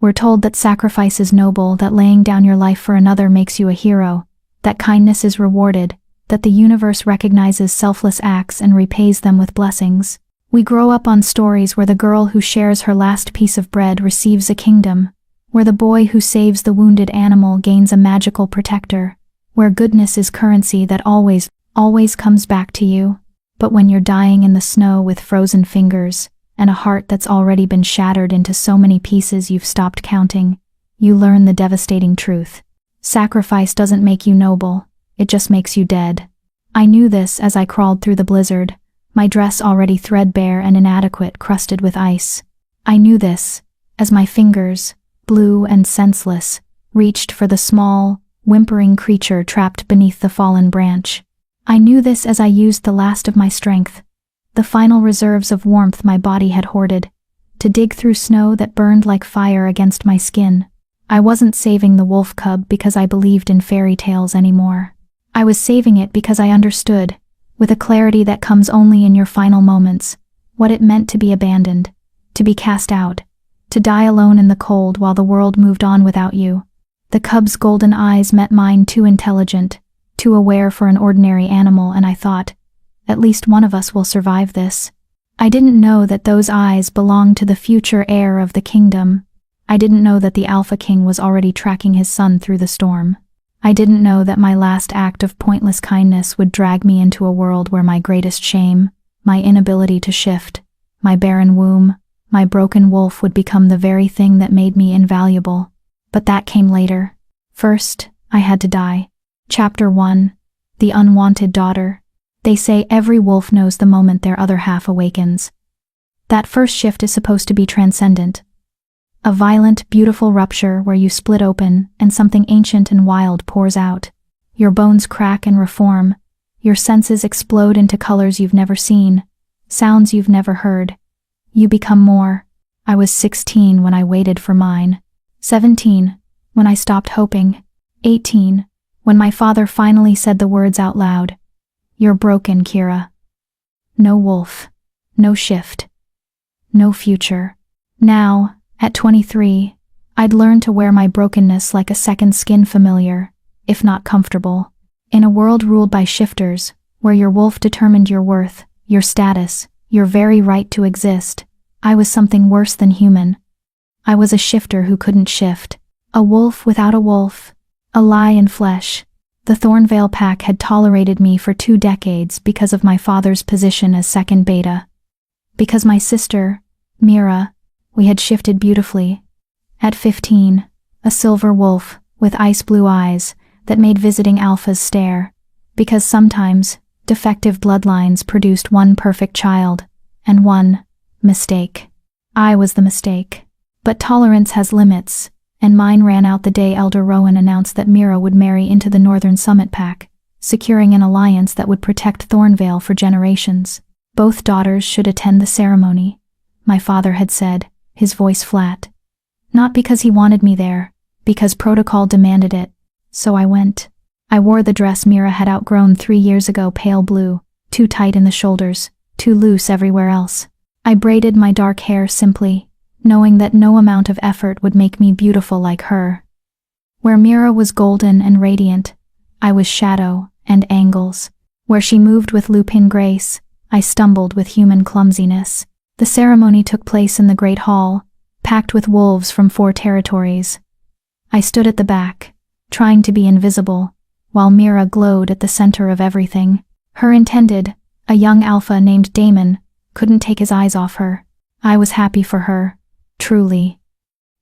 We're told that sacrifice is noble, that laying down your life for another makes you a hero, that kindness is rewarded, that the universe recognizes selfless acts and repays them with blessings. We grow up on stories where the girl who shares her last piece of bread receives a kingdom, where the boy who saves the wounded animal gains a magical protector, where goodness is currency that always comes back to you. But when you're dying in the snow with frozen fingers, and a heart that's already been shattered into so many pieces you've stopped counting, you learn the devastating truth. Sacrifice doesn't make you noble, it just makes you dead. I knew this as I crawled through the blizzard, my dress already threadbare and inadequate, crusted with ice. I knew this as my fingers, blue and senseless, reached for the small, whimpering creature trapped beneath the fallen branch. I knew this as I used the last of my strength, the final reserves of warmth my body had hoarded, to dig through snow that burned like fire against my skin. I wasn't saving the wolf cub because I believed in fairy tales anymore. I was saving it because I understood, with a clarity that comes only in your final moments, what it meant to be abandoned, to be cast out, to die alone in the cold while the world moved on without you. The cub's golden eyes met mine, too intelligent, too aware for an ordinary animal, and I thought, at least one of us will survive this. I didn't know that those eyes belonged to the future heir of the kingdom. I didn't know that the Alpha King was already tracking his son through the storm. I didn't know that my last act of pointless kindness would drag me into a world where my greatest shame, my inability to shift, my barren womb, my broken wolf would become the very thing that made me invaluable. But that came later. First, I had to die. Chapter 1. The Unwanted Daughter. They say every wolf knows the moment their other half awakens. That first shift is supposed to be transcendent. A violent, beautiful rupture where you split open and something ancient and wild pours out. Your bones crack and reform. Your senses explode into colors you've never seen, sounds you've never heard. You become more. I was 16 when I waited for mine. 17, when I stopped hoping. 18, when my father finally said the words out loud. You're broken, Kira. No wolf. No shift. No future. Now, at 23, I'd learned to wear my brokenness like a second skin, familiar, if not comfortable. In a world ruled by shifters, where your wolf determined your worth, your status, your very right to exist, I was something worse than human. I was a shifter who couldn't shift. A wolf without a wolf. A lie in flesh. The Thornvale pack had tolerated me for 2 decades because of my father's position as second beta. Because my sister, Mira, we had shifted beautifully. At 15, a silver wolf with ice blue eyes that made visiting alphas stare. Because sometimes, defective bloodlines produced one perfect child, and one mistake. I was the mistake. But tolerance has limits, and mine ran out the day Elder Rowan announced that Mira would marry into the Northern Summit Pack, securing an alliance that would protect Thornvale for generations. Both daughters should attend the ceremony, my father had said, his voice flat. Not because he wanted me there, because protocol demanded it. So I went. I wore the dress Mira had outgrown 3 years ago, pale blue, too tight in the shoulders, too loose everywhere else. I braided my dark hair simply, knowing that no amount of effort would make me beautiful like her. Where Mira was golden and radiant, I was shadow and angles. Where she moved with lupin grace, I stumbled with human clumsiness. The ceremony took place in the Great Hall, packed with wolves from 4 territories. I stood at the back, trying to be invisible, while Mira glowed at the center of everything. Her intended, a young alpha named Damon, couldn't take his eyes off her. I was happy for her. Truly.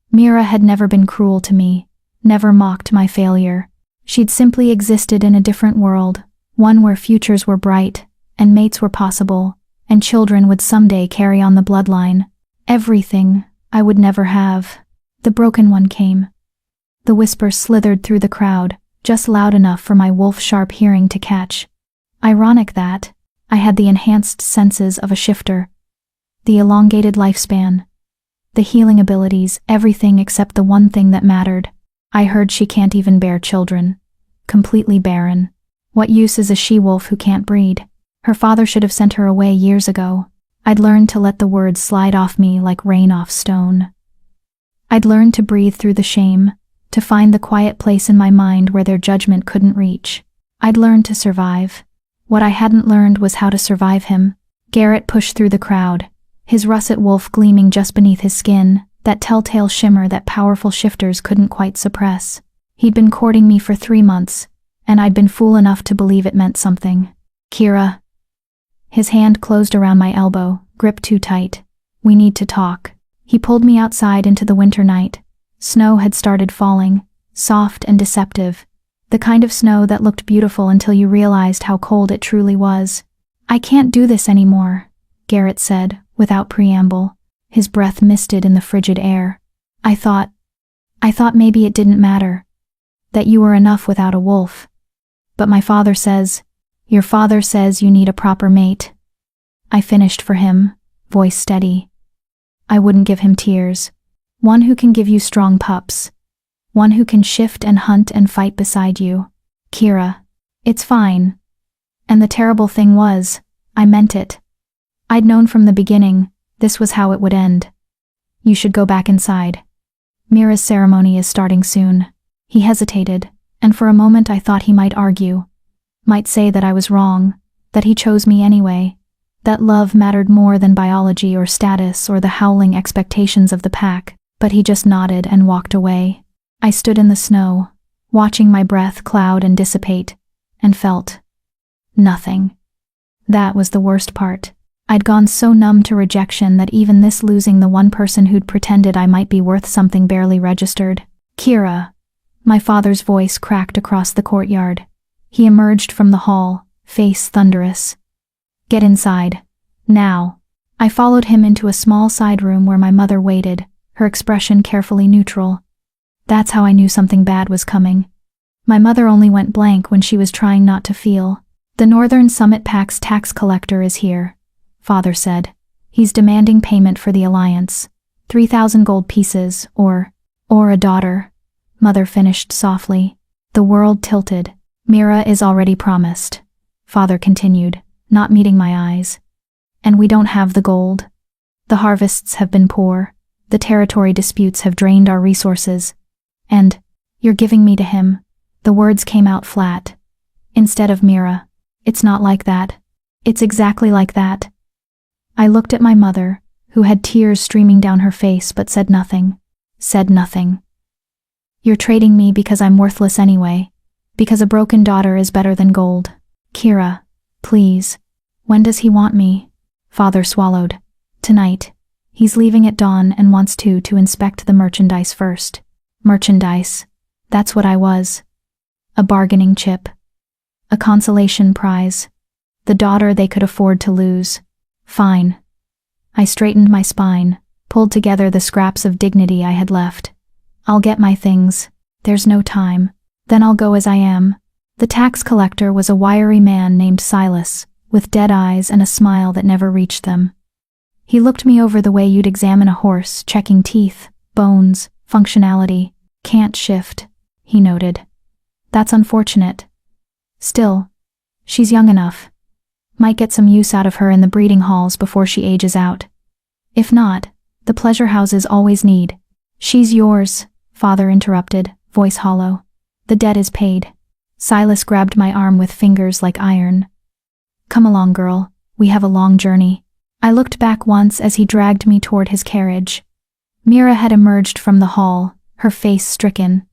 Mira had never been cruel to me, never mocked my failure. She'd simply existed in a different world, one where futures were bright, and mates were possible, and children would someday carry on the bloodline. Everything I would never have. The broken one came. The whisper slithered through the crowd, just loud enough for my wolf-sharp hearing to catch. Ironic that I had the enhanced senses of a shifter, the elongated lifespan, the healing abilities, everything except the one thing that mattered. I heard she can't even bear children. Completely barren. What use is a she-wolf who can't breed? Her father should have sent her away years ago. I'd learned to let the words slide off me like rain off stone. I'd learned to breathe through the shame, to find the quiet place in my mind where their judgment couldn't reach. I'd learned to survive. What I hadn't learned was how to survive him. Garrett pushed through the crowd, his russet wolf gleaming just beneath his skin, that telltale shimmer that powerful shifters couldn't quite suppress. He'd been courting me for 3 months, and I'd been fool enough to believe it meant something. Kira. His hand closed around my elbow, gripped too tight. We need to talk. He pulled me outside into the winter night. Snow had started falling, soft and deceptive. The kind of snow that looked beautiful until you realized how cold it truly was. I can't do this anymore, Garrett said, without preamble. His breath misted in the frigid air. I thought maybe it didn't matter. That you were enough without a wolf. But my father says, your father says you need a proper mate. I finished for him, voice steady. I wouldn't give him tears. One who can give you strong pups. One who can shift and hunt and fight beside you. Kira. It's fine. And the terrible thing was, I meant it. I'd known from the beginning, this was how it would end. You should go back inside. Mira's ceremony is starting soon. He hesitated, and for a moment I thought he might argue. Might say that I was wrong, that he chose me anyway, that love mattered more than biology or status or the howling expectations of the pack, but he just nodded and walked away. I stood in the snow, watching my breath cloud and dissipate, and felt nothing. That was the worst part. I'd gone so numb to rejection that even this losing the one person who'd pretended I might be worth something barely registered. Kira. My father's voice cracked across the courtyard. He emerged from the hall, face thunderous. Get inside. Now. I followed him into a small side room where my mother waited, her expression carefully neutral. That's how I knew something bad was coming. My mother only went blank when she was trying not to feel. The Northern Summit Pack's tax collector is here, Father said. He's demanding payment for the alliance. 3,000 gold pieces, or a daughter. Mother finished softly. The world tilted. Mira is already promised. Father continued, not meeting my eyes. And we don't have the gold. The harvests have been poor. The territory disputes have drained our resources. And, you're giving me to him. The words came out flat. Instead of Mira. It's not like that. It's exactly like that. I looked at my mother, who had tears streaming down her face but said nothing. Said nothing. You're trading me because I'm worthless anyway. Because a broken daughter is better than gold. Kira, please. When does he want me? Father swallowed. Tonight. He's leaving at dawn and wants to inspect the merchandise first. Merchandise. That's what I was. A bargaining chip. A consolation prize. The daughter they could afford to lose. Fine. I straightened my spine, pulled together the scraps of dignity I had left. I'll get my things. There's no time. Then I'll go as I am. The tax collector was a wiry man named Silas, with dead eyes and a smile that never reached them. He looked me over the way you'd examine a horse, checking teeth, bones, functionality. Can't shift, he noted. That's unfortunate. Still, she's young enough. Might get some use out of her in the breeding halls before she ages out. If not, the pleasure houses always need. She's yours, Father interrupted, voice hollow. The debt is paid. Silas grabbed my arm with fingers like iron. Come along, girl. We have a long journey. I looked back once as he dragged me toward his carriage. Mira had emerged from the hall, her face stricken.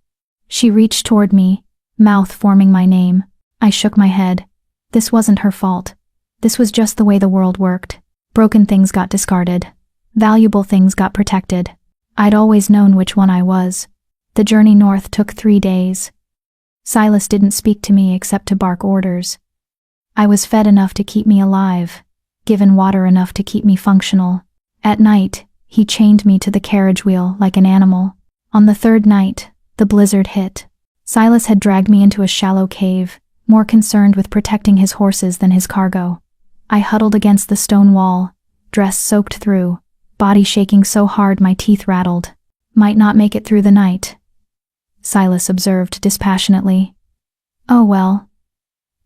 She reached toward me, mouth forming my name. I shook my head. This wasn't her fault. This was just the way the world worked. Broken things got discarded. Valuable things got protected. I'd always known which one I was. The journey north took 3 days. Silas didn't speak to me except to bark orders. I was fed enough to keep me alive, given water enough to keep me functional. At night, he chained me to the carriage wheel like an animal. On the 3rd night, the blizzard hit. Silas had dragged me into a shallow cave, more concerned with protecting his horses than his cargo. I huddled against the stone wall, dress soaked through, body shaking so hard my teeth rattled. Might not make it through the night, Silas observed dispassionately. Oh well.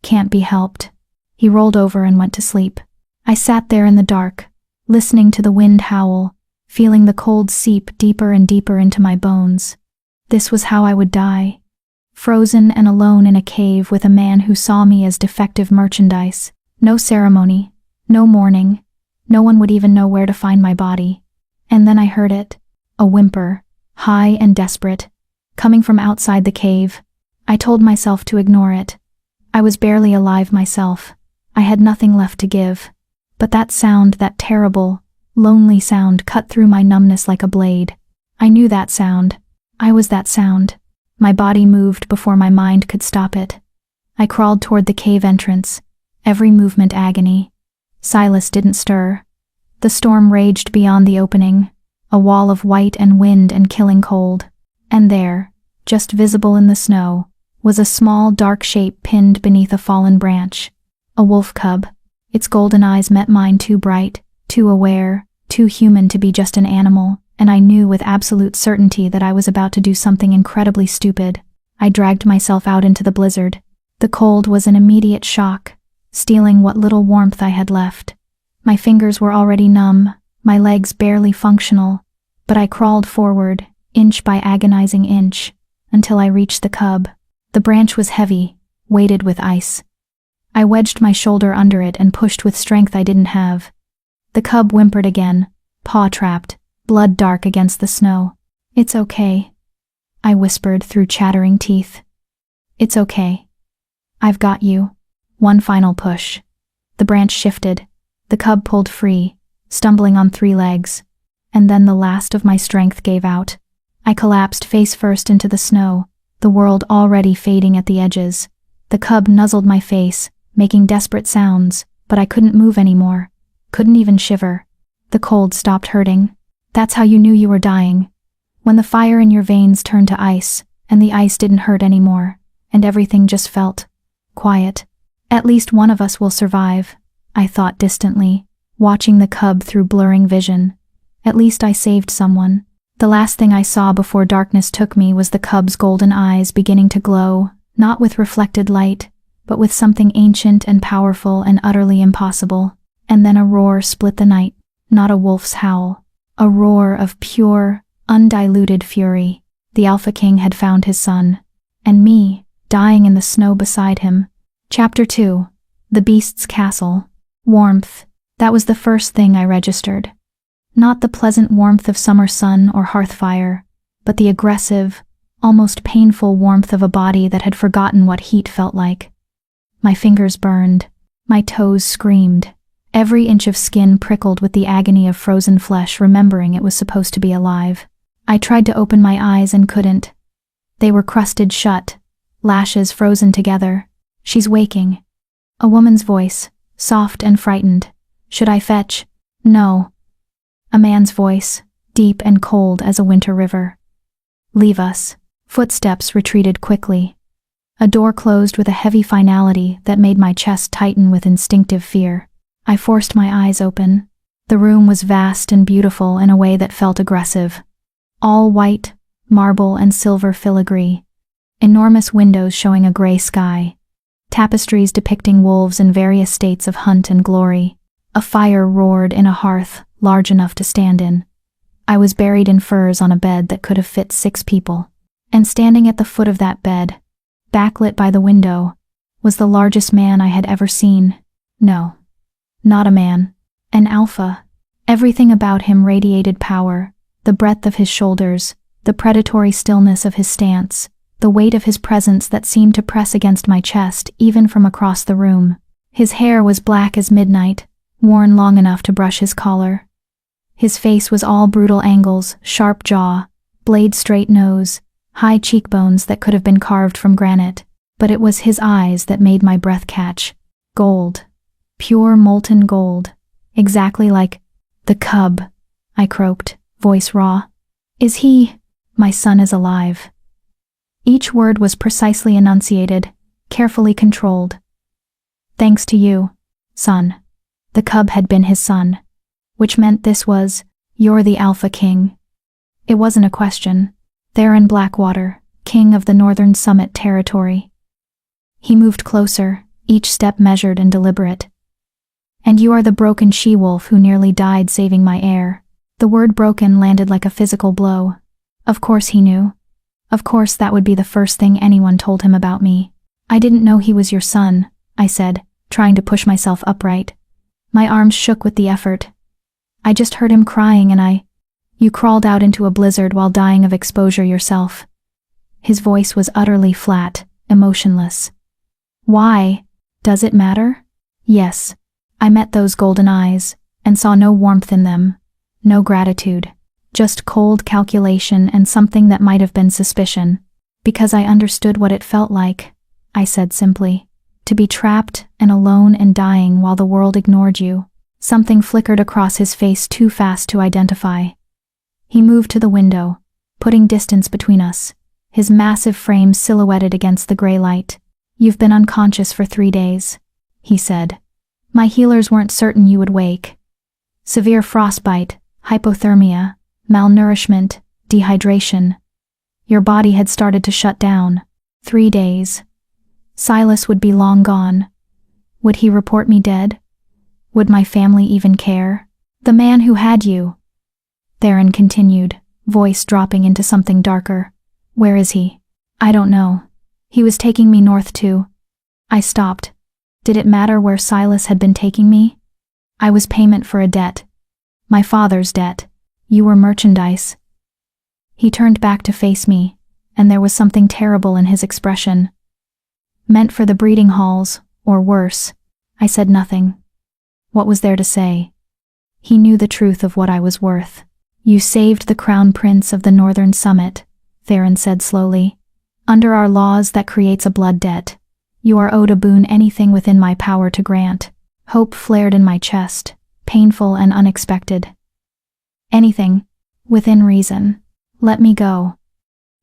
Can't be helped. He rolled over and went to sleep. I sat there in the dark, listening to the wind howl, feeling the cold seep deeper and deeper into my bones. This was how I would die. Frozen and alone in a cave with a man who saw me as defective merchandise. No ceremony, no mourning, no one would even know where to find my body. And then I heard it, a whimper, high and desperate, coming from outside the cave. I told myself to ignore it. I was barely alive myself. I had nothing left to give. But that sound, that terrible, lonely sound, cut through my numbness like a blade. I knew that sound. I was that sound. My body moved before my mind could stop it. I crawled toward the cave entrance, every movement agony. Silas didn't stir. The storm raged beyond the opening, a wall of white and wind and killing cold. And there, just visible in the snow, was a small dark shape pinned beneath a fallen branch. A wolf cub. Its golden eyes met mine, too bright, too aware, too human to be just an animal, and I knew with absolute certainty that I was about to do something incredibly stupid. I dragged myself out into the blizzard. The cold was an immediate shock, stealing what little warmth I had left. My fingers were already numb, my legs barely functional, but I crawled forward, inch by agonizing inch, until I reached the cub. The branch was heavy, weighted with ice. I wedged my shoulder under it and pushed with strength I didn't have. The cub whimpered again, paw trapped, blood dark against the snow. "It's okay," I whispered through chattering teeth. "It's okay. I've got you." One final push. The branch shifted. The cub pulled free, stumbling on 3 legs. And then the last of my strength gave out. I collapsed face first into the snow, the world already fading at the edges. The cub nuzzled my face, making desperate sounds, but I couldn't move anymore. Couldn't even shiver. The cold stopped hurting. That's how you knew you were dying. When the fire in your veins turned to ice, and the ice didn't hurt anymore, and everything just felt quiet. At least one of us will survive, I thought distantly, watching the cub through blurring vision. At least I saved someone. The last thing I saw before darkness took me was the cub's golden eyes beginning to glow, not with reflected light, but with something ancient and powerful and utterly impossible. And then a roar split the night, not a wolf's howl. A roar of pure, undiluted fury. The Alpha King had found his son. And me, dying in the snow beside him. Chapter 2. The Beast's Castle. Warmth. That was the first thing I registered. Not the pleasant warmth of summer sun or hearth fire, but the aggressive, almost painful warmth of a body that had forgotten what heat felt like. My fingers burned. My toes screamed. Every inch of skin prickled with the agony of frozen flesh, remembering it was supposed to be alive. I tried to open my eyes and couldn't. They were crusted shut, lashes frozen together. "She's waking." A woman's voice, soft and frightened. "Should I fetch?" "No." A man's voice, deep and cold as a winter river. "Leave us." Footsteps retreated quickly. A door closed with a heavy finality that made my chest tighten with instinctive fear. I forced my eyes open. The room was vast and beautiful in a way that felt aggressive. All white, marble and silver filigree. Enormous windows showing a gray sky. Tapestries depicting wolves in various states of hunt and glory. A fire roared in a hearth large enough to stand in. I was buried in furs on a bed that could have fit 6 people. And standing at the foot of that bed, backlit by the window, was the largest man I had ever seen. No. Not a man. An alpha. Everything about him radiated power, the breadth of his shoulders, the predatory stillness of his stance, the weight of his presence that seemed to press against my chest even from across the room. His hair was black as midnight, worn long enough to brush his collar. His face was all brutal angles, sharp jaw, blade-straight nose, high cheekbones that could have been carved from granite, but it was his eyes that made my breath catch. Gold. Pure molten gold. Exactly like the cub, I croaked, voice raw. "Is he?" "My son is alive." Each word was precisely enunciated, carefully controlled. "Thanks to you, son." The cub had been his son, which meant this was, "You're the Alpha King." It wasn't a question. Theron Blackwater, king of the Northern Summit territory. He moved closer, each step measured and deliberate. "And you are the broken she-wolf who nearly died saving my heir." The word broken landed like a physical blow. Of course he knew. Of course that would be the first thing anyone told him about me. I didn't know he was your son, I said, trying to push myself upright. My arms shook with the effort. I just heard him crying and You crawled out into a blizzard while dying of exposure yourself. His voice was utterly flat, emotionless. Why? Does it matter? Yes. I met those golden eyes, and saw no warmth in them, no gratitude, just cold calculation and something that might have been suspicion. Because I understood what it felt like, I said simply, to be trapped and alone and dying while the world ignored you. Something flickered across his face too fast to identify. He moved to the window, putting distance between us, his massive frame silhouetted against the gray light. You've been unconscious for 3 days, he said. My healers weren't certain you would wake. Severe frostbite, hypothermia, malnourishment, dehydration. Your body had started to shut down. 3 days. Silas would be long gone. Would he report me dead? Would my family even care? The man who had you. Theron continued, voice dropping into something darker. Where is he? I don't know. He was taking me north too. I stopped. Did it matter where Silas had been taking me? I was payment for a debt. My father's debt. You were merchandise. He turned back to face me, and there was something terrible in his expression. Meant for the breeding halls, or worse. I said nothing. What was there to say? He knew the truth of what I was worth. You saved the crown prince of the northern summit, Theron said slowly. Under our laws that creates a blood debt. You are owed a boon anything within my power to grant. Hope flared in my chest, painful and unexpected. Anything, within reason. Let me go.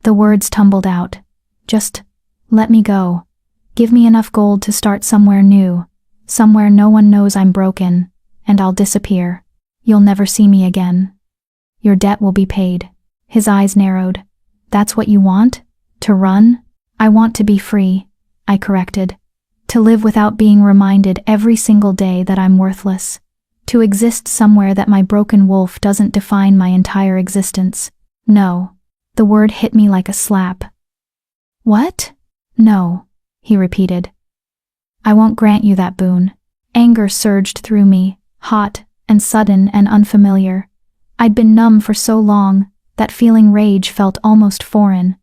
The words tumbled out. Just, let me go. Give me enough gold to start somewhere new, somewhere no one knows I'm broken, and I'll disappear. You'll never see me again. Your debt will be paid. His eyes narrowed. That's what you want? To run? I want to be free, I corrected. To live without being reminded every single day that I'm worthless. To exist somewhere that my broken wolf doesn't define my entire existence. No. The word hit me like a slap. What? No, he repeated. I won't grant you that boon. Anger surged through me, hot and sudden and unfamiliar. I'd been numb for so long that feeling rage felt almost foreign.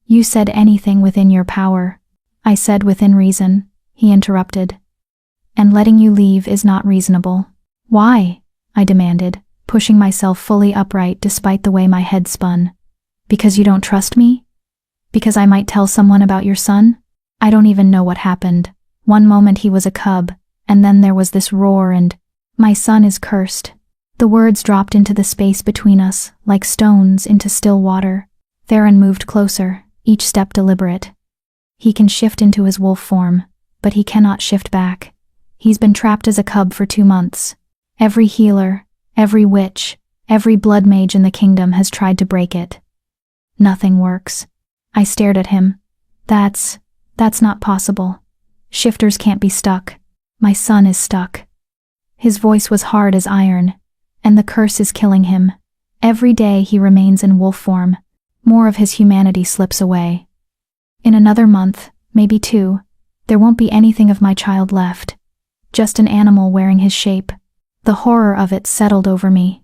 You said anything within your power. I said within reason, he interrupted. And letting you leave is not reasonable. Why? I demanded, pushing myself fully upright despite the way my head spun. Because you don't trust me? Because I might tell someone about your son? I don't even know what happened. One moment he was a cub, and then there was this roar and, my son is cursed. The words dropped into the space between us, like stones into still water. Theron moved closer, each step deliberate. He can shift into his wolf form, but he cannot shift back. He's been trapped as a cub for 2 months. Every healer, every witch, every blood mage in the kingdom has tried to break it. Nothing works. I stared at him. That's not possible. Shifters can't be stuck. My son is stuck. His voice was hard as iron, and the curse is killing him. Every day he remains in wolf form. More of his humanity slips away. In another month, maybe 2, there won't be anything of my child left. Just an animal wearing his shape. The horror of it settled over me.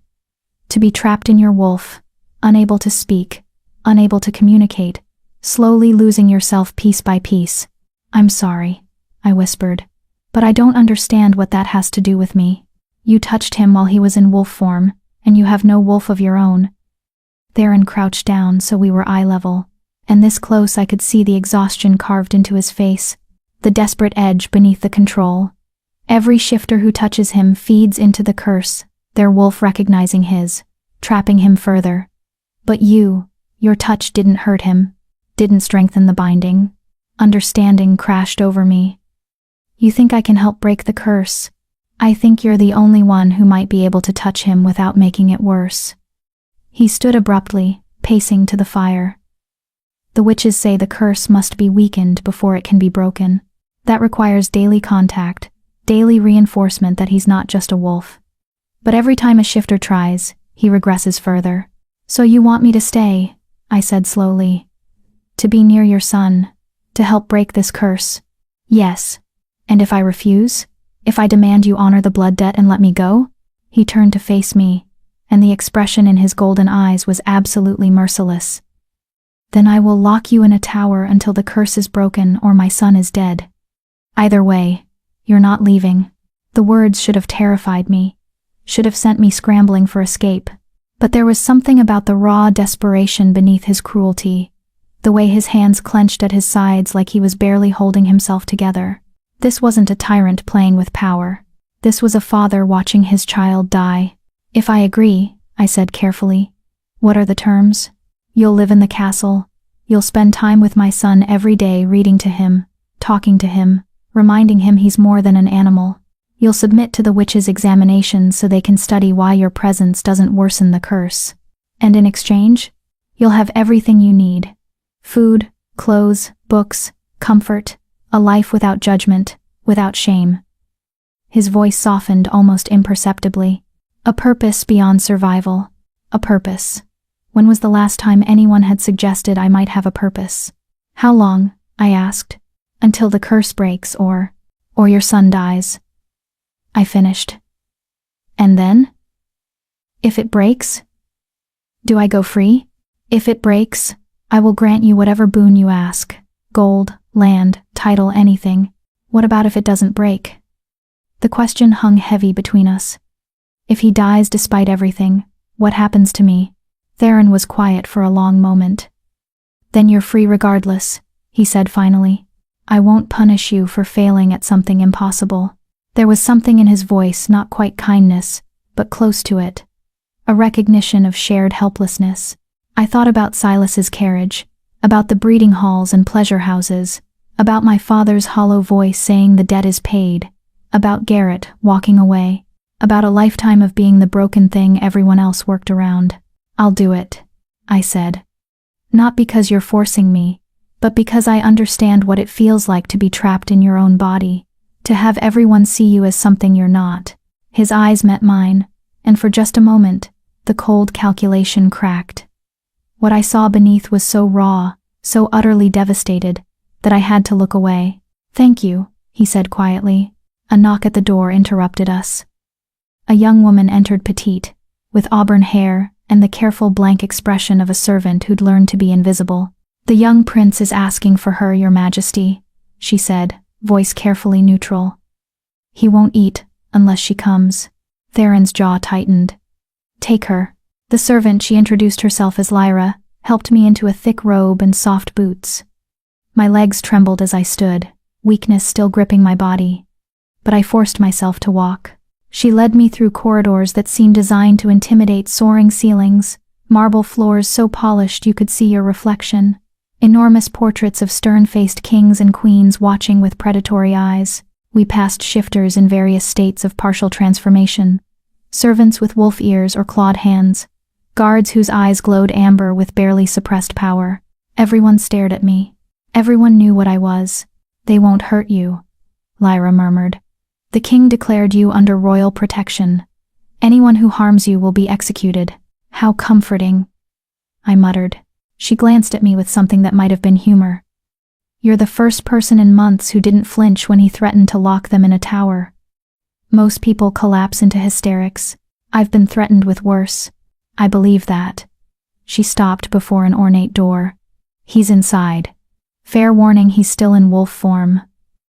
To be trapped in your wolf, unable to speak, unable to communicate, slowly losing yourself piece by piece. I'm sorry, I whispered, but I don't understand what that has to do with me. You touched him while he was in wolf form, and you have no wolf of your own. Theron crouched down so we were eye level, and this close I could see the exhaustion carved into his face, the desperate edge beneath the control. Every shifter who touches him feeds into the curse, their wolf recognizing his, trapping him further. But your touch didn't hurt him, didn't strengthen the binding. Understanding crashed over me. You think I can help break the curse? I think you're the only one who might be able to touch him without making it worse. He stood abruptly, pacing to the fire. The witches say the curse must be weakened before it can be broken. That requires daily contact, daily reinforcement that he's not just a wolf. But every time a shifter tries, he regresses further. So you want me to stay, I said slowly. To be near your son, to help break this curse. Yes. And if I refuse? If I demand you honor the blood debt and let me go? He turned to face me, and the expression in his golden eyes was absolutely merciless. Then I will lock you in a tower until the curse is broken or my son is dead. Either way, you're not leaving. The words should have terrified me, should have sent me scrambling for escape. But there was something about the raw desperation beneath his cruelty, the way his hands clenched at his sides like he was barely holding himself together. This wasn't a tyrant playing with power. This was a father watching his child die. If I agree, I said carefully. What are the terms? You'll live in the castle. You'll spend time with my son every day reading to him, talking to him, reminding him he's more than an animal. You'll submit to the witches' examinations so they can study why your presence doesn't worsen the curse. And in exchange, you'll have everything you need. Food, clothes, books, comfort, a life without judgment, without shame. His voice softened almost imperceptibly. A purpose beyond survival. A purpose. When was the last time anyone had suggested I might have a purpose? How long? I asked. Until the curse breaks or your son dies. I finished. And then? If it breaks? Do I go free? If it breaks, I will grant you whatever boon you ask. Gold, land, title, anything. What about if it doesn't break? The question hung heavy between us. If he dies despite everything, what happens to me? Theron was quiet for a long moment. Then you're free regardless, he said finally. I won't punish you for failing at something impossible. There was something in his voice, not quite kindness, but close to it. A recognition of shared helplessness. I thought about Silas's carriage, about the breeding halls and pleasure houses, about my father's hollow voice saying the debt is paid, about Garrett walking away, about a lifetime of being the broken thing everyone else worked around. I'll do it, I said. Not because you're forcing me, but because I understand what it feels like to be trapped in your own body. To have everyone see you as something you're not. His eyes met mine, and for just a moment, the cold calculation cracked. What I saw beneath was so raw, so utterly devastated, that I had to look away. Thank you, he said quietly. A knock at the door interrupted us. A young woman entered petite, with auburn hair and the careful blank expression of a servant who'd learned to be invisible. The young prince is asking for her, Your Majesty, she said, voice carefully neutral. He won't eat unless she comes. Theron's jaw tightened. Take her. The servant, she introduced herself as Lyra, helped me into a thick robe and soft boots. My legs trembled as I stood, weakness still gripping my body. But I forced myself to walk. She led me through corridors that seemed designed to intimidate, soaring ceilings, marble floors so polished you could see your reflection, enormous portraits of stern-faced kings and queens watching with predatory eyes. We passed shifters in various states of partial transformation, servants with wolf ears or clawed hands, guards whose eyes glowed amber with barely suppressed power. Everyone stared at me. Everyone knew what I was. They won't hurt you, Lyra murmured. The king declared you under royal protection. Anyone who harms you will be executed. How comforting, I muttered. She glanced at me with something that might have been humor. You're the first person in months who didn't flinch when he threatened to lock them in a tower. Most people collapse into hysterics. I've been threatened with worse. I believe that. She stopped before an ornate door. He's inside. Fair warning, he's still in wolf form.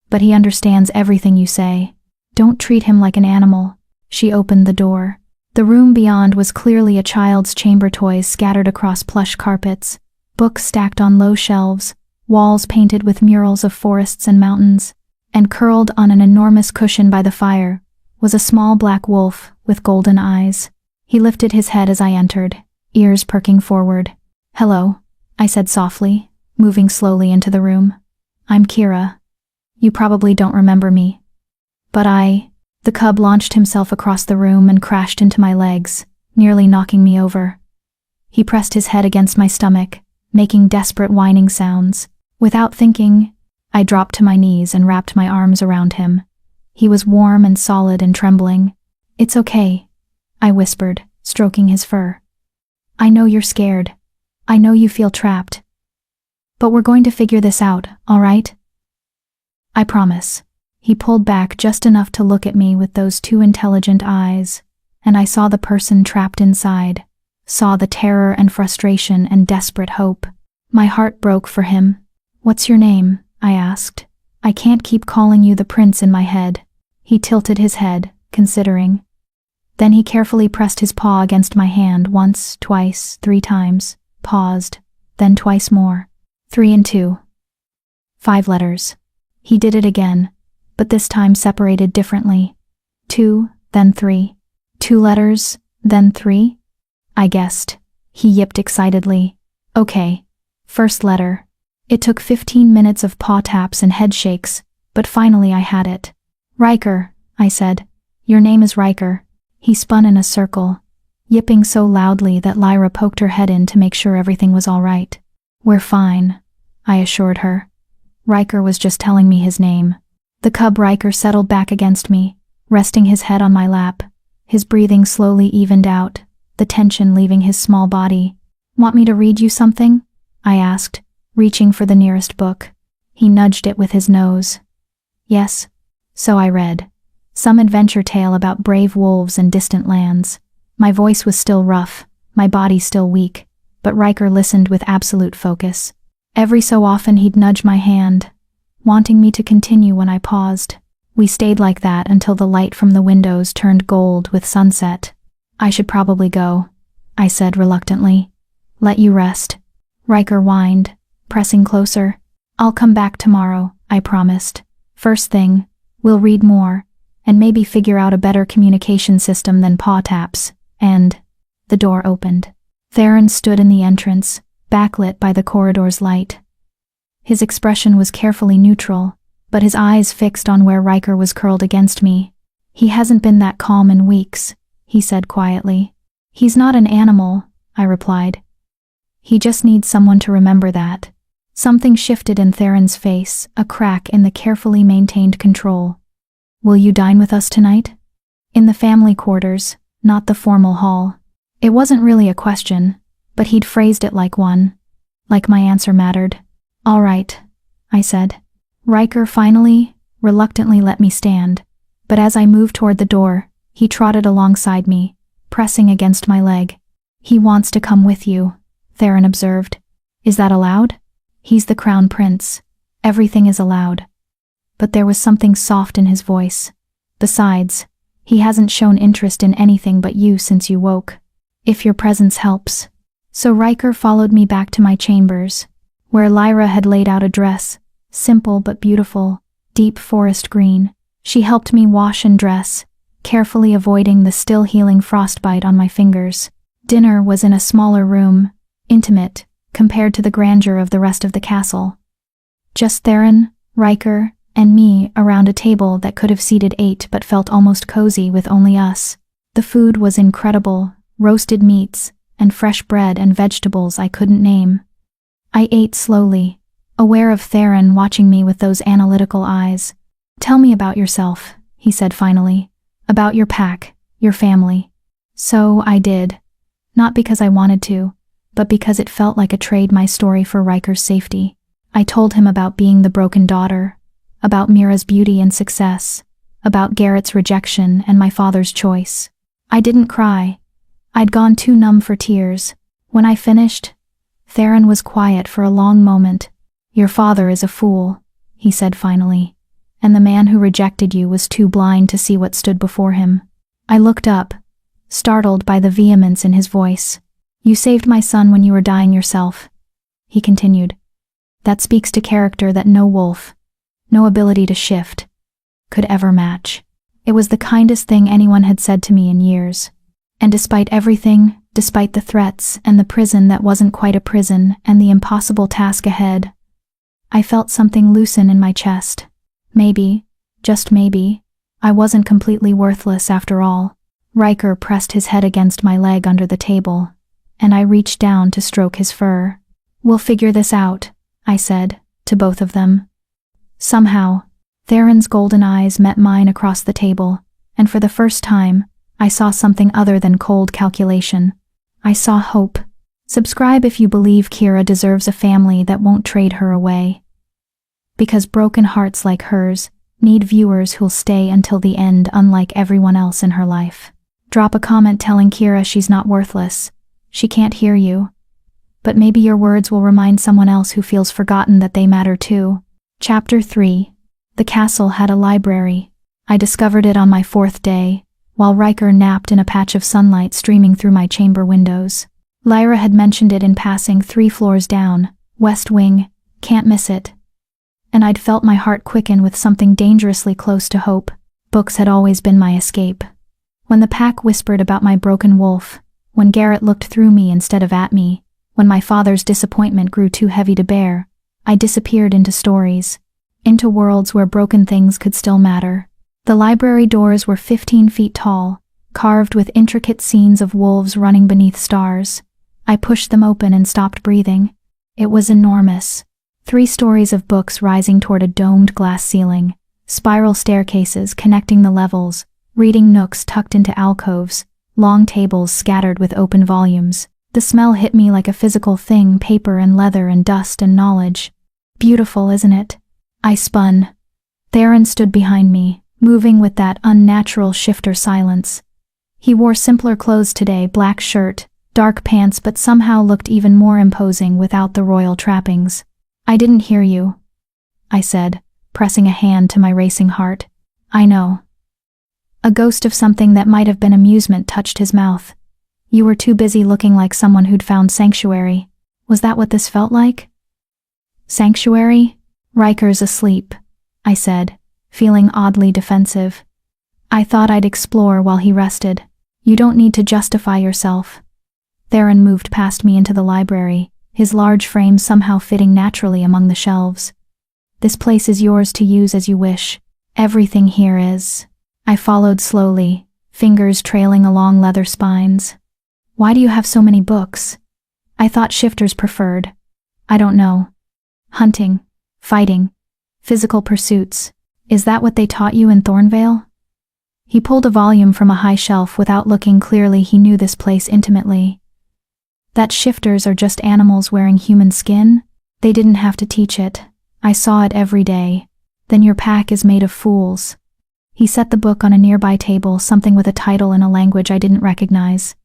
But he understands everything you say. Don't treat him like an animal. She opened the door. The room beyond was clearly a child's chamber, toys scattered across plush carpets, books stacked on low shelves, walls painted with murals of forests and mountains, and curled on an enormous cushion by the fire was a small black wolf with golden eyes. He lifted his head as I entered, ears perking forward. Hello, I said softly, moving slowly into the room. I'm Kira. You probably don't remember me. But The cub launched himself across the room and crashed into my legs, nearly knocking me over. He pressed his head against my stomach, making desperate whining sounds. Without thinking, I dropped to my knees and wrapped my arms around him. He was warm and solid and trembling. It's okay, I whispered, stroking his fur. I know you're scared. I know you feel trapped. But we're going to figure this out, all right? I promise. He pulled back just enough to look at me with those two intelligent eyes, and I saw the person trapped inside, saw the terror and frustration and desperate hope. My heart broke for him. What's your name? I asked. I can't keep calling you the prince in my head. He tilted his head, considering. Then he carefully pressed his paw against my hand once, twice, 3 times, paused, then twice more. 3 and 2. 5 letters. He did it again, but this time separated differently. 2, then 3. 2 letters, then 3? I guessed. He yipped excitedly. Okay. First letter. It took 15 minutes of paw taps and head shakes, but finally I had it. Riker, I said. Your name is Riker. He spun in a circle, yipping so loudly that Lyra poked her head in to make sure everything was all right. We're fine, I assured her. Riker was just telling me his name. The cub Riker settled back against me, resting his head on my lap. His breathing slowly evened out, the tension leaving his small body. Want me to read you something? I asked, reaching for the nearest book. He nudged it with his nose. Yes. So I read. Some adventure tale about brave wolves and distant lands. My voice was still rough, my body still weak, but Riker listened with absolute focus. Every so often he'd nudge my hand, wanting me to continue when I paused. We stayed like that until the light from the windows turned gold with sunset. I should probably go, I said reluctantly. Let you rest. Riker whined, pressing closer. I'll come back tomorrow, I promised. First thing, we'll read more, and maybe figure out a better communication system than paw taps, and… The door opened. Theron stood in the entrance, backlit by the corridor's light. His expression was carefully neutral, but his eyes fixed on where Riker was curled against me. He hasn't been that calm in weeks, he said quietly. He's not an animal, I replied. He just needs someone to remember that. Something shifted in Theron's face, a crack in the carefully maintained control. Will you dine with us tonight? In the family quarters, not the formal hall. It wasn't really a question, but he'd phrased it like one. Like my answer mattered. All right, I said. Riker finally, reluctantly let me stand, but as I moved toward the door, he trotted alongside me, pressing against my leg. He wants to come with you, Theron observed. Is that allowed? He's the crown prince. Everything is allowed. But there was something soft in his voice. Besides, he hasn't shown interest in anything but you since you woke. If your presence helps. So Riker followed me back to my chambers, where Lyra had laid out a dress, simple but beautiful, deep forest green. She helped me wash and dress, carefully avoiding the still healing frostbite on my fingers. Dinner was in a smaller room, intimate, compared to the grandeur of the rest of the castle. Just Theron, Riker, and me around a table that could have seated 8 but felt almost cozy with only us. The food was incredible, roasted meats, and fresh bread and vegetables I couldn't name. I ate slowly, aware of Theron watching me with those analytical eyes. Tell me about yourself, he said finally. About your pack, your family. So I did. Not because I wanted to, but because it felt like a trade my story for Riker's safety. I told him about being the broken daughter, about Mira's beauty and success, about Garrett's rejection and my father's choice. I didn't cry. I'd gone too numb for tears. When I finished, Theron was quiet for a long moment. Your father is a fool, he said finally, and the man who rejected you was too blind to see what stood before him. I looked up, startled by the vehemence in his voice. You saved my son when you were dying yourself, he continued. That speaks to character that no wolf, no ability to shift, could ever match. It was the kindest thing anyone had said to me in years. And despite everything, despite the threats and the prison that wasn't quite a prison and the impossible task ahead, I felt something loosen in my chest. Maybe, just maybe, I wasn't completely worthless after all. Riker pressed his head against my leg under the table, and I reached down to stroke his fur. We'll figure this out, I said, to both of them. Somehow, Theron's golden eyes met mine across the table, and for the first time, I saw something other than cold calculation. I saw hope. Subscribe if you believe Kira deserves a family that won't trade her away. Because broken hearts like hers need viewers who'll stay until the end, unlike everyone else in her life. Drop a comment telling Kira she's not worthless. She can't hear you. But maybe your words will remind someone else who feels forgotten that they matter too. Chapter 3. The castle had a library. I discovered it on my 4th day, while Riker napped in a patch of sunlight streaming through my chamber windows. Lyra had mentioned it in passing 3 floors down, West Wing, can't miss it. And I'd felt my heart quicken with something dangerously close to hope. Books had always been my escape. When the pack whispered about my broken wolf, when Garrett looked through me instead of at me, when my father's disappointment grew too heavy to bear, I disappeared into stories, into worlds where broken things could still matter. The library doors were 15 feet tall, carved with intricate scenes of wolves running beneath stars. I pushed them open and stopped breathing. It was enormous. 3 stories of books rising toward a domed glass ceiling, spiral staircases connecting the levels, reading nooks tucked into alcoves, long tables scattered with open volumes. The smell hit me like a physical thing, paper and leather and dust and knowledge. Beautiful, isn't it? I spun. Theron stood behind me, moving with that unnatural shifter silence. He wore simpler clothes today, black shirt, dark pants, but somehow looked even more imposing without the royal trappings. I didn't hear you, I said, pressing a hand to my racing heart. I know. A ghost of something that might have been amusement touched his mouth. You were too busy looking like someone who'd found sanctuary. Was that what this felt like? Sanctuary? Riker's asleep, I said, feeling oddly defensive. I thought I'd explore while he rested. You don't need to justify yourself. Theron moved past me into the library, his large frame somehow fitting naturally among the shelves. This place is yours to use as you wish. Everything here is. I followed slowly, fingers trailing along leather spines. Why do you have so many books? I thought shifters preferred. I don't know. Hunting, fighting, physical pursuits. Is that what they taught you in Thornvale? He pulled a volume from a high shelf without looking clearly. He knew this place intimately. That shifters are just animals wearing human skin? They didn't have to teach it. I saw it every day. Then your pack is made of fools. He set the book on a nearby table, something with a title in a language I didn't recognize.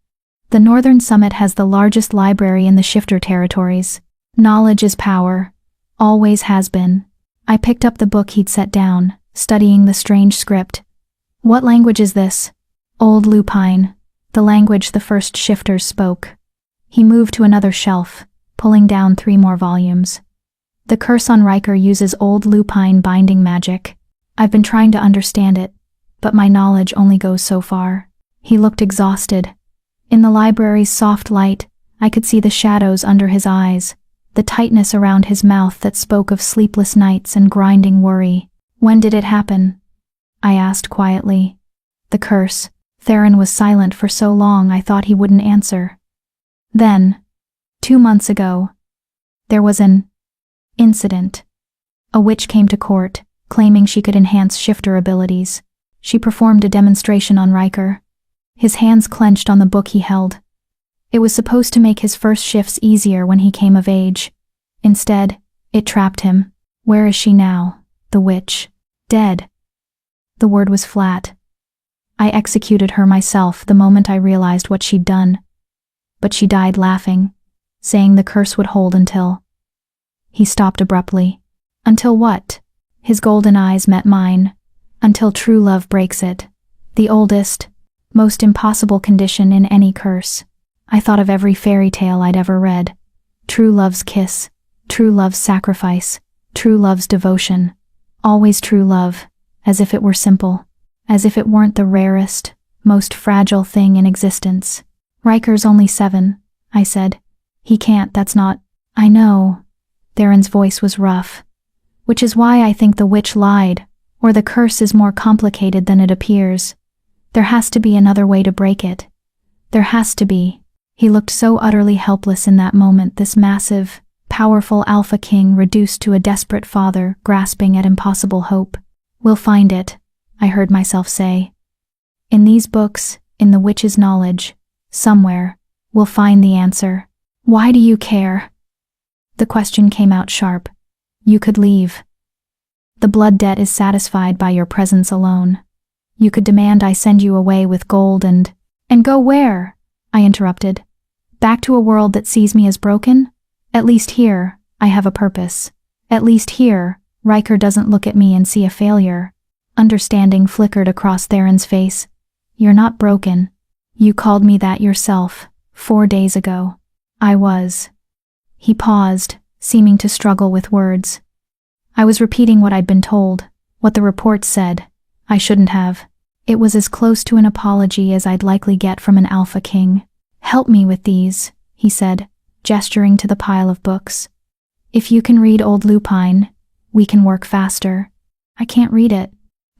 The Northern Summit has the largest library in the shifter territories. Knowledge is power. Always has been. I picked up the book he'd set down, studying the strange script. What language is this? Old Lupine, the language the first shifters spoke. He moved to another shelf, pulling down 3 more volumes. The curse on Riker uses Old Lupine binding magic. I've been trying to understand it, but my knowledge only goes so far. He looked exhausted. In the library's soft light, I could see the shadows under his eyes, the tightness around his mouth that spoke of sleepless nights and grinding worry. When did it happen? I asked quietly. The curse. Theron was silent for so long I thought he wouldn't answer. Then, 2 months ago, there was an incident. A witch came to court, claiming she could enhance shifter abilities. She performed a demonstration on Riker. His hands clenched on the book he held. It was supposed to make his first shifts easier when he came of age. Instead, it trapped him. Where is she now? The witch. Dead. The word was flat. I executed her myself the moment I realized what she'd done. But she died laughing, saying the curse would hold until... He stopped abruptly. Until what? His golden eyes met mine. Until true love breaks it. The oldest, most impossible condition in any curse. I thought of every fairy tale I'd ever read. True love's kiss, true love's sacrifice, true love's devotion. Always true love, as if it were simple, as if it weren't the rarest, most fragile thing in existence. Riker's only 7, I said. He can't, that's not... I know. Theron's voice was rough. Which is why I think the witch lied, or the curse is more complicated than it appears. There has to be another way to break it. There has to be. He looked so utterly helpless in that moment, this massive, powerful alpha king reduced to a desperate father grasping at impossible hope. We'll find it, I heard myself say. In these books, in the witch's knowledge, somewhere, we'll find the answer. Why do you care? The question came out sharp. You could leave. The blood debt is satisfied by your presence alone. You could demand I send you away with gold and go where? I interrupted. Back to a world that sees me as broken? At least here, I have a purpose. At least here, Riker doesn't look at me and see a failure. Understanding flickered across Theron's face. You're not broken. You called me that yourself, 4 days ago. I was. He paused, seeming to struggle with words. I was repeating what I'd been told, what the reports said. I shouldn't have. It was as close to an apology as I'd likely get from an Alpha King. Help me with these, he said, gesturing to the pile of books. If you can read Old Lupine, we can work faster. I can't read it.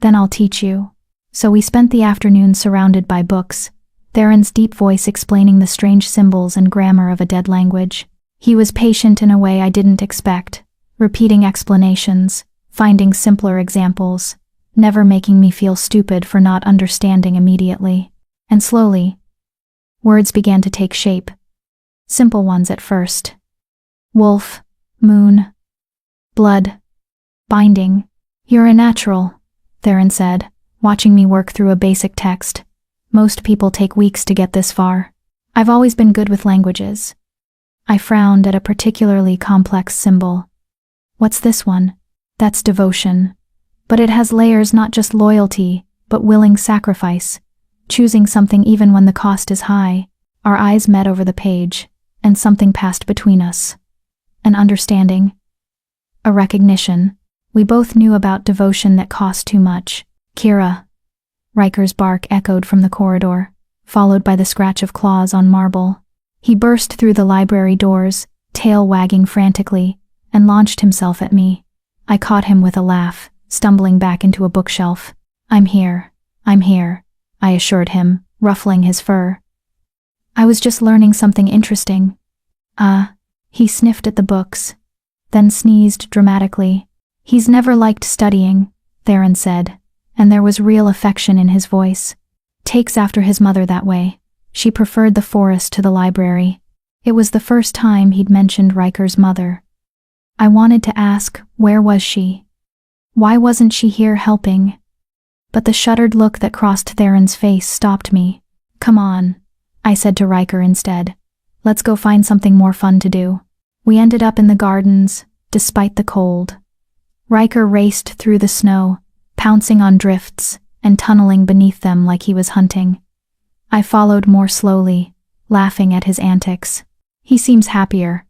Then I'll teach you. So we spent the afternoon surrounded by books, Theron's deep voice explaining the strange symbols and grammar of a dead language. He was patient in a way I didn't expect, repeating explanations, finding simpler examples, never making me feel stupid for not understanding immediately. And slowly, words began to take shape. Simple ones at first. Wolf, moon, blood, binding. You're a natural, Theron said, watching me work through a basic text. Most people take weeks to get this far. I've always been good with languages. I frowned at a particularly complex symbol. What's this one? That's devotion. But it has layers, not just loyalty, but willing sacrifice, choosing something even when the cost is high. Our eyes met over the page, and something passed between us. An understanding. A recognition. We both knew about devotion that cost too much. Kira. Riker's bark echoed from the corridor, followed by the scratch of claws on marble. He burst through the library doors, tail wagging frantically, and launched himself at me. I caught him with a laugh, stumbling back into a bookshelf. I'm here, I assured him, ruffling his fur. I was just learning something interesting. He sniffed at the books, then sneezed dramatically. He's never liked studying, Theron said, and there was real affection in his voice. Takes after his mother that way. She preferred the forest to the library. It was the first time he'd mentioned Riker's mother. I wanted to ask, where was she? Why wasn't she here helping? But the shuttered look that crossed Theron's face stopped me. Come on, I said to Riker instead. Let's go find something more fun to do. We ended up in the gardens, despite the cold. Riker raced through the snow, pouncing on drifts and tunneling beneath them like he was hunting. I followed more slowly, laughing at his antics. He seems happier,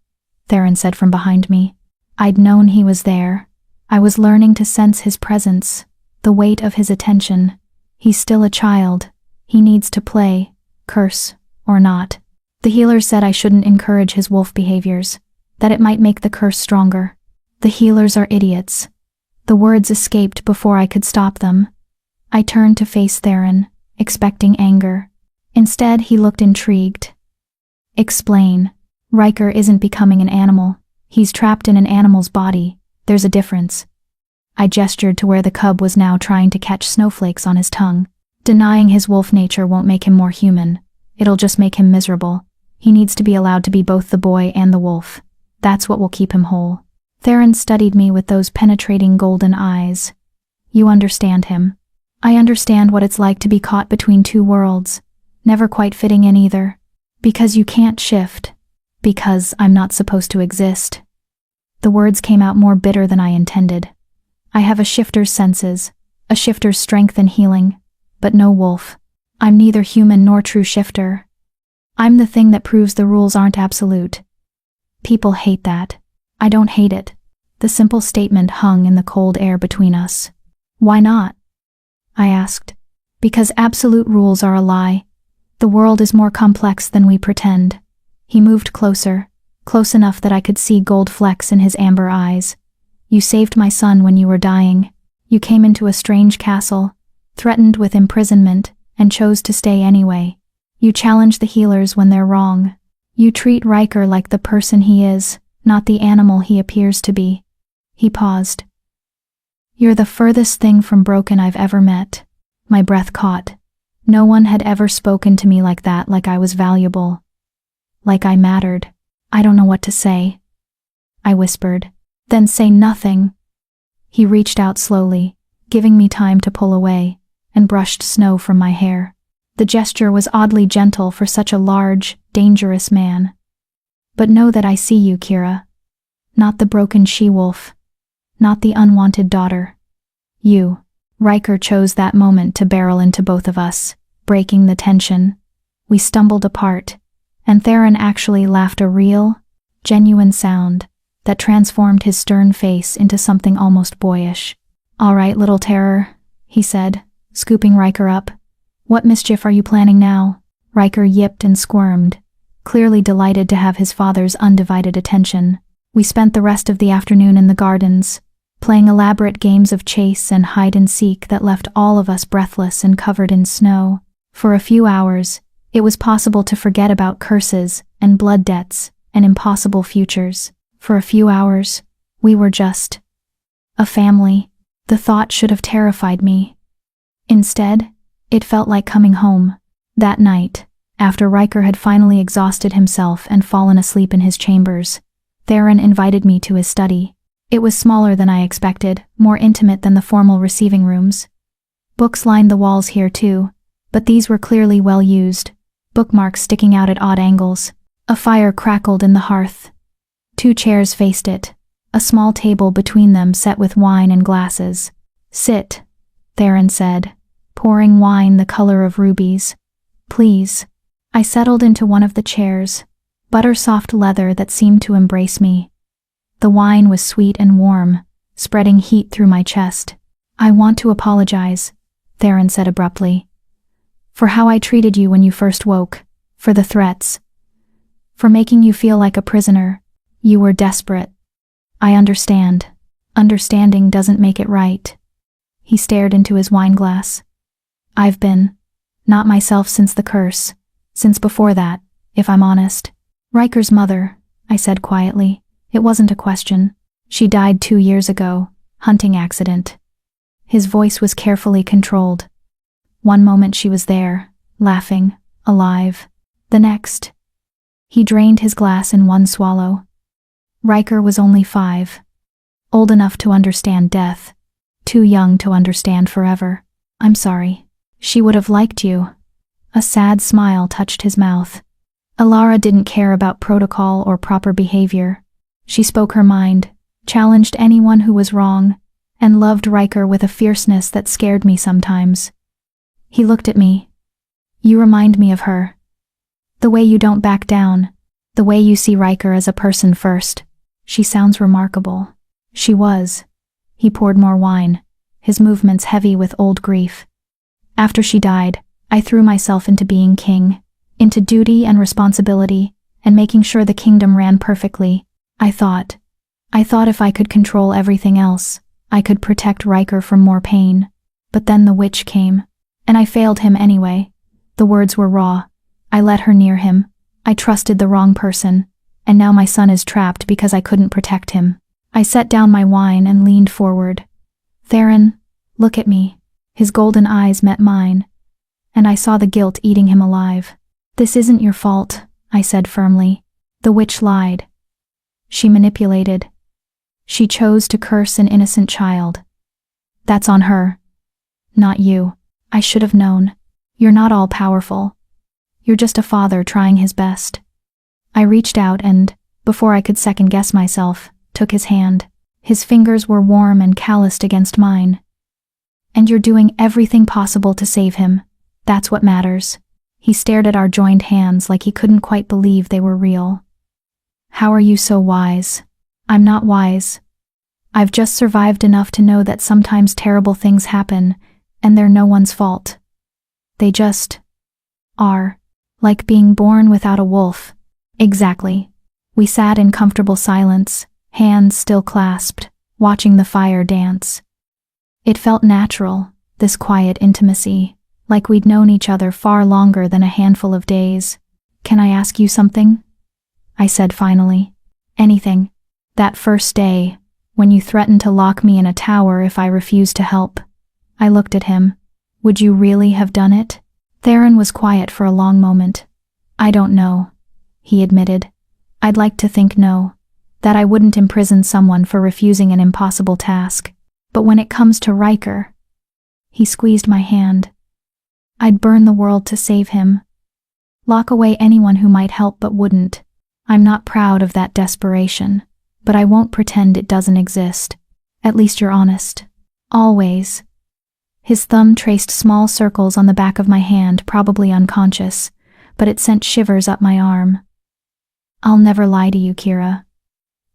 Theron said from behind me. I'd known he was there. I was learning to sense his presence, the weight of his attention. He's still a child. He needs to play, curse or not. The healer said I shouldn't encourage his wolf behaviors, that it might make the curse stronger. The healers are idiots. The words escaped before I could stop them. I turned to face Theron, expecting anger. Instead, he looked intrigued. Explain. Riker isn't becoming an animal. He's trapped in an animal's body. There's a difference. I gestured to where the cub was now trying to catch snowflakes on his tongue. Denying his wolf nature won't make him more human. It'll just make him miserable. He needs to be allowed to be both the boy and the wolf. That's what will keep him whole. Theron studied me with those penetrating golden eyes. You understand him. I understand what it's like to be caught between two worlds, never quite fitting in either. Because you can't shift. Because I'm not supposed to exist. The words came out more bitter than I intended. I have a shifter's senses, a shifter's strength and healing, but no wolf. I'm neither human nor true shifter. I'm the thing that proves the rules aren't absolute. People hate that. I don't hate it. The simple statement hung in the cold air between us. Why not? I asked. Because absolute rules are a lie. The world is more complex than we pretend. He moved closer, close enough that I could see gold flecks in his amber eyes. You saved my son when you were dying. You came into a strange castle, threatened with imprisonment, and chose to stay anyway. You challenge the healers when they're wrong. You treat Riker like the person he is, not the animal he appears to be. He paused. You're the furthest thing from broken I've ever met. My breath caught. No one had ever spoken to me like that, like I was valuable. Like I mattered. I don't know what to say, I whispered. Then say nothing. He reached out slowly, giving me time to pull away, and brushed snow from my hair. The gesture was oddly gentle for such a large, dangerous man. But know that I see you, Kira. Not the broken she-wolf. Not the unwanted daughter. You. Riker chose that moment to barrel into both of us, breaking the tension. We stumbled apart, and Theron actually laughed a real, genuine sound that transformed his stern face into something almost boyish. "All right, little terror," he said, scooping Riker up. "What mischief are you planning now?" Riker yipped and squirmed, clearly delighted to have his father's undivided attention. We spent the rest of the afternoon in the gardens, playing elaborate games of chase and hide-and-seek that left all of us breathless and covered in snow. For a few hours, it was possible to forget about curses and blood debts and impossible futures. For a few hours, we were just a family. The thought should have terrified me. Instead, it felt like coming home. That night, after Riker had finally exhausted himself and fallen asleep in his chambers, Theron invited me to his study. It was smaller than I expected, more intimate than the formal receiving rooms. Books lined the walls here too, but these were clearly well used, bookmarks sticking out at odd angles. A fire crackled in the hearth. 2 chairs faced it, a small table between them set with wine and glasses. "Sit," Theron said, pouring wine the color of rubies. "Please." I settled into one of the chairs, butter-soft leather that seemed to embrace me. The wine was sweet and warm, spreading heat through my chest. "I want to apologize," Theron said abruptly, "for how I treated you when you first woke, for the threats, for making you feel like a prisoner. You were desperate. I understand. Understanding doesn't make it right." He stared into his wineglass. "I've been not myself since the curse, since before that, if I'm honest." "Riker's mother," I said quietly. It wasn't a question. "She died 2 years ago, hunting accident." His voice was carefully controlled. One moment she was there, laughing, alive. The next, he drained his glass in one swallow. Riker was only 5. Old enough to understand death, too young to understand forever. "I'm sorry. She would have liked you." A sad smile touched his mouth. Alara didn't care about protocol or proper behavior. She spoke her mind, challenged anyone who was wrong, and loved Riker with a fierceness that scared me sometimes. He looked at me. "You remind me of her. The way you don't back down, the way you see Riker as a person first. She sounds remarkable." She was. He poured more wine, his movements heavy with old grief. "After she died, I threw myself into being king, into duty and responsibility, and making sure the kingdom ran perfectly. I thought if I could control everything else, I could protect Riker from more pain. But then the witch came, and I failed him anyway. The words were raw. I let her near him. I trusted the wrong person, and now my son is trapped because I couldn't protect him." I set down my wine and leaned forward. "Theron, look at me." His golden eyes met mine, and I saw the guilt eating him alive. "This isn't your fault," I said firmly. "The witch lied. She manipulated. She chose to curse an innocent child. That's on her, not you. I should have known. You're not all-powerful. You're just a father trying his best." I reached out and, before I could second-guess myself, took his hand. His fingers were warm and calloused against mine. "And you're doing everything possible to save him. That's what matters." He stared at our joined hands like he couldn't quite believe they were real. "How are you so wise?" "I'm not wise. I've just survived enough to know that sometimes terrible things happen, and they're no one's fault. They just are. Like being born without a wolf." "Exactly." We sat in comfortable silence, hands still clasped, watching the fire dance. It felt natural, this quiet intimacy, like we'd known each other far longer than a handful of days. "Can I ask you something?" I said finally. "Anything. That first day, when you threatened to lock me in a tower if I refused to help." I looked at him. "Would you really have done it?" Theron was quiet for a long moment. I don't know, he admitted. I'd like to think no, that I wouldn't imprison someone for refusing an impossible task. But when it comes to Riker, he squeezed my hand. I'd burn the world to save him. Lock away anyone who might help but wouldn't. I'm not proud of that desperation, but I won't pretend it doesn't exist. At least you're honest. Always. His thumb traced small circles on the back of my hand, probably unconscious, but it sent shivers up my arm. I'll never lie to you, Kira.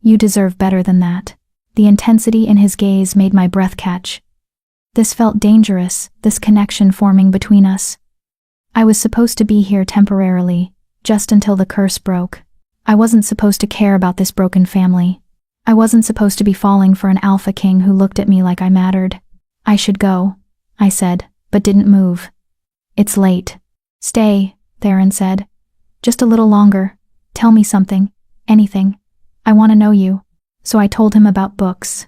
You deserve better than that. The intensity in his gaze made my breath catch. This felt dangerous, this connection forming between us. I was supposed to be here temporarily, just until the curse broke. I wasn't supposed to care about this broken family. I wasn't supposed to be falling for an alpha king who looked at me like I mattered. I should go, I said, but didn't move. It's late. Stay, Theron said. Just a little longer. Tell me something. Anything. I want to know you. So I told him about books.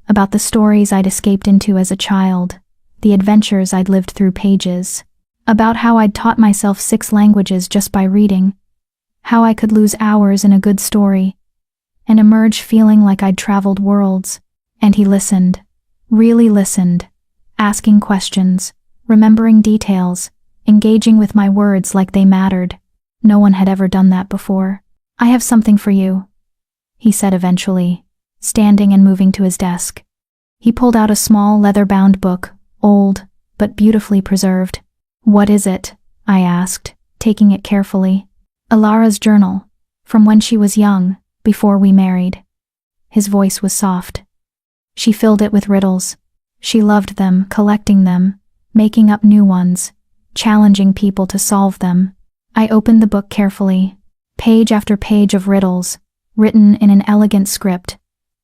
About the stories I'd escaped into as a child. The adventures I'd lived through pages. About how I'd taught myself 6 languages just by reading. How I could lose hours in a good story and emerge feeling like I'd traveled worlds. And he listened. Really listened. Asking questions, remembering details, engaging with my words like they mattered. No one had ever done that before. I have something for you, he said eventually, standing and moving to his desk. He pulled out a small leather-bound book, old, but beautifully preserved. What is it? I asked, taking it carefully. Alara's journal, from when she was young, before we married. His voice was soft. She filled it with riddles. She loved them, collecting them, making up new ones, challenging people to solve them. I opened the book carefully. Page after page of riddles, written in an elegant script.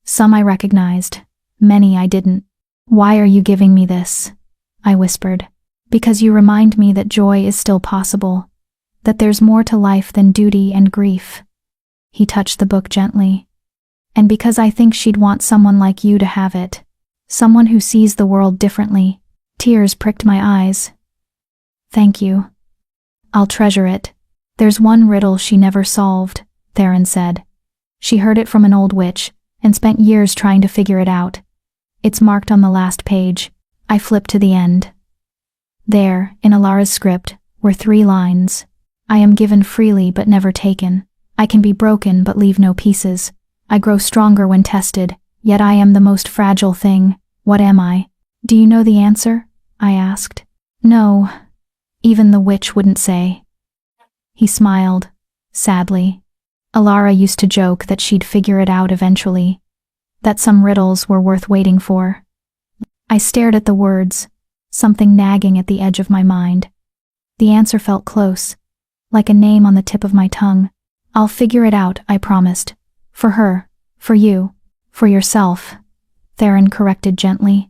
Some I recognized, many I didn't. Why are you giving me this? I whispered. Because you remind me that joy is still possible, that there's more to life than duty and grief. He touched the book gently. And because I think she'd want someone like you to have it. Someone who sees the world differently. Tears pricked my eyes. Thank you. I'll treasure it. There's one riddle she never solved, Theron said. She heard it from an old witch, and spent years trying to figure it out. It's marked on the last page. I flipped to the end. There, in Alara's script, were 3 lines. I am given freely but never taken. I can be broken but leave no pieces. I grow stronger when tested, yet I am the most fragile thing. What am I? Do you know the answer? I asked. No. Even the witch wouldn't say. He smiled, sadly. Alara used to joke that she'd figure it out eventually, that some riddles were worth waiting for. I stared at the words, something nagging at the edge of my mind. The answer felt close, like a name on the tip of my tongue. I'll figure it out, I promised. For her, for you, for yourself, Theron corrected gently.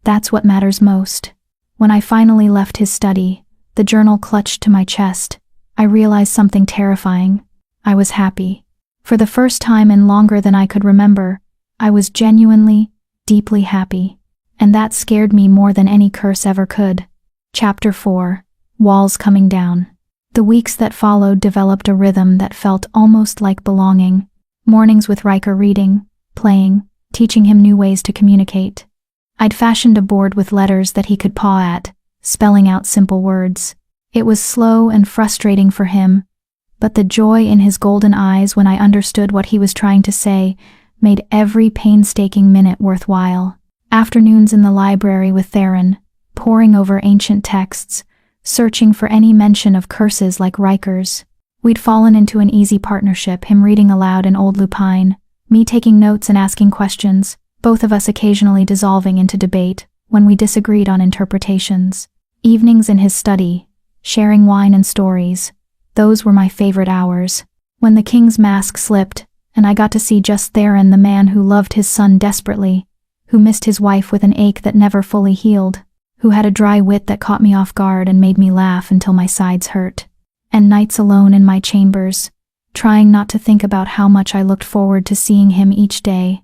That's what matters most. When I finally left his study, the journal clutched to my chest. I realized something terrifying. I was happy. For the first time in longer than I could remember, I was genuinely, deeply happy. And that scared me more than any curse ever could. Chapter 4. Walls Coming Down. The weeks that followed developed a rhythm that felt almost like belonging. Mornings with Riker reading, playing, teaching him new ways to communicate. I'd fashioned a board with letters that he could paw at, spelling out simple words. It was slow and frustrating for him, but the joy in his golden eyes when I understood what he was trying to say made every painstaking minute worthwhile. Afternoons in the library with Theron, poring over ancient texts, searching for any mention of curses like Riker's. We'd fallen into an easy partnership, him reading aloud an old lupine, me taking notes and asking questions, both of us occasionally dissolving into debate when we disagreed on interpretations. Evenings in his study, sharing wine and stories, those were my favorite hours. When the king's mask slipped, and I got to see just Theron, the man who loved his son desperately, who missed his wife with an ache that never fully healed, who had a dry wit that caught me off guard and made me laugh until my sides hurt. And nights alone in my chambers, trying not to think about how much I looked forward to seeing him each day,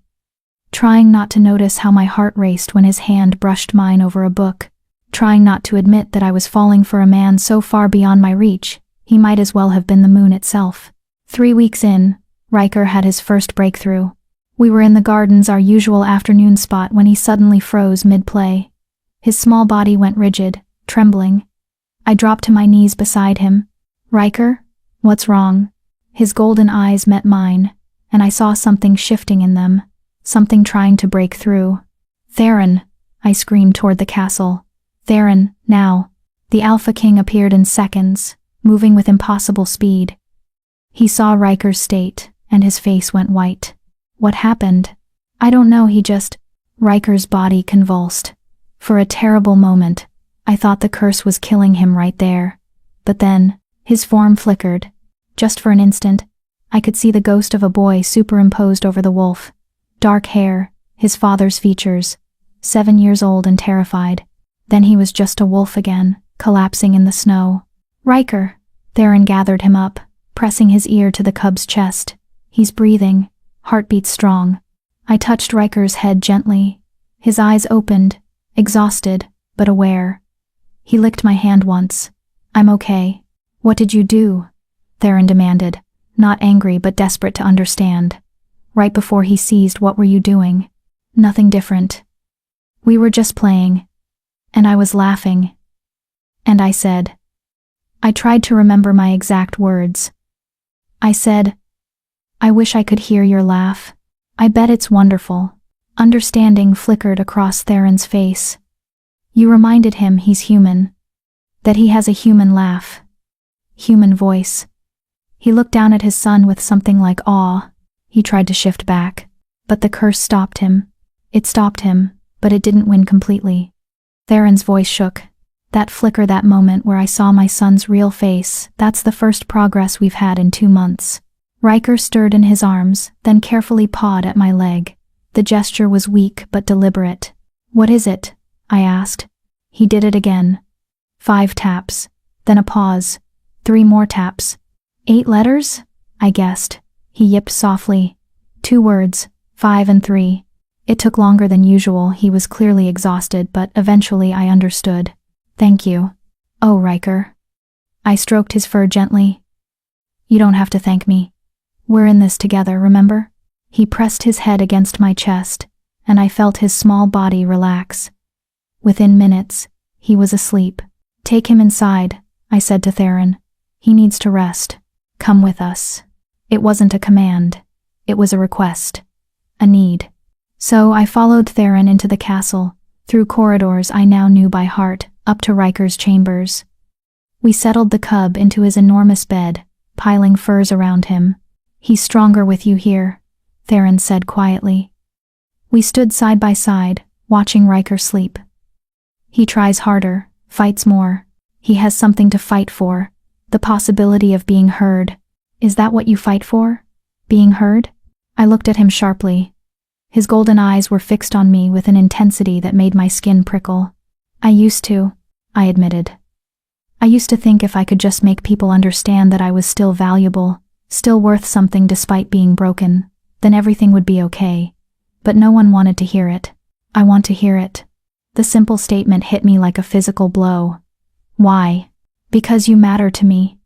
trying not to notice how my heart raced when his hand brushed mine over a book, trying not to admit that I was falling for a man so far beyond my reach, he might as well have been the moon itself. 3 weeks in, Riker had his first breakthrough. We were in the gardens, our usual afternoon spot, when he suddenly froze mid-play. His small body went rigid, trembling. I dropped to my knees beside him. "Riker, what's wrong?" His golden eyes met mine, and I saw something shifting in them, something trying to break through. "Theron!" I screamed toward the castle. "Theron, now!" The Alpha King appeared in seconds, moving with impossible speed. He saw Riker's state, and his face went white. "What happened?" "I don't know, he just—" Riker's body convulsed. For a terrible moment, I thought the curse was killing him right there. But then, his form flickered. Just for an instant, I could see the ghost of a boy superimposed over the wolf. Dark hair, his father's features, 7 years old and terrified. Then he was just a wolf again, collapsing in the snow. "Riker!" Theron gathered him up, pressing his ear to the cub's chest. "He's breathing, heartbeat strong." I touched Riker's head gently. His eyes opened, exhausted, but aware. He licked my hand once. "I'm okay." "What did you do?" Theron demanded, not angry but desperate to understand. "Right before he seized, what were you doing?" "Nothing different. We were just playing. And I was laughing." And I said, I tried to remember my exact words. I said, "I wish I could hear your laugh. I bet it's wonderful." Understanding flickered across Theron's face. "You reminded him he's human. That he has a human laugh. Human voice." He looked down at his son with something like awe. He tried to shift back. But the curse stopped him. It stopped him, but it didn't win completely. Theron's voice shook. "That flicker, that moment where I saw my son's real face, that's the first progress we've had in 2 months." Riker stirred in his arms, then carefully pawed at my leg. The gesture was weak but deliberate. "What is it?" I asked. He did it again. 5 taps, then a pause. 3 more taps. 8 letters? I guessed. He yipped softly. 2 words, 5 and 3. It took longer than usual. He was clearly exhausted, but eventually I understood. "Thank you." "Oh, Riker." I stroked his fur gently. "You don't have to thank me. We're in this together, remember?" He pressed his head against my chest, and I felt his small body relax. Within minutes, he was asleep. "Take him inside," I said to Theron. "He needs to rest. Come with us." It wasn't a command. It was a request. A need. So I followed Theron into the castle, through corridors I now knew by heart, up to Riker's chambers. We settled the cub into his enormous bed, piling furs around him. "He's stronger with you here," Theron said quietly. We stood side by side, watching Riker sleep. "He tries harder, fights more. He has something to fight for. The possibility of being heard. Is that what you fight for? Being heard?" I looked at him sharply. His golden eyes were fixed on me with an intensity that made my skin prickle. "I used to," I admitted. "I used to think if I could just make people understand that I was still valuable, still worth something despite being broken, then everything would be okay. But no one wanted to hear it. I want to hear it." The simple statement hit me like a physical blow. "Why?" "Because you matter to me."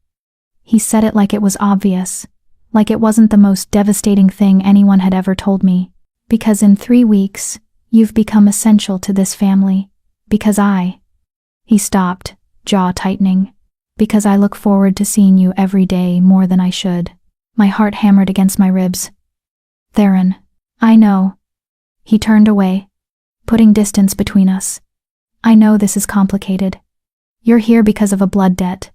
He said it like it was obvious, like it wasn't the most devastating thing anyone had ever told me. "Because in 3 weeks, you've become essential to this family. Because I—" He stopped, jaw tightening. "Because I look forward to seeing you every day more than I should." My heart hammered against my ribs. "Theron, I know." He turned away, putting distance between us. "I know this is complicated. You're here because of a blood debt.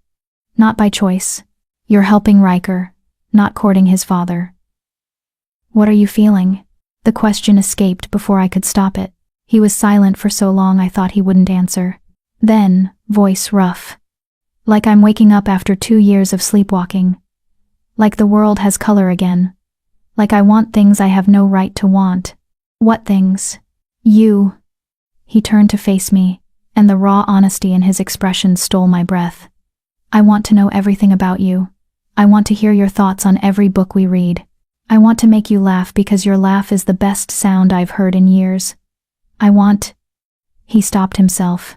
Not by choice. You're helping Riker, not courting his father." "What are you feeling?" The question escaped before I could stop it. He was silent for so long I thought he wouldn't answer. Then, voice rough. "Like I'm waking up after 2 years of sleepwalking. Like the world has color again. Like I want things I have no right to want." "What things?" "You." He turned to face me, and the raw honesty in his expression stole my breath. "I want to know everything about you. I want to hear your thoughts on every book we read. I want to make you laugh because your laugh is the best sound I've heard in years. I want—" He stopped himself.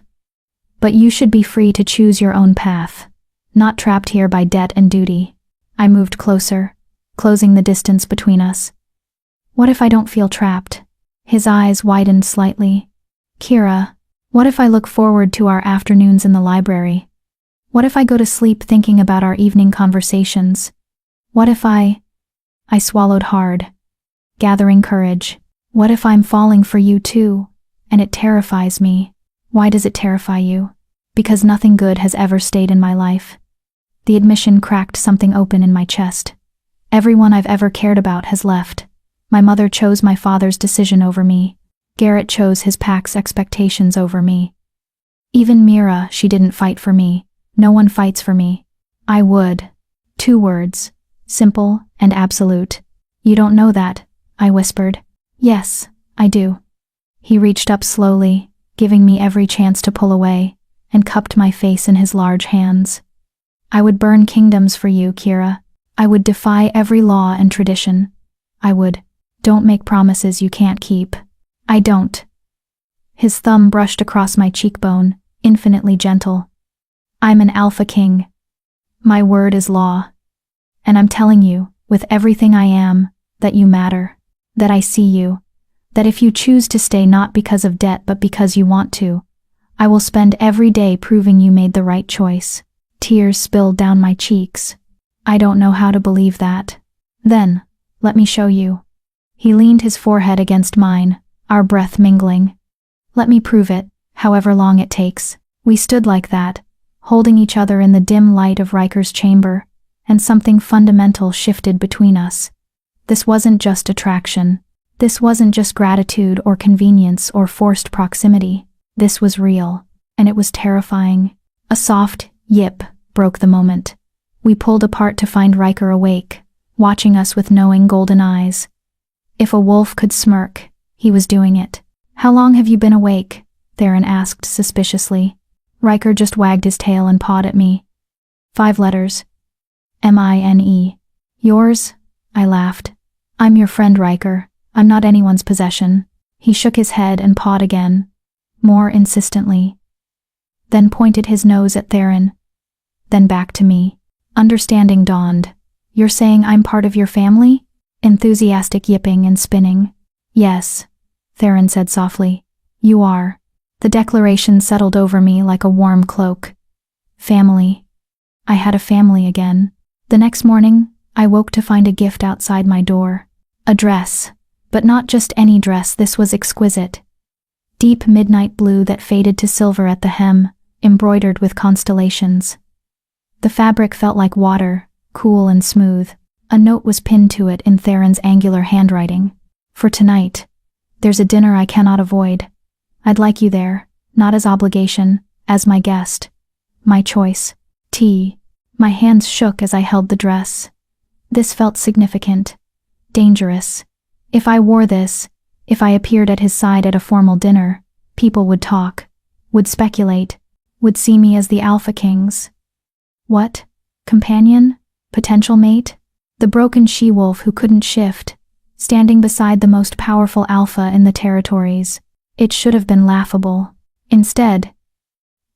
But you should be free to choose your own path, not trapped here by debt and duty. I moved closer, closing the distance between us. What if I don't feel trapped? His eyes widened slightly. Kira, what if I look forward to our afternoons in the library? What if I go to sleep thinking about our evening conversations? What if I swallowed hard, gathering courage. What if I'm falling for you too, and it terrifies me? Why does it terrify you? Because nothing good has ever stayed in my life. The admission cracked something open in my chest. Everyone I've ever cared about has left. My mother chose my father's decision over me. Garrett chose his pack's expectations over me. Even Mira, she didn't fight for me. No one fights for me. I would. 2 words. Simple and absolute. You don't know that, I whispered. Yes, I do. He reached up slowly, giving me every chance to pull away, and cupped my face in his large hands. I would burn kingdoms for you, Kira. I would defy every law and tradition. I would. Don't make promises you can't keep. I don't. His thumb brushed across my cheekbone, infinitely gentle. I'm an alpha king. My word is law. And I'm telling you, with everything I am, that you matter, that I see you, that if you choose to stay not because of debt but because you want to, I will spend every day proving you made the right choice. Tears spilled down my cheeks. I don't know how to believe that. Then, let me show you. He leaned his forehead against mine, our breath mingling. Let me prove it, however long it takes. We stood like that, holding each other in the dim light of Riker's chamber, and something fundamental shifted between us. This wasn't just attraction. This wasn't just gratitude or convenience or forced proximity. This was real, and it was terrifying. A soft yip broke the moment. We pulled apart to find Riker awake, watching us with knowing golden eyes. If a wolf could smirk, he was doing it. How long have you been awake? Theron asked suspiciously. Riker just wagged his tail and pawed at me. 5 letters. M-I-N-E. Yours? I laughed. I'm your friend, Riker. I'm not anyone's possession. He shook his head and pawed again, more insistently. Then pointed his nose at Theron. Then back to me. Understanding dawned. You're saying I'm part of your family? Enthusiastic yipping and spinning. Yes, Theron said softly. You are. The declaration settled over me like a warm cloak. Family. I had a family again. The next morning, I woke to find a gift outside my door. A dress. But not just any dress, this was exquisite. Deep midnight blue that faded to silver at the hem, embroidered with constellations. The fabric felt like water, cool and smooth. A note was pinned to it in Theron's angular handwriting. For tonight. There's a dinner I cannot avoid. I'd like you there, not as obligation, as my guest. My choice. Tea. My hands shook as I held the dress. This felt significant. Dangerous. If I wore this, if I appeared at his side at a formal dinner, people would talk, would speculate, would see me as the Alpha Kings. What? Companion? Potential mate? The broken she-wolf who couldn't shift, standing beside the most powerful alpha in the territories. It should have been laughable. Instead,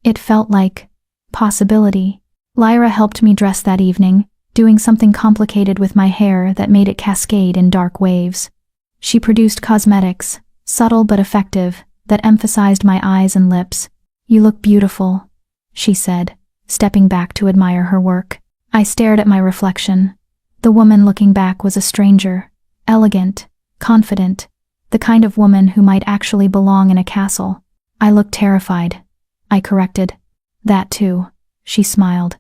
it felt like possibility. Lyra helped me dress that evening, doing something complicated with my hair that made it cascade in dark waves. She produced cosmetics, subtle but effective, that emphasized my eyes and lips. You look beautiful, she said, stepping back to admire her work. I stared at my reflection. The woman looking back was a stranger, elegant, confident, the kind of woman who might actually belong in a castle. I looked terrified. I corrected. That too, she smiled.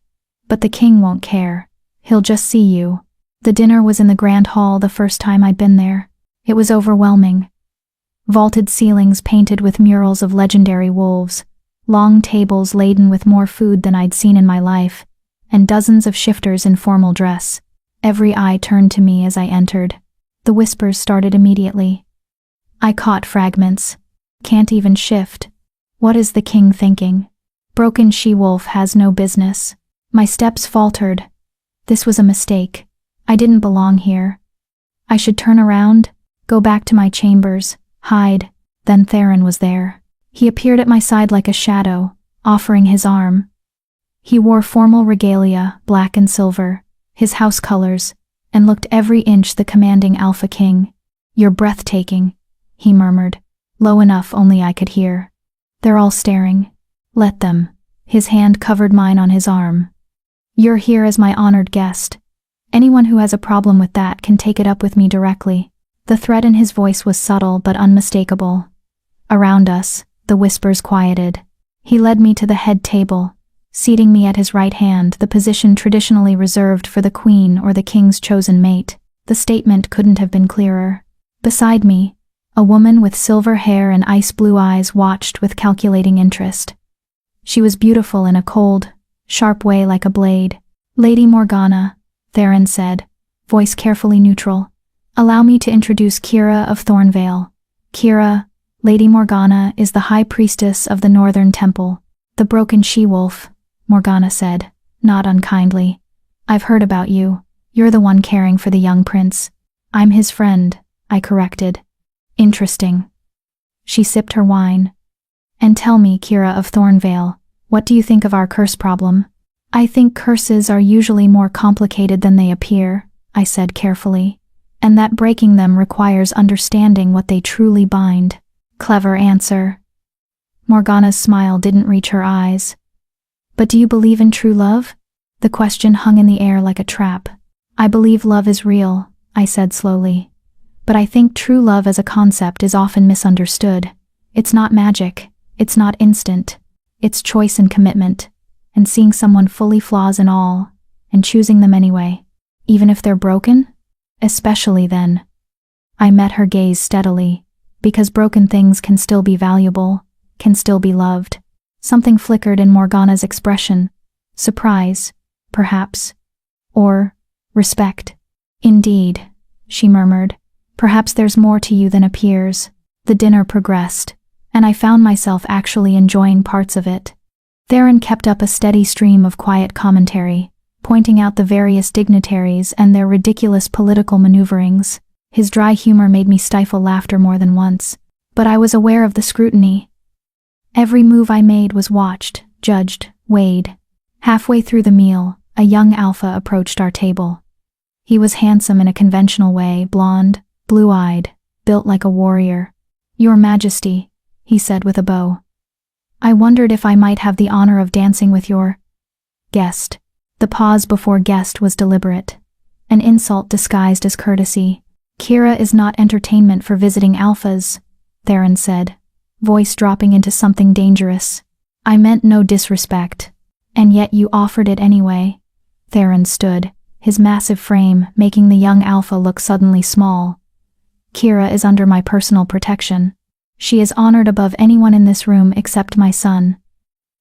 But the king won't care. He'll just see you. The dinner was in the grand hall the first time I'd been there. It was overwhelming. Vaulted ceilings painted with murals of legendary wolves, long tables laden with more food than I'd seen in my life, and dozens of shifters in formal dress. Every eye turned to me as I entered. The whispers started immediately. I caught fragments. Can't even shift. What is the king thinking? Broken she-wolf has no business. My steps faltered. This was a mistake. I didn't belong here. I should turn around, go back to my chambers, hide. Then Theron was there. He appeared at my side like a shadow, offering his arm. He wore formal regalia, black and silver, his house colors, and looked every inch the commanding Alpha King. "You're breathtaking," he murmured, low enough only I could hear. "They're all staring. Let them." His hand covered mine on his arm. "You're here as my honored guest. Anyone who has a problem with that can take it up with me directly." The threat in his voice was subtle but unmistakable. Around us, the whispers quieted. He led me to the head table, seating me at his right hand, the position traditionally reserved for the queen or the king's chosen mate. The statement couldn't have been clearer. Beside me, a woman with silver hair and ice-blue eyes watched with calculating interest. She was beautiful in a cold, sharp way like a blade. "Lady Morgana," Theron said, voice carefully neutral. "Allow me to introduce Kira of Thornvale. Kira, Lady Morgana, is the High Priestess of the Northern Temple." "The broken she-wolf," Morgana said, not unkindly. "I've heard about you. You're the one caring for the young prince." "I'm his friend," I corrected. "Interesting." She sipped her wine. "And tell me, Kira of Thornvale, what do you think of our curse problem?" "I think curses are usually more complicated than they appear," I said carefully, "and that breaking them requires understanding what they truly bind." "Clever answer." Morgana's smile didn't reach her eyes. "But do you believe in true love?" The question hung in the air like a trap. "I believe love is real," I said slowly. "But I think true love as a concept is often misunderstood. It's not magic, it's not instant. It's choice and commitment, and seeing someone fully flaws and all, and choosing them anyway, even if they're broken? Especially then." I met her gaze steadily, because broken things can still be valuable, can still be loved. Something flickered in Morgana's expression. Surprise, perhaps. Or respect. "Indeed," she murmured. "Perhaps there's more to you than appears." The dinner progressed, and I found myself actually enjoying parts of it. Theron kept up a steady stream of quiet commentary, pointing out the various dignitaries and their ridiculous political maneuverings. His dry humor made me stifle laughter more than once, but I was aware of the scrutiny. Every move I made was watched, judged, weighed. Halfway through the meal, a young alpha approached our table. He was handsome in a conventional way, blonde, blue-eyed, built like a warrior. "Your Majesty," he said with a bow. "I wondered if I might have the honor of dancing with your guest." The pause before guest was deliberate, an insult disguised as courtesy. "Kira is not entertainment for visiting alphas," Theron said, voice dropping into something dangerous. "I meant no disrespect, and yet you offered it anyway." Theron stood, his massive frame making the young alpha look suddenly small. "Kira is under my personal protection. She is honored above anyone in this room except my son.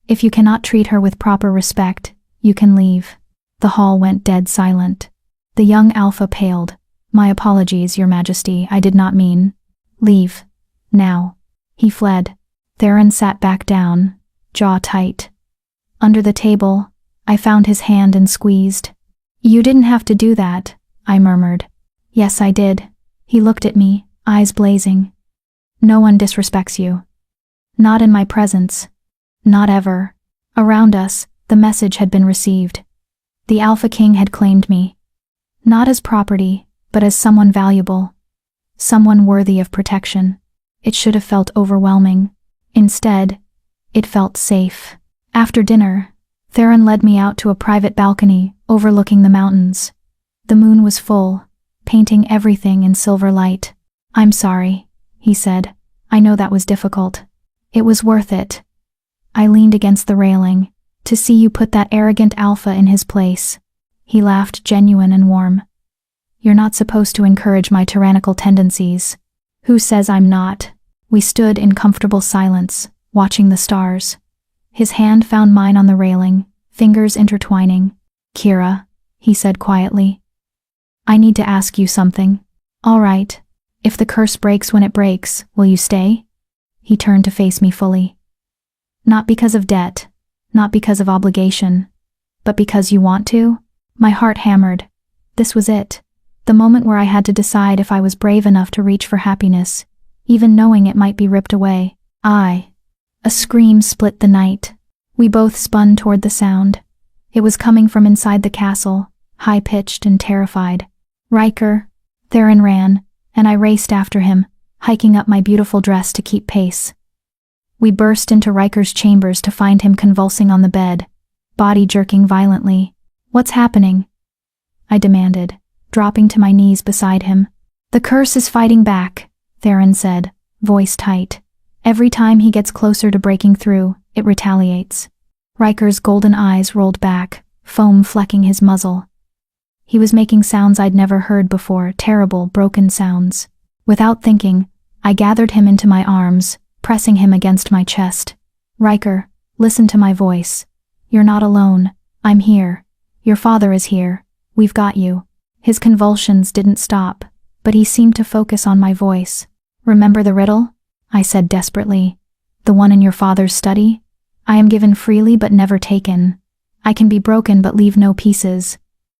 If you cannot treat her with proper respect, you can leave." The hall went dead silent. The young alpha paled. "My apologies, Your Majesty, I did not mean." "Leave. Now." He fled. Theron sat back down, jaw tight. Under the table, I found his hand and squeezed. "You didn't have to do that," I murmured. "Yes, I did." He looked at me, eyes blazing. "No one disrespects you. Not in my presence. Not ever." Around us, the message had been received. The Alpha King had claimed me. Not as property, but as someone valuable. Someone worthy of protection. It should have felt overwhelming. Instead, it felt safe. After dinner, Theron led me out to a private balcony overlooking the mountains. The moon was full, painting everything in silver light. "I'm sorry," he said. "I know that was difficult. It was worth it." I leaned against the railing, "to see you put that arrogant alpha in his place." He laughed, genuine and warm. "You're not supposed to encourage my tyrannical tendencies." "Who says I'm not?" We stood in comfortable silence, watching the stars. His hand found mine on the railing, fingers intertwining. "Kira," he said quietly. "I need to ask you something." "All right. If the curse breaks when it breaks, will you stay?" He turned to face me fully. "Not because of debt, not because of obligation, but because you want to?" My heart hammered. This was it. The moment where I had to decide if I was brave enough to reach for happiness, even knowing it might be ripped away. A scream split the night. We both spun toward the sound. It was coming from inside the castle, high-pitched and terrified. Riker, Theron ran, and I raced after him, hiking up my beautiful dress to keep pace. We burst into Riker's chambers to find him convulsing on the bed, body jerking violently. "What's happening?" I demanded, dropping to my knees beside him. "The curse is fighting back," Theron said, voice tight. "Every time he gets closer to breaking through, it retaliates." Riker's golden eyes rolled back, foam flecking his muzzle. He was making sounds I'd never heard before, terrible, broken sounds. Without thinking, I gathered him into my arms, pressing him against my chest. "Riker, listen to my voice. You're not alone. I'm here. Your father is here. We've got you." His convulsions didn't stop, but he seemed to focus on my voice. "Remember the riddle?" I said desperately. "The one in your father's study? I am given freely but never taken. I can be broken but leave no pieces."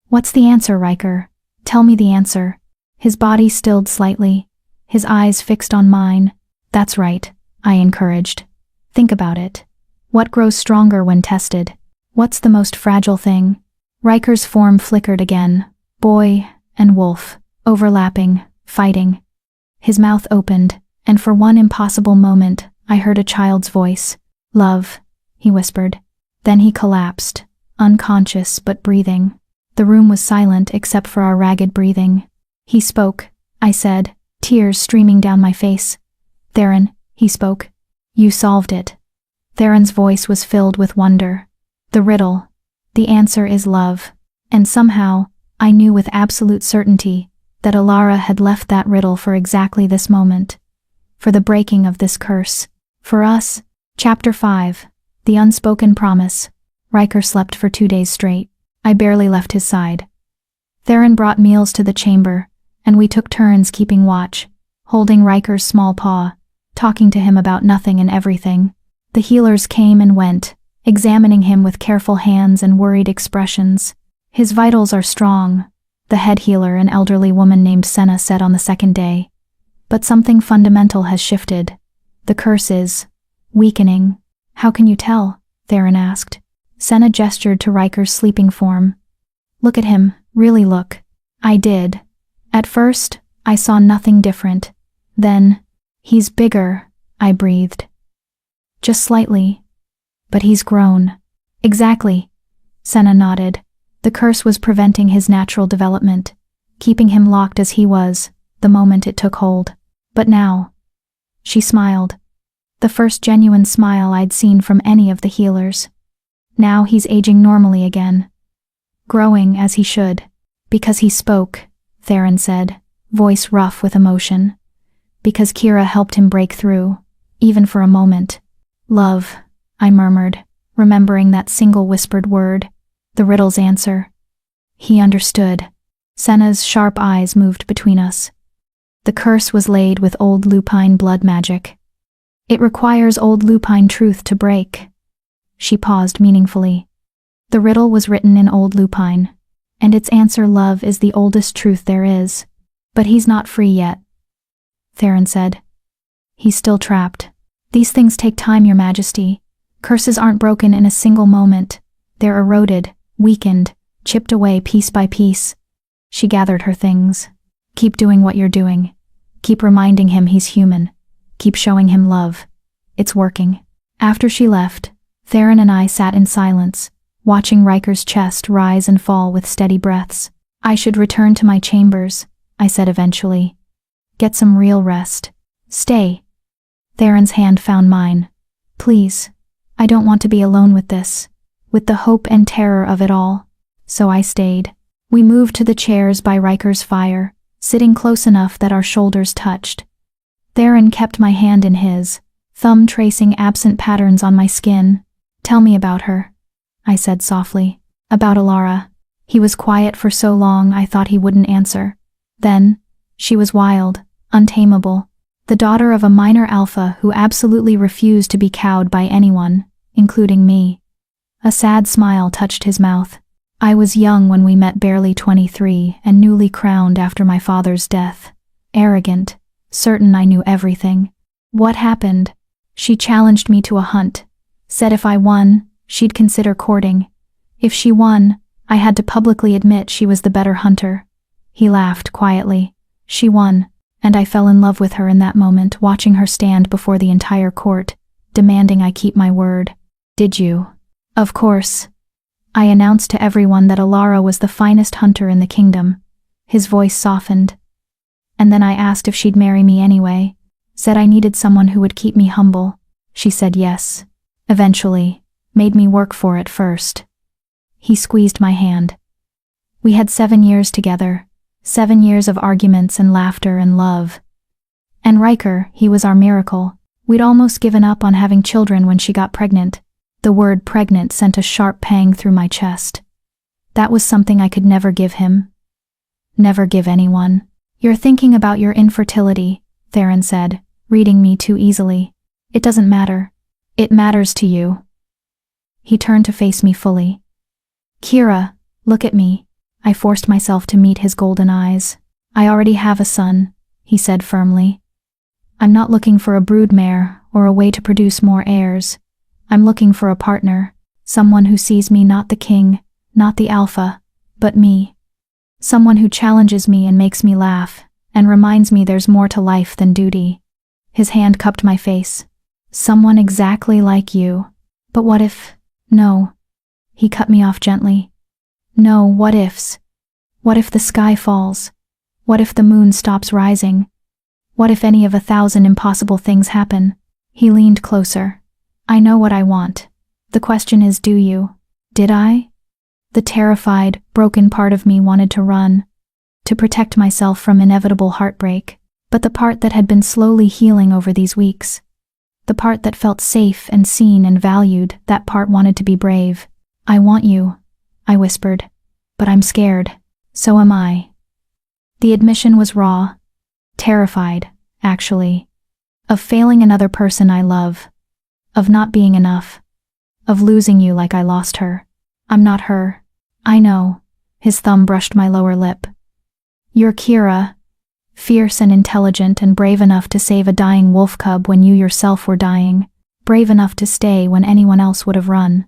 "What's the answer, Riker? Tell me the answer." His body stilled slightly, his eyes fixed on mine. "That's right," I encouraged. "Think about it. What grows stronger when tested? What's the most fragile thing?" Riker's form flickered again, boy and wolf, overlapping, fighting. His mouth opened, and for one impossible moment, I heard a child's voice. "Love," he whispered. Then he collapsed, unconscious but breathing. The room was silent except for our ragged breathing. "He spoke," I said, tears streaming down my face. "Theron," he spoke. "You solved it." Theron's voice was filled with wonder. "The riddle. The answer is love." And somehow, I knew with absolute certainty that Alara had left that riddle for exactly this moment. For the breaking of this curse. For us. Chapter 5. The Unspoken Promise. Riker slept for 2 days straight. I barely left his side. Theron brought meals to the chamber, and we took turns keeping watch, holding Riker's small paw, talking to him about nothing and everything. The healers came and went, examining him with careful hands and worried expressions. "His vitals are strong," the head healer, an elderly woman named Senna, said on the second day. "But something fundamental has shifted. The curse is weakening." "How can you tell?" Theron asked. Senna gestured to Riker's sleeping form. "Look at him, really look." I did. At first, I saw nothing different. Then, "He's bigger," I breathed. "Just slightly. But he's grown." "Exactly," Senna nodded. "The curse was preventing his natural development, keeping him locked as he was, the moment it took hold. But now," she smiled. The first genuine smile I'd seen from any of the healers. "Now he's aging normally again. Growing as he should." "Because he spoke," Theron said, voice rough with emotion. "Because Kira helped him break through, even for a moment." "Love," I murmured, remembering that single whispered word, the riddle's answer. He understood. Senna's sharp eyes moved between us. "The curse was laid with old lupine blood magic. It requires old lupine truth to break." She paused meaningfully. "The riddle was written in old lupine, and its answer, love, is the oldest truth there is. But he's not free yet," Theron said. "He's still trapped. These things take time, Your Majesty. Curses aren't broken in a single moment. They're eroded, weakened, chipped away piece by piece." She gathered her things. "Keep doing what you're doing. Keep reminding him he's human. Keep showing him love. It's working." After she left, Theron and I sat in silence, watching Riker's chest rise and fall with steady breaths. "I should return to my chambers," I said eventually. "Get some real rest." "Stay." Theron's hand found mine. "Please. I don't want to be alone with this, with the hope and terror of it all." So I stayed. We moved to the chairs by Riker's fire, sitting close enough that our shoulders touched. Theron kept my hand in his, thumb tracing absent patterns on my skin. "Tell me about her," I said softly. "About Alara." He was quiet for so long I thought he wouldn't answer. Then, she was wild, untamable, the daughter of a minor alpha who absolutely refused to be cowed by anyone, including me. A sad smile touched his mouth. "I was young when we met, barely 23, and newly crowned after my father's death. Arrogant, certain I knew everything. What happened? She challenged me to a hunt, said if I won, she'd consider courting. If she won, I had to publicly admit she was the better hunter. He laughed quietly. She won, and I fell in love with her in that moment, watching her stand before the entire court, demanding I keep my word. Did you? Of course. I announced to everyone that Alara was the finest hunter in the kingdom. His voice softened. And then I asked if she'd marry me anyway. Said I needed someone who would keep me humble. She said yes. Eventually. Made me work for it first. He squeezed my hand. We had 7 years together. 7 years of arguments and laughter and love. And Riker, he was our miracle. We'd almost given up on having children when she got pregnant. The word pregnant sent a sharp pang through my chest. That was something I could never give him. Never give anyone. You're thinking about your infertility, Theron said, reading me too easily. It doesn't matter. It matters to you. He turned to face me fully. Kira, look at me. I forced myself to meet his golden eyes. I already have a son, he said firmly. I'm not looking for a broodmare or a way to produce more heirs. I'm looking for a partner, someone who sees me not the king, not the alpha, but me. Someone who challenges me and makes me laugh, and reminds me there's more to life than duty. His hand cupped my face. Someone exactly like you. But what if... No. He cut me off gently. No what ifs. What if the sky falls? What if the moon stops rising? What if any of 1,000 impossible things happen? He leaned closer. I know what I want. The question is, do you? Did I? The terrified, broken part of me wanted to run, to protect myself from inevitable heartbreak, but the part that had been slowly healing over these weeks, the part that felt safe and seen and valued, that part wanted to be brave. I want you, I whispered, but I'm scared. So am I. The admission was raw, terrified, actually, of failing another person I love, of not being enough, of losing you like I lost her. I'm not her. I know. His thumb brushed my lower lip. You're Kira, fierce and intelligent and brave enough to save a dying wolf cub when you yourself were dying, brave enough to stay when anyone else would have run.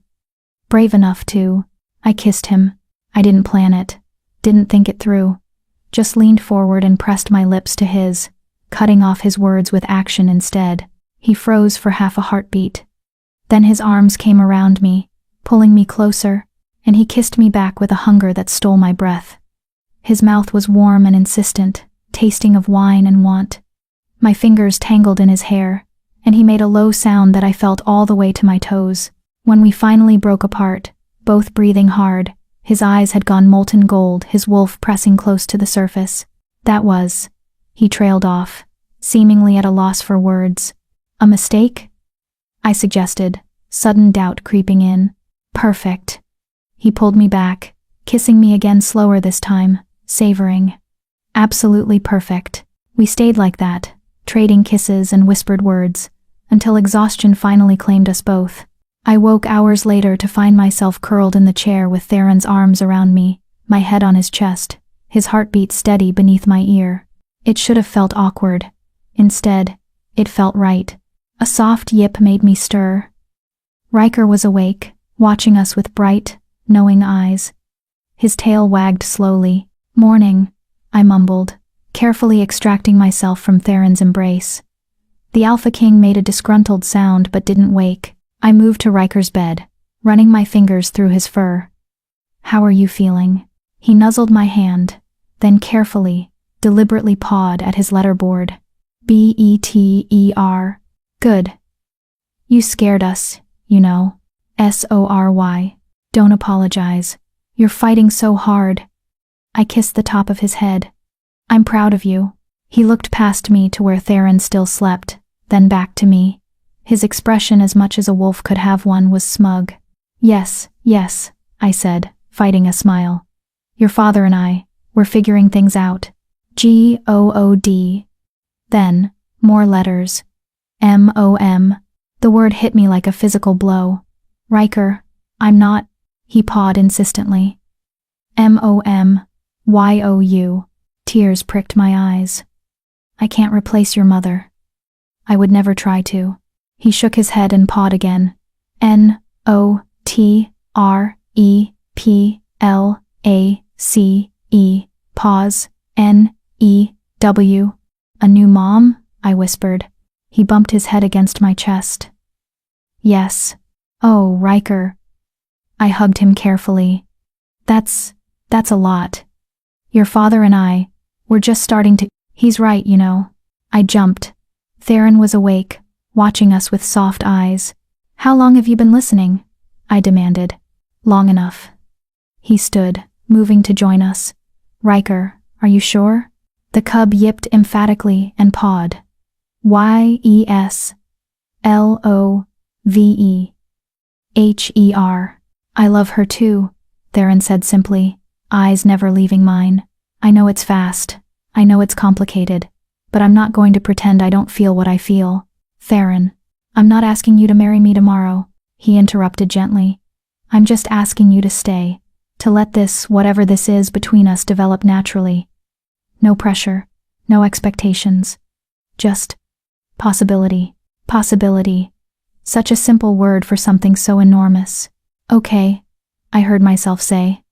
Brave enough to... I kissed him. I didn't plan it, didn't think it through, just leaned forward and pressed my lips to his, cutting off his words with action instead. He froze for half a heartbeat. Then his arms came around me, pulling me closer, and he kissed me back with a hunger that stole my breath. His mouth was warm and insistent, tasting of wine and want. My fingers tangled in his hair, and he made a low sound that I felt all the way to my toes. When we finally broke apart, both breathing hard, his eyes had gone molten gold, his wolf pressing close to the surface. That was... He trailed off, seemingly at a loss for words. A mistake? I suggested, sudden doubt creeping in. Perfect. He pulled me back, kissing me again slower this time, savoring. Absolutely perfect. We stayed like that, trading kisses and whispered words, until exhaustion finally claimed us both. I woke hours later to find myself curled in the chair with Theron's arms around me, my head on his chest, his heartbeat steady beneath my ear. It should have felt awkward. Instead, it felt right. A soft yip made me stir. Riker was awake, watching us with bright, knowing eyes. His tail wagged slowly. Morning, I mumbled, carefully extracting myself from Theron's embrace. The Alpha King made a disgruntled sound but didn't wake. I moved to Riker's bed, running my fingers through his fur. How are you feeling? He nuzzled my hand, then carefully, deliberately pawed at his letterboard. Better. Good. You scared us, you know. Sorry. Don't apologize. You're fighting so hard. I kissed the top of his head. I'm proud of you. He looked past me to where Theron still slept, then back to me. His expression, as much as a wolf could have one, was smug. Yes, I said, fighting a smile. Your father and I, we're figuring things out. Good. Then, more letters. MOM. The word hit me like a physical blow. Riker, I'm not... He pawed insistently. MOMYOU. Tears pricked my eyes. I can't replace your mother. I would never try to. He shook his head and pawed again. T-R-E-P-L-A-C-E, pause, N-E-W. A new mom? I whispered. He bumped his head against my chest. Yes. Oh, Riker. I hugged him carefully. That's a lot. Your father and we're just starting to— He's right, you know. I jumped. Theron was awake, watching us with soft eyes. How long have you been listening? I demanded. Long enough. He stood, moving to join us. Riker, are you sure? The cub yipped emphatically and pawed. Y-E-S-L-O-V-E-H-E-R. I love her too, Theron said simply, eyes never leaving mine. I know it's fast. I know it's complicated. But I'm not going to pretend I don't feel what I feel. Theron, I'm not asking you to marry me tomorrow, he interrupted gently. I'm just asking you to stay, to let this, whatever this is between us, develop naturally. No pressure, no expectations. Just possibility. Possibility. Such a simple word for something so enormous. Okay, I heard myself say.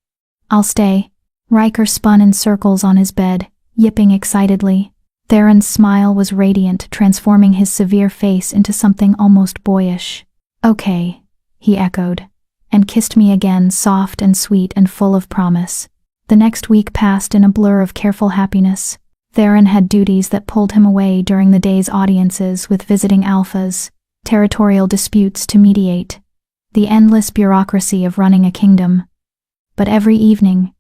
I'll stay. Riker spun in circles on his bed, yipping excitedly. Theron's smile was radiant, transforming his severe face into something almost boyish. Okay, he echoed, and kissed me again, soft and sweet and full of promise. The next week passed in a blur of careful happiness. Theron had duties that pulled him away during the day's audiences with visiting alphas, territorial disputes to mediate, the endless bureaucracy of running a kingdom. But every evening,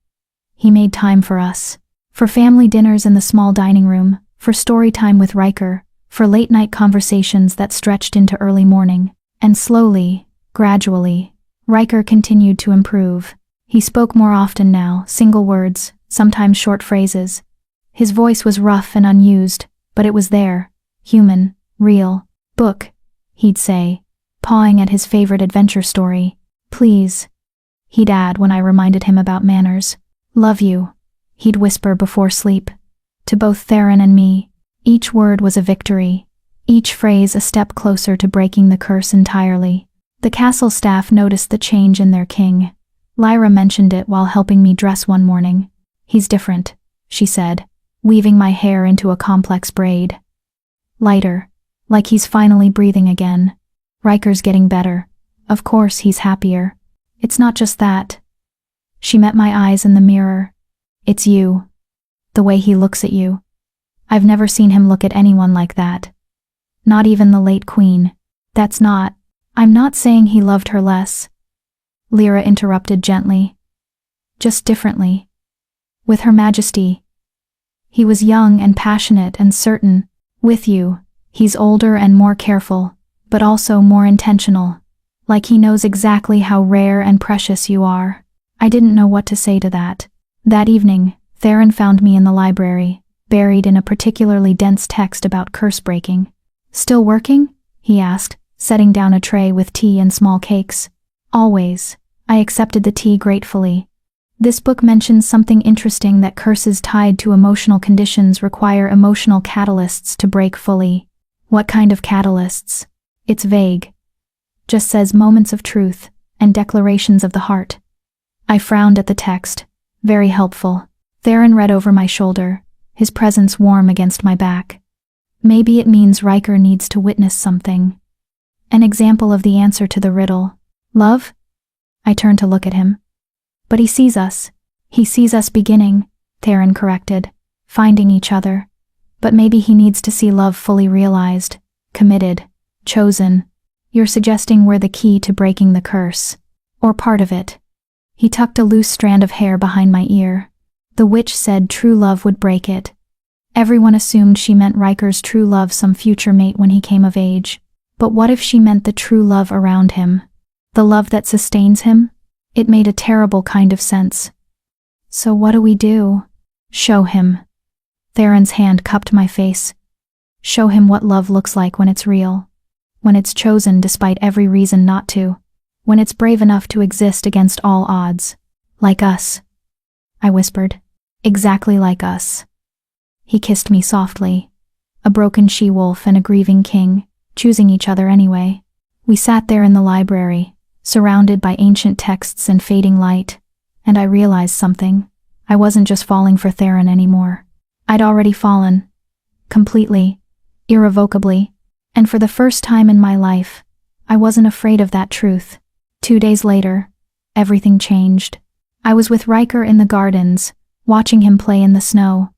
he made time for us, for family dinners in the small dining room, for story time with Riker, for late-night conversations that stretched into early morning. And slowly, gradually, Riker continued to improve. He spoke more often now, single words, sometimes short phrases. His voice was rough and unused, but it was there, human, real. Book, he'd say, pawing at his favorite adventure story. Please, he'd add when I reminded him about manners. Love you, he'd whisper before sleep. To both Theron and me, each word was a victory, each phrase a step closer to breaking the curse entirely. The castle staff noticed the change in their king. Lyra mentioned it while helping me dress one morning. He's different, she said, weaving my hair into a complex braid. Lighter, like he's finally breathing again. Riker's getting better. Of course he's happier. It's not just that. She met my eyes in the mirror. It's you. The way he looks at you. I've never seen him look at anyone like that. Not even the late queen. I'm not saying he loved her less. Lyra interrupted gently. Just differently. With Her Majesty. He was young and passionate and certain. With you, he's older and more careful, but also more intentional. Like he knows exactly how rare and precious you are. I didn't know what to say to that. That evening, Theron found me in the library, buried in a particularly dense text about curse breaking. Still working? He asked, setting down a tray with tea and small cakes. Always. I accepted the tea gratefully. This book mentions something interesting, that curses tied to emotional conditions require emotional catalysts to break fully. What kind of catalysts? It's vague. Just says moments of truth and declarations of the heart. I frowned at the text. Very helpful. Theron read over my shoulder, his presence warm against my back. Maybe it means Riker needs to witness something. An example of the answer to the riddle. Love? I turned to look at him. But he sees us. He sees us beginning, Theron corrected, finding each other. But maybe he needs to see love fully realized, committed, chosen. You're suggesting we're the key to breaking the curse. Or part of it. He tucked a loose strand of hair behind my ear. The witch said true love would break it. Everyone assumed she meant Riker's true love, some future mate when he came of age. But what if she meant the true love around him? The love that sustains him? It made a terrible kind of sense. So what do we do? Show him. Theron's hand cupped my face. Show him what love looks like when it's real. When it's chosen despite every reason not to. When it's brave enough to exist against all odds. Like us. I whispered. Exactly like us. He kissed me softly. A broken she-wolf and a grieving king, choosing each other anyway. We sat there in the library, surrounded by ancient texts and fading light, and I realized something. I wasn't just falling for Theron anymore. I'd already fallen. Completely. Irrevocably. And for the first time in my life, I wasn't afraid of that truth. 2 days later, everything changed. I was with Riker in the gardens, watching him play in the snow.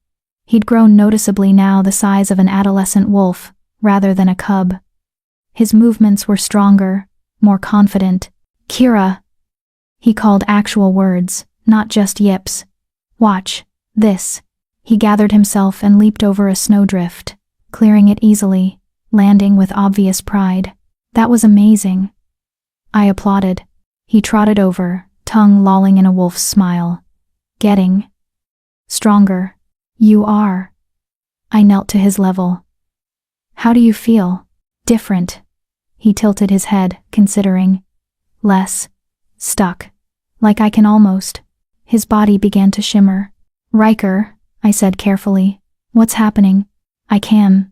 He'd grown noticeably now the size of an adolescent wolf, rather than a cub. His movements were stronger, more confident. "Kira!" He called actual words, not just yips. "Watch this." He gathered himself and leaped over a snowdrift, clearing it easily, landing with obvious pride. That was amazing. I applauded. He trotted over, tongue lolling in a wolf's smile. "Getting stronger. You are." I knelt to his level. "How do you feel?" "Different." He tilted his head, considering. "Less stuck. Like I can almost." His body began to shimmer. "Riker," I said carefully. "What's happening?" "I can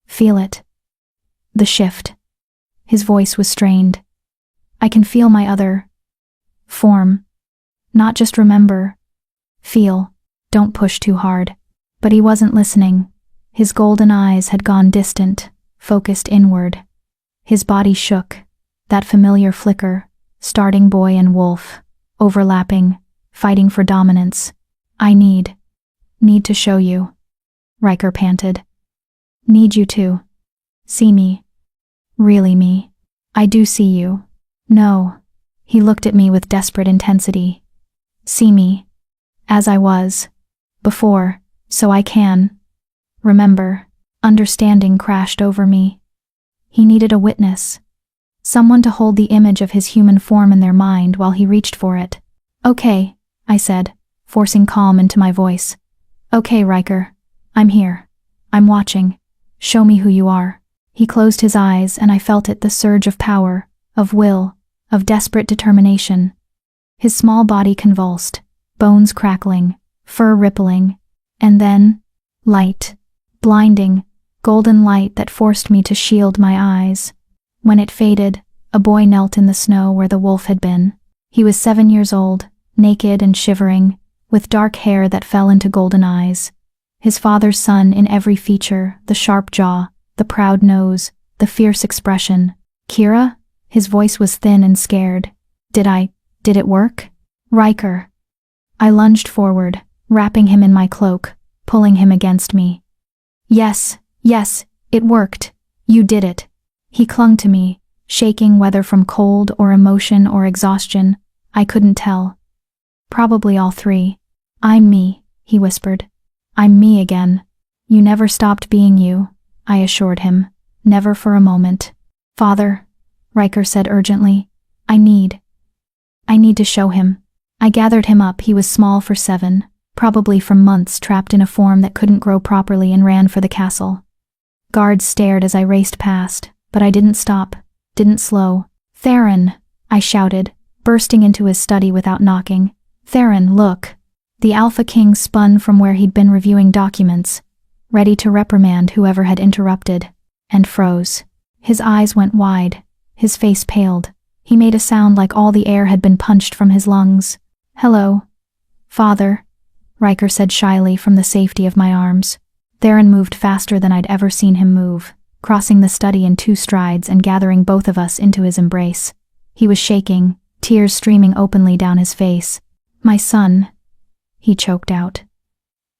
feel it." The shift. His voice was strained. "I can feel my other form. Not just remember. Feel. Don't push too hard." But he wasn't listening. His golden eyes had gone distant, focused inward. His body shook. That familiar flicker, starting boy and wolf, overlapping, fighting for dominance. "I need to show you," Riker panted. "Need you to see me. Really me. I do see you." "No." He looked at me with desperate intensity. "See me. As I was. Before. So I can remember." Understanding crashed over me. He needed a witness. Someone to hold the image of his human form in their mind while he reached for it. "Okay," I said, forcing calm into my voice. "Okay, Riker. I'm here. I'm watching. Show me who you are." He closed his eyes and I felt it, the surge of power, of will, of desperate determination. His small body convulsed, bones crackling, fur rippling, and then, light. Blinding, golden light that forced me to shield my eyes. When it faded, a boy knelt in the snow where the wolf had been. He was 7 years old, naked and shivering, with dark hair that fell into golden eyes. His father's son in every feature, the sharp jaw, the proud nose, the fierce expression. "Kira?" His voice was thin and scared. Did it work?" "Riker." I lunged forward, wrapping him in my cloak, pulling him against me. Yes, it worked. You did it." He clung to me, shaking whether from cold or emotion or exhaustion. I couldn't tell. Probably all three. "I'm me," he whispered. "I'm me again." "You never stopped being you," I assured him. "Never for a moment." "Father," Riker said urgently, I need to show him." I gathered him up. He was small for 7, probably from months trapped in a form that couldn't grow properly, and ran for the castle. Guards stared as I raced past, but I didn't stop, didn't slow. "Theron!" I shouted, bursting into his study without knocking. "Theron, look!" The Alpha King spun from where he'd been reviewing documents, ready to reprimand whoever had interrupted, and froze. His eyes went wide, his face paled. He made a sound like all the air had been punched from his lungs. "Hello, Father," Riker said shyly from the safety of my arms. Theron moved faster than I'd ever seen him move, crossing the study in 2 strides and gathering both of us into his embrace. He was shaking, tears streaming openly down his face. "My son," he choked out.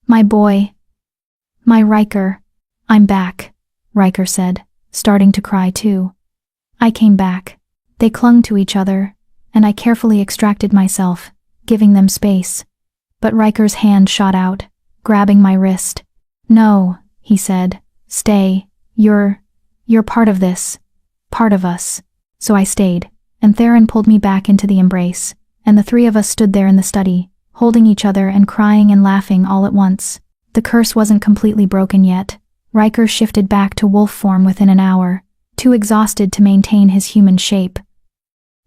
"My boy. My Riker." "I'm back," Riker said, starting to cry too. I came back. They clung to each other, and I carefully extracted myself, giving them space. But Riker's hand shot out, grabbing my wrist. "No," he said. "Stay. You're part of this. Part of us." So I stayed, and Theron pulled me back into the embrace, and the 3 of us stood there in the study, holding each other and crying and laughing all at once. The curse wasn't completely broken yet. Riker shifted back to wolf form within an hour, too exhausted to maintain his human shape.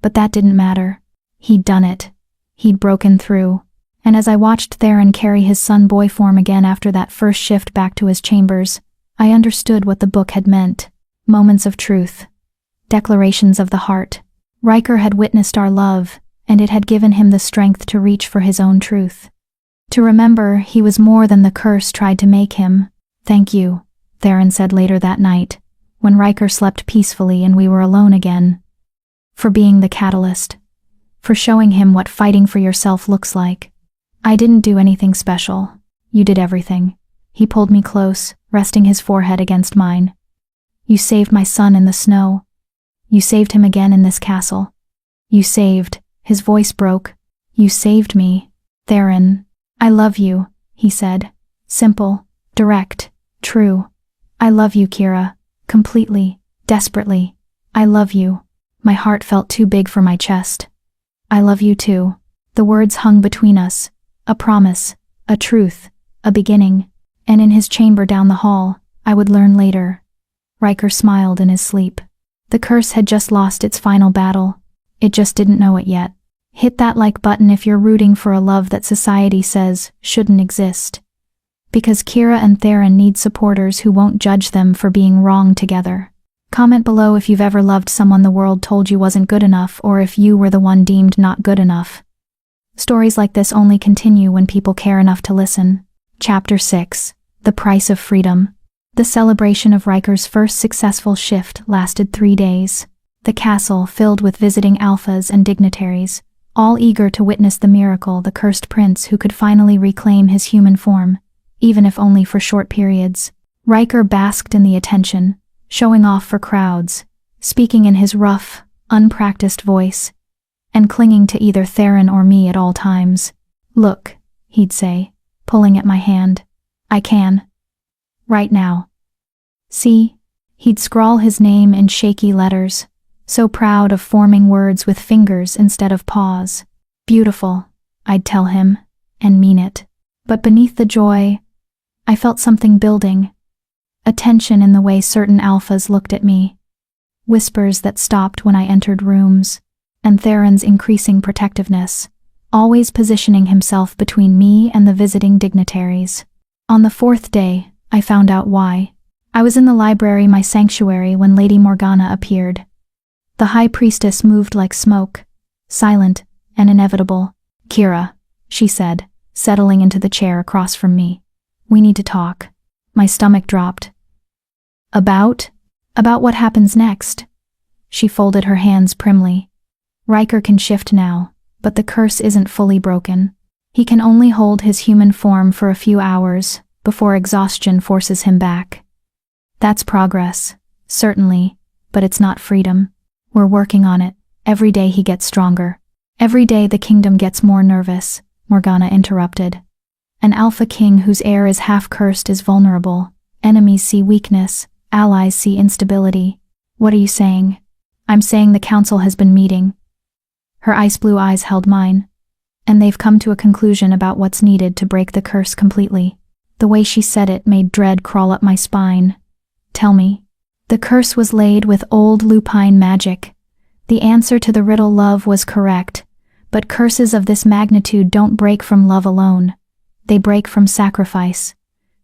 But that didn't matter. He'd done it. He'd broken through. And as I watched Theron carry his son boy form again after that first shift back to his chambers, I understood what the book had meant. Moments of truth. Declarations of the heart. Riker had witnessed our love, and it had given him the strength to reach for his own truth. To remember he was more than the curse tried to make him. "Thank you," Theron said later that night, when Riker slept peacefully and we were alone again. "For being the catalyst. For showing him what fighting for yourself looks like." "I didn't do anything special. You did everything." He pulled me close, resting his forehead against mine. "You saved my son in the snow. You saved him again in this castle. You saved," his voice broke. "You saved me, Theron. I love you," he said. Simple, direct, true. "I love you, Kira. Completely, desperately. I love you." My heart felt too big for my chest. "I love you too." The words hung between us. A promise, a truth, a beginning. And in his chamber down the hall, I would learn later. Riker smiled in his sleep. The curse had just lost its final battle. It just didn't know it yet. Hit that like button if you're rooting for a love that society says shouldn't exist. Because Kira and Theron need supporters who won't judge them for being wrong together. Comment below if you've ever loved someone the world told you wasn't good enough, or if you were the one deemed not good enough. Stories like this only continue when people care enough to listen. Chapter 6. The Price of Freedom. The celebration of Riker's first successful shift lasted 3 days. The castle filled with visiting alphas and dignitaries, all eager to witness the miracle, the cursed prince who could finally reclaim his human form, even if only for short periods. Riker basked in the attention, showing off for crowds, speaking in his rough, unpracticed voice, and clinging to either Theron or me at all times. "Look," he'd say, pulling at my hand. "I can. Right now. See?" He'd scrawl his name in shaky letters, so proud of forming words with fingers instead of paws. "Beautiful," I'd tell him, and mean it. But beneath the joy, I felt something building. A tension in the way certain alphas looked at me. Whispers that stopped when I entered rooms, and Theron's increasing protectiveness, always positioning himself between me and the visiting dignitaries. On the 4th day, I found out why. I was in the library, my sanctuary, when Lady Morgana appeared. The High Priestess moved like smoke, silent and inevitable. "Kira," she said, settling into the chair across from me. "We need to talk." My stomach dropped. About what happens next?" She folded her hands primly. "Riker can shift now, but the curse isn't fully broken. He can only hold his human form for a few hours, before exhaustion forces him back. That's progress, certainly, but it's not freedom. We're working on it. Every day he gets stronger. Every day the kingdom gets more nervous," Morgana interrupted. "An alpha king whose heir is half-cursed is vulnerable. Enemies see weakness, allies see instability." "What are you saying?" "I'm saying the council has been meeting." Her ice-blue eyes held mine. "And they've come to a conclusion about what's needed to break the curse completely." The way she said it made dread crawl up my spine. "Tell me." The curse was laid with old lupine magic. The answer to the riddle love was correct, but curses of this magnitude don't break from love alone. They break from sacrifice.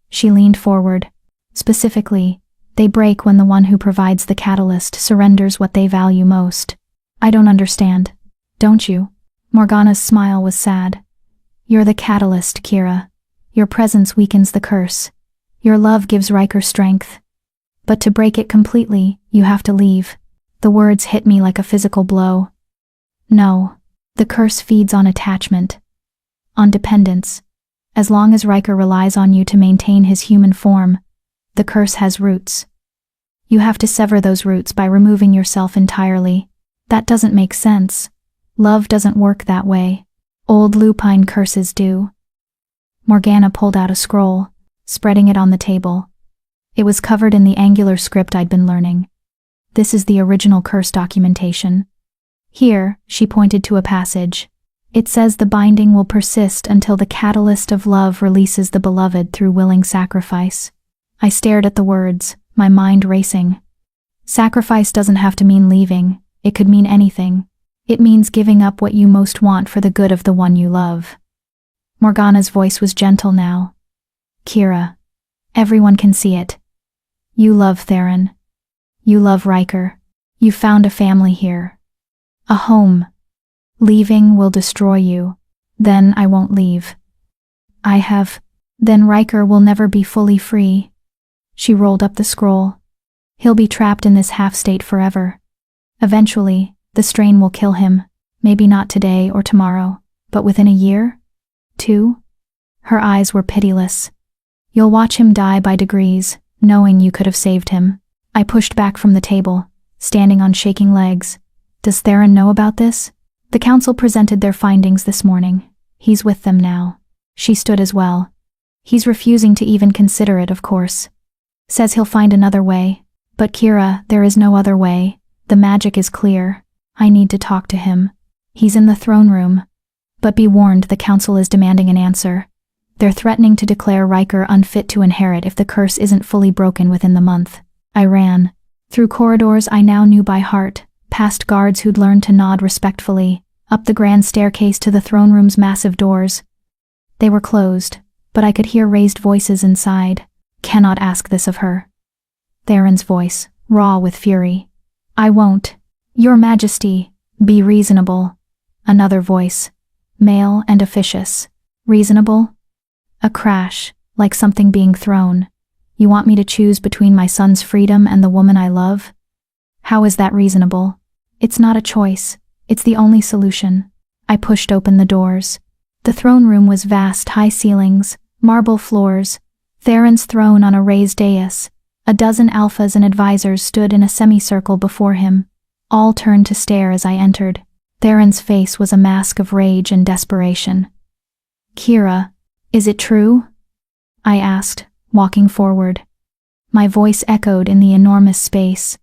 She leaned forward. "Specifically, they break when the one who provides the catalyst surrenders what they value most." "I don't understand." "Don't you?" Morgana's smile was sad. "You're the catalyst, Kira. Your presence weakens the curse. Your love gives Riker strength. But to break it completely, you have to leave." The words hit me like a physical blow. "No. The curse feeds on attachment. On dependence. As long as Riker relies on you to maintain his human form, the curse has roots. You have to sever those roots by removing yourself entirely." "That doesn't make sense. Love doesn't work that way. Old lupine curses do." Morgana pulled out a scroll, spreading it on the table. It was covered in the angular script I'd been learning. "This is the original curse documentation. Here," she pointed to a passage. "It says the binding will persist until the catalyst of love releases the beloved through willing sacrifice." I stared at the words, my mind racing. Sacrifice doesn't have to mean leaving. It could mean anything. It means giving up what you most want for the good of the one you love. Morgana's voice was gentle now. "Kira, everyone can see it. You love Theron. You love Riker. You found a family here. A home. Leaving will destroy you. Then I won't leave. Then Riker will never be fully free. She rolled up the scroll. He'll be trapped in this half-state forever. Eventually, the strain will kill him. Maybe not today or tomorrow, but within a year? 2? Her eyes were pitiless. You'll watch him die by degrees, knowing you could have saved him. I pushed back from the table, standing on shaking legs. Does Theron know about this? The council presented their findings this morning. He's with them now. She stood as well. He's refusing to even consider it, of course. Says he'll find another way. But Kira, there is no other way. The magic is clear. I need to talk to him. He's in the throne room. But be warned, the council is demanding an answer. They're threatening to declare Riker unfit to inherit if the curse isn't fully broken within the month. I ran. Through corridors I now knew by heart, past guards who'd learned to nod respectfully, up the grand staircase to the throne room's massive doors. They were closed, but I could hear raised voices inside. Cannot ask this of her. Theron's voice, raw with fury. I won't. Your Majesty, be reasonable. Another voice, male and officious. Reasonable? A crash, like something being thrown. You want me to choose between my son's freedom and the woman I love? How is that reasonable? It's not a choice. It's the only solution. I pushed open the doors. The throne room was vast, high ceilings, marble floors, Theron's throne on a raised dais. A dozen alphas and advisors stood in a semicircle before him. All turned to stare as I entered. Theron's face was a mask of rage and desperation. Kira, is it true? I asked, walking forward. My voice echoed in the enormous space.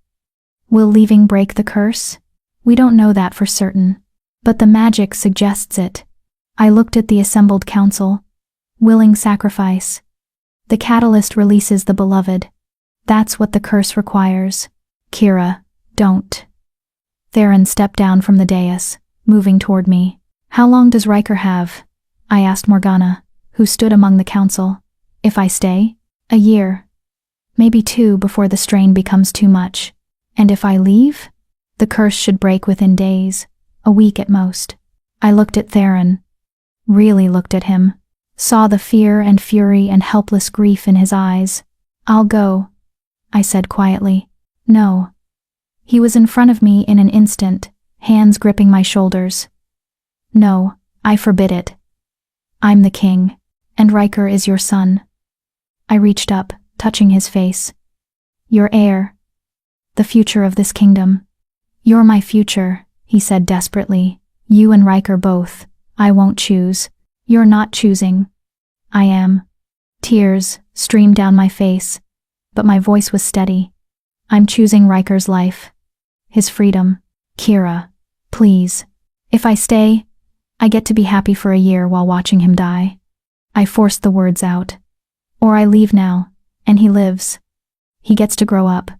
Will leaving break the curse? We don't know that for certain, but the magic suggests it. I looked at the assembled council. Willing sacrifice. The catalyst releases the beloved. That's what the curse requires. Kira, don't. Theron stepped down from the dais, moving toward me. How long does Riker have? I asked Morgana, who stood among the council. If I stay? A year. Maybe 2 before the strain becomes too much. And if I leave? The curse should break within days, a week at most. I looked at Theron. Really looked at him. Saw the fear and fury and helpless grief in his eyes. I'll go, I said quietly. No. He was in front of me in an instant, hands gripping my shoulders. No, I forbid it. I'm the king, and Riker is your son. I reached up, touching his face. Your heir. The future of this kingdom. You're my future, he said desperately. You and Riker both. I won't choose. You're not choosing. I am. Tears streamed down my face, but my voice was steady. I'm choosing Riker's life. His freedom. Kira, please. If I stay, I get to be happy for a year while watching him die. I forced the words out. Or I leave now, and he lives. He gets to grow up.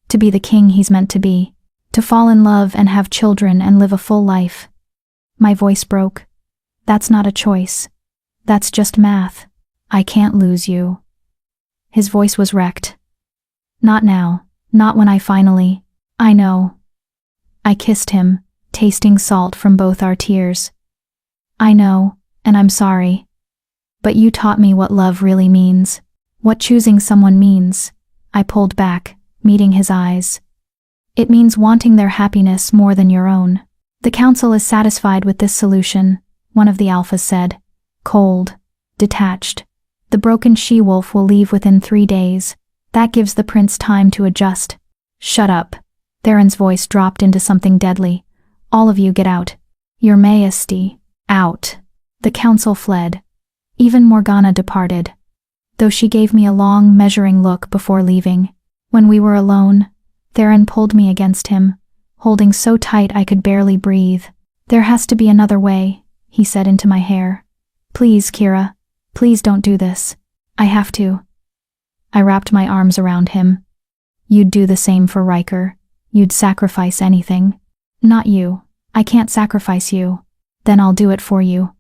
To be the king he's meant to be. To fall in love and have children and live a full life. My voice broke. That's not a choice. That's just math. I can't lose you. His voice was wrecked. Not now. Not when I finally. I know. I kissed him, tasting salt from both our tears. I know, and I'm sorry. But you taught me what love really means. What choosing someone means. I pulled back, meeting his eyes. It means wanting their happiness more than your own. The council is satisfied with this solution, one of the alphas said. Cold. Detached. The broken she-wolf will leave within 3 days. That gives the prince time to adjust. Shut up. Theron's voice dropped into something deadly. All of you get out. Your Majesty. Out. The council fled. Even Morgana departed, though she gave me a long, measuring look before leaving. When we were alone, Theron pulled me against him, holding so tight I could barely breathe. There has to be another way, he said into my hair. Please, Kira. Please don't do this. I have to. I wrapped my arms around him. You'd do the same for Riker. You'd sacrifice anything. Not you. I can't sacrifice you. Then I'll do it for you.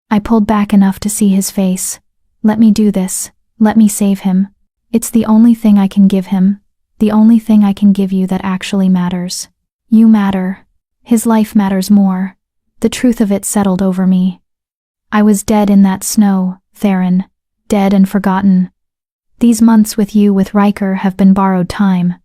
I pulled back enough to see his face. Let me do this. Let me save him. It's the only thing I can give him. The only thing I can give you that actually matters. You matter. His life matters more. The truth of it settled over me. I was dead in that snow, Theron. Dead and forgotten. These months with you with Riker have been borrowed time.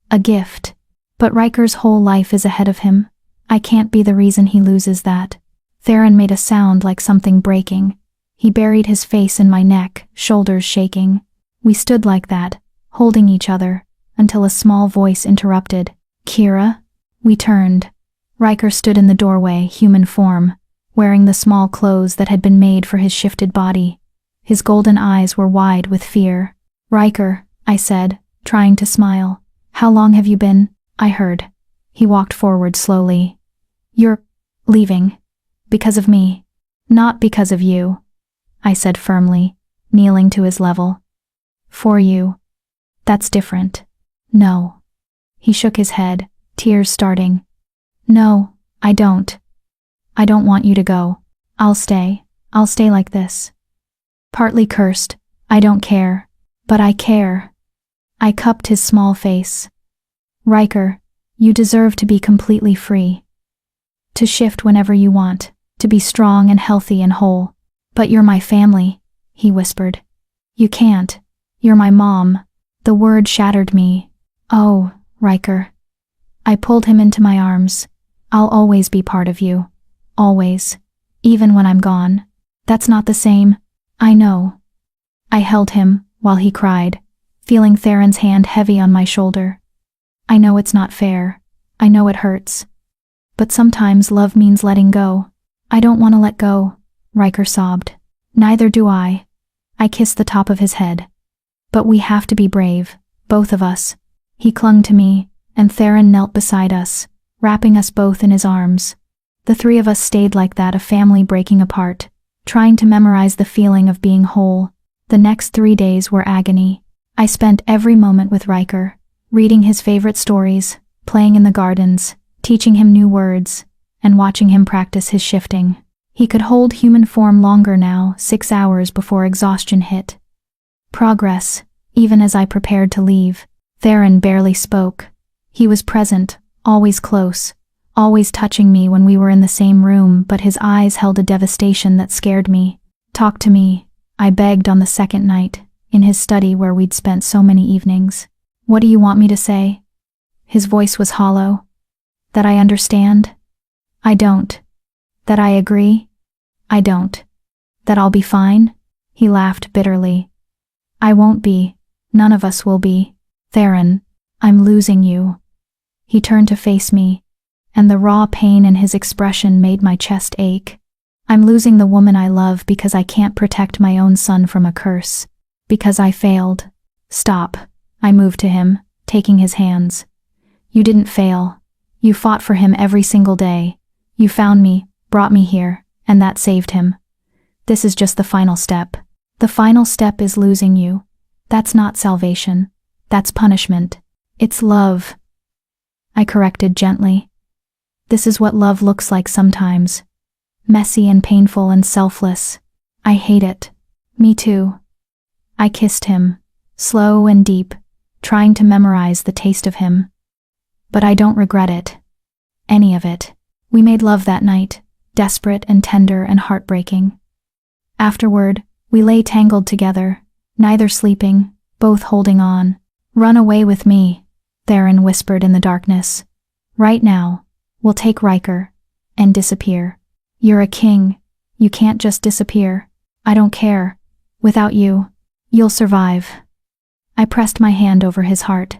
A gift. But Riker's whole life is ahead of him. I can't be the reason he loses that. Theron made a sound like something breaking. He buried his face in my neck, shoulders shaking. We stood like that, holding each other, until a small voice interrupted. Kira? We turned. Riker stood in the doorway, human form, wearing the small clothes that had been made for his shifted body. His golden eyes were wide with fear. Riker, I said, trying to smile. How long have you been? I heard. He walked forward slowly. You're leaving. Because of me. Not because of you, I said firmly, kneeling to his level. For you. That's different. No. He shook his head, tears starting. No, I don't. I don't want you to go. I'll stay. I'll stay like this. Partly cursed. I don't care. But I care. I cupped his small face. Riker, you deserve to be completely free. To shift whenever you want, to be strong and healthy and whole. But you're my family, he whispered. You can't. You're my mom. The word shattered me. Oh, Riker. I pulled him into my arms. I'll always be part of you. Always. Even when I'm gone. That's not the same. I know. I held him while he cried, feeling Theron's hand heavy on my shoulder. I know it's not fair. I know it hurts. But sometimes love means letting go. I don't want to let go, Riker sobbed. Neither do I. I kissed the top of his head. But we have to be brave, both of us. He clung to me, and Theron knelt beside us, wrapping us both in his arms. The three of us stayed like that, a family breaking apart, trying to memorize the feeling of being whole. The next 3 days were agony. I spent every moment with Riker, reading his favorite stories, playing in the gardens, teaching him new words, and watching him practice his shifting. He could hold human form longer now, 6 hours before exhaustion hit. Progress, even as I prepared to leave. Theron barely spoke. He was present, always close, always touching me when we were in the same room, but his eyes held a devastation that scared me. Talk to me, I begged on the second night, in his study where we'd spent so many evenings. What do you want me to say? His voice was hollow. That I understand? I don't. That I agree? I don't. That I'll be fine? He laughed bitterly. I won't be. None of us will be. Theron, I'm losing you. He turned to face me, and the raw pain in his expression made my chest ache. I'm losing the woman I love because I can't protect my own son from a curse. Because I failed. Stop. I moved to him, taking his hands. You didn't fail. You fought for him every single day. You found me, brought me here, and that saved him. This is just the final step. The final step is losing you. That's not salvation. That's punishment. It's love. I corrected gently. This is what love looks like sometimes. Messy and painful and selfless. I hate it. Me too. I kissed him, slow and deep, trying to memorize the taste of him. But I don't regret it. Any of it. We made love that night, desperate and tender and heartbreaking. Afterward, we lay tangled together, neither sleeping, both holding on. Run away with me, Theron whispered in the darkness. Right now, we'll take Riker and disappear. You're a king. You can't just disappear. I don't care. Without you, you'll survive. I pressed my hand over his heart.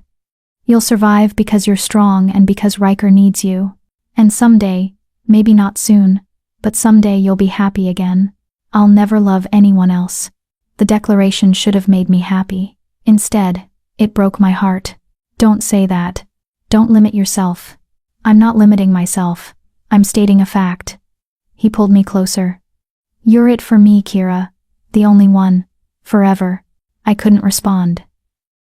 You'll survive because you're strong and because Riker needs you. And someday, maybe not soon, but someday you'll be happy again. I'll never love anyone else. The declaration should have made me happy. Instead, it broke my heart. Don't say that. Don't limit yourself. I'm not limiting myself. I'm stating a fact. He pulled me closer. You're it for me, Kira. The only one. Forever. I couldn't respond.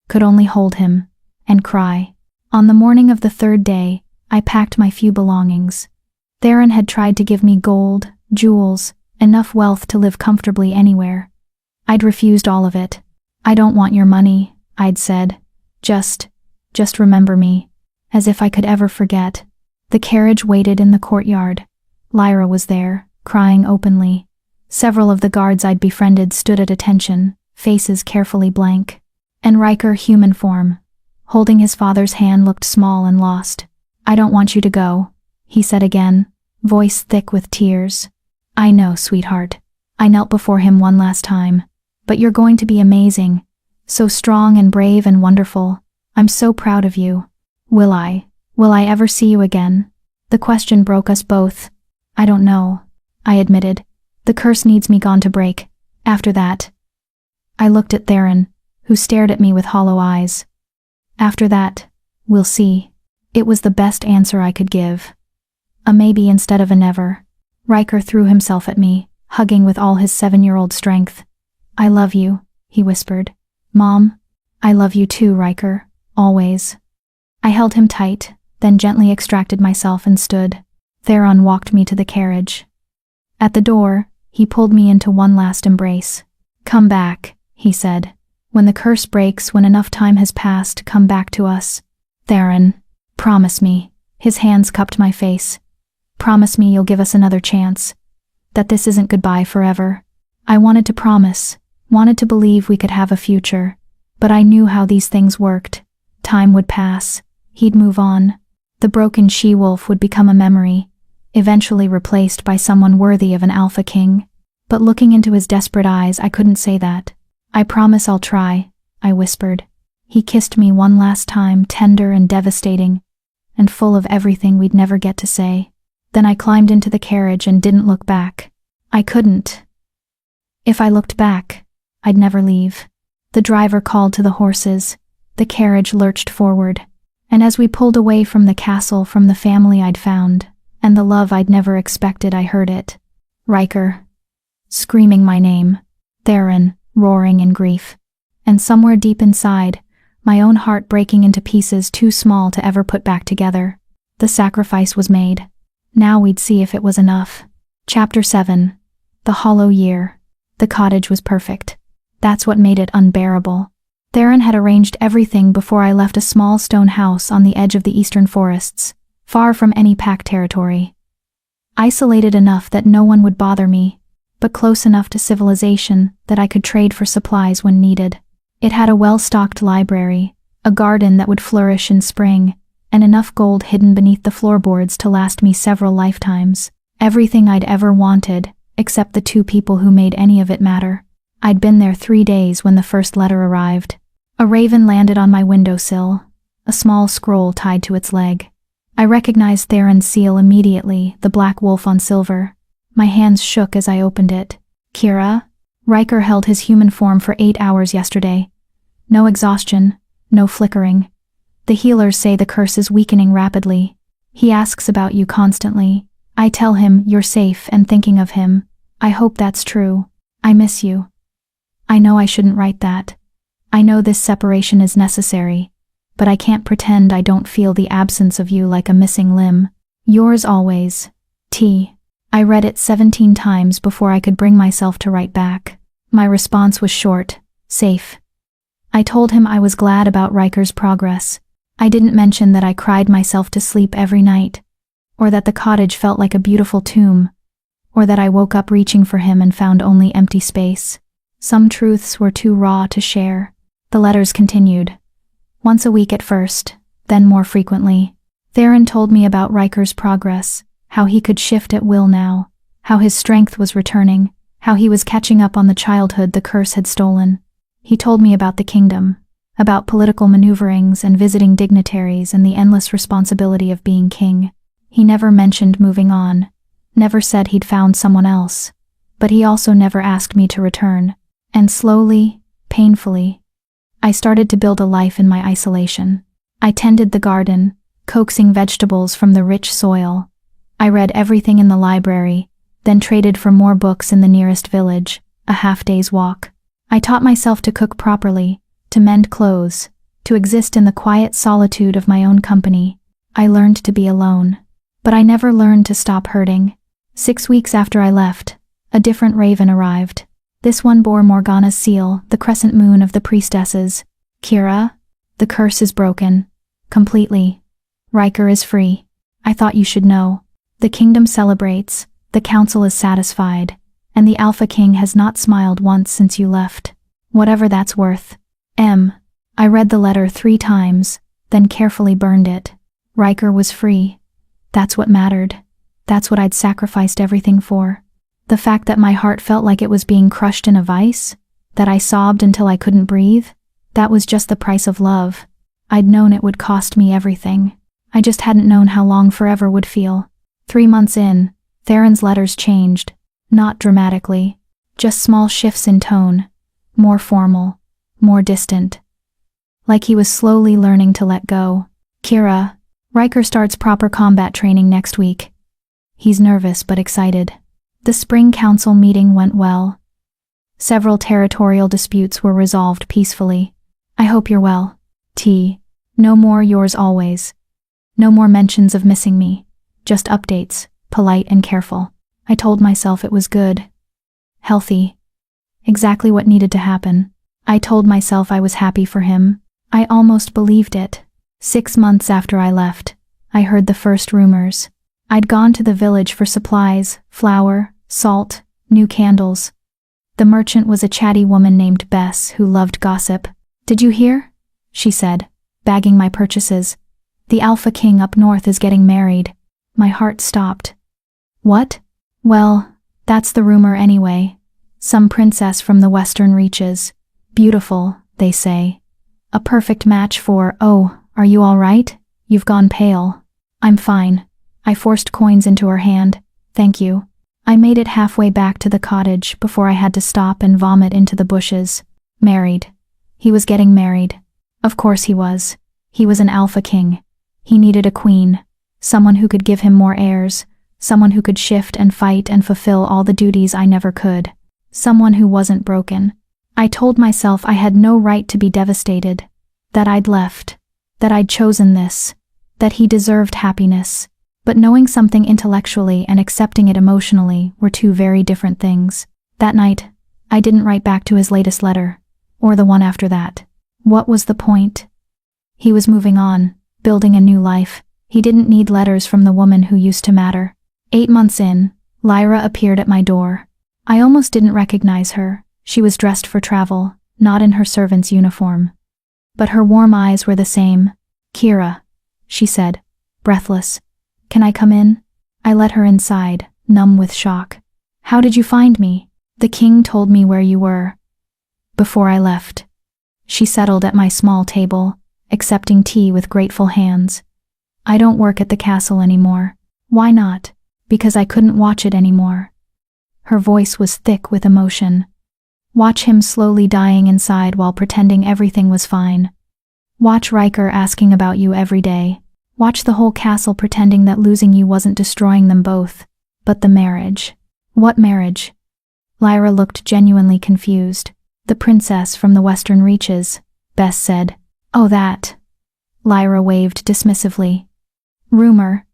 Could only hold him. And cry. On the morning of the third day, I packed my few belongings. Theron had tried to give me gold, jewels, enough wealth to live comfortably anywhere. I'd refused all of it. I don't want your money, I'd said. Just remember me. As if I could ever forget. The carriage waited in the courtyard. Lyra was there, crying openly. Several of the guards I'd befriended stood at attention, faces carefully blank. And Riker, human form, holding his father's hand, looked small and lost. "I don't want you to go," he said again, voice thick with tears. "I know, sweetheart." I knelt before him one last time. "But you're going to be amazing. So strong and brave and wonderful. I'm so proud of you." Will I ever see you again?" The question broke us both. "I don't know," I admitted. "The curse needs me gone to break. After that." I looked at Theron, who stared at me with hollow eyes. "After that, we'll see." It was the best answer I could give. A maybe instead of a never. Riker threw himself at me, hugging with all his 7-year-old strength. "I love you," he whispered. "Mom, I love you too, Riker, always." I held him tight, then gently extracted myself and stood. Theron walked me to the carriage. At the door, he pulled me into one last embrace. "Come back," he said. "When the curse breaks, when enough time has passed, come back to us. Theron, promise me." His hands cupped my face. "Promise me you'll give us another chance. That this isn't goodbye forever." I wanted to promise, wanted to believe we could have a future, but I knew how these things worked. Time would pass. He'd move on. The broken she-wolf would become a memory, eventually replaced by someone worthy of an alpha king. But looking into his desperate eyes, I couldn't say that. "I promise I'll try," I whispered. He kissed me one last time, tender and devastating, and full of everything we'd never get to say. Then I climbed into the carriage and didn't look back. I couldn't. If I looked back, I'd never leave. The driver called to the horses. The carriage lurched forward. And as we pulled away from the castle, from the family I'd found, and the love I'd never expected, I heard it. Riker. Screaming my name. Theron, roaring in grief. And somewhere deep inside, my own heart breaking into pieces too small to ever put back together. The sacrifice was made. Now we'd see if it was enough. Chapter 7. The Hollow Year. The cottage was perfect. That's what made it unbearable. Theron had arranged everything before I left, a small stone house on the edge of the eastern forests, far from any pack territory. Isolated enough that no one would bother me, but close enough to civilization that I could trade for supplies when needed. It had a well-stocked library, a garden that would flourish in spring, and enough gold hidden beneath the floorboards to last me several lifetimes. Everything I'd ever wanted, except the 2 people who made any of it matter. I'd been there 3 days when the first letter arrived. A raven landed on my windowsill, a small scroll tied to its leg. I recognized Theron's seal immediately, the black wolf on silver. My hands shook as I opened it. "Kira?" Riker held his human form for 8 hours yesterday. No exhaustion, no flickering. The healers say the curse is weakening rapidly. He asks about you constantly. I tell him you're safe and thinking of him. I hope that's true. I miss you. I know I shouldn't write that. I know this separation is necessary, but I can't pretend I don't feel the absence of you like a missing limb. Yours always, T. I read it 17 times before I could bring myself to write back. My response was short, safe. I told him I was glad about Riker's progress. I didn't mention that I cried myself to sleep every night, or that the cottage felt like a beautiful tomb, or that I woke up reaching for him and found only empty space. Some truths were too raw to share. The letters continued. Once a week at first, then more frequently. Theron told me about Riker's progress, how he could shift at will now, how his strength was returning, how he was catching up on the childhood the curse had stolen. He told me about the kingdom, about political maneuverings and visiting dignitaries and the endless responsibility of being king. He never mentioned moving on, never said he'd found someone else, but he also never asked me to return. And slowly, painfully, I started to build a life in my isolation. I tended the garden, coaxing vegetables from the rich soil. I read everything in the library, then traded for more books in the nearest village, a half-day's walk. I taught myself to cook properly, to mend clothes, to exist in the quiet solitude of my own company. I learned to be alone. But I never learned to stop hurting. 6 weeks after I left, a different raven arrived. This one bore Morgana's seal, the crescent moon of the priestesses. "Kira, the curse is broken. Completely. Riker is free." I thought you should know. The kingdom celebrates, the council is satisfied, and the Alpha King has not smiled once since you left. Whatever that's worth. I read the letter 3 times, then carefully burned it. Riker was free. That's what mattered. That's what I'd sacrificed everything for. The fact that my heart felt like it was being crushed in a vice, that I sobbed until I couldn't breathe, that was just the price of love. I'd known it would cost me everything. I just hadn't known how long forever would feel. 3 months in, Theron's letters changed. Not dramatically. Just small shifts in tone. More formal. More distant. Like he was slowly learning to let go. Kira, Riker starts proper combat training next week. He's nervous but excited. The spring council meeting went well. Several territorial disputes were resolved peacefully. I hope you're well. T. No more yours always. No more mentions of missing me. Just updates, polite and careful. I told myself it was good. Healthy. Exactly what needed to happen. I told myself I was happy for him. I almost believed it. 6 months after I left, I heard the first rumors. I'd gone to the village for supplies, flour, salt, new candles. The merchant was a chatty woman named Bess who loved gossip. Did you hear? She said, bagging my purchases. The Alpha King up north is getting married. My heart stopped. What? Well, that's the rumor anyway. Some princess from the western reaches. Beautiful, they say. A perfect match for, oh, are you all right? You've gone pale. I'm fine. I forced coins into her hand. Thank you. I made it halfway back to the cottage before I had to stop and vomit into the bushes. Married. He was getting married. Of course he was. He was an Alpha King. He needed a queen. Someone who could give him more heirs. Someone who could shift and fight and fulfill all the duties I never could. Someone who wasn't broken. I told myself I had no right to be devastated. That I'd left. That I'd chosen this. That he deserved happiness. But knowing something intellectually and accepting it emotionally were 2 very different things. That night, I didn't write back to his latest letter. Or the one after that. What was the point? He was moving on, building a new life. He didn't need letters from the woman who used to matter. 8 months in, Lyra appeared at my door. I almost didn't recognize her. She was dressed for travel, not in her servant's uniform. But her warm eyes were the same. Kira, she said, breathless. Can I come in? I let her inside, numb with shock. How did you find me? The king told me where you were. Before I left. She settled at my small table, accepting tea with grateful hands. I don't work at the castle anymore. Why not? Because I couldn't watch it anymore. Her voice was thick with emotion. Watch him slowly dying inside while pretending everything was fine. Watch Riker asking about you every day. Watch the whole castle pretending that losing you wasn't destroying them both. But the marriage. What marriage? Lyra looked genuinely confused. The princess from the western reaches, Bess said. Oh, that. Lyra waved dismissively. Rumor.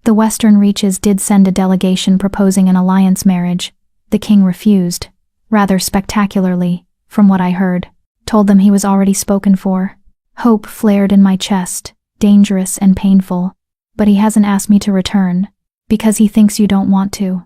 The western reaches did send a delegation proposing an alliance marriage. The king refused. Rather spectacularly, from what I heard. Told them he was already spoken for. Hope flared in my chest, dangerous and painful. But he hasn't asked me to return. Because he thinks you don't want to.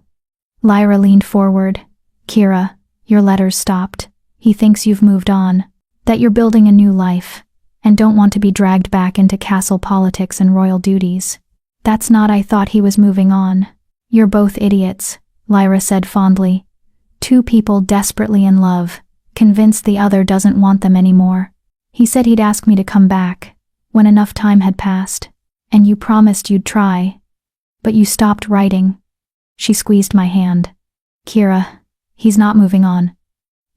Lyra leaned forward. Kira, your letters stopped. He thinks you've moved on. That you're building a new life. And don't want to be dragged back into castle politics and royal duties. That's not I thought he was moving on. You're both idiots, Lyra said fondly. 2 people desperately in love, convinced the other doesn't want them anymore. He said he'd ask me to come back, when enough time had passed, and you promised you'd try. But you stopped writing. She squeezed my hand. Kira, he's not moving on.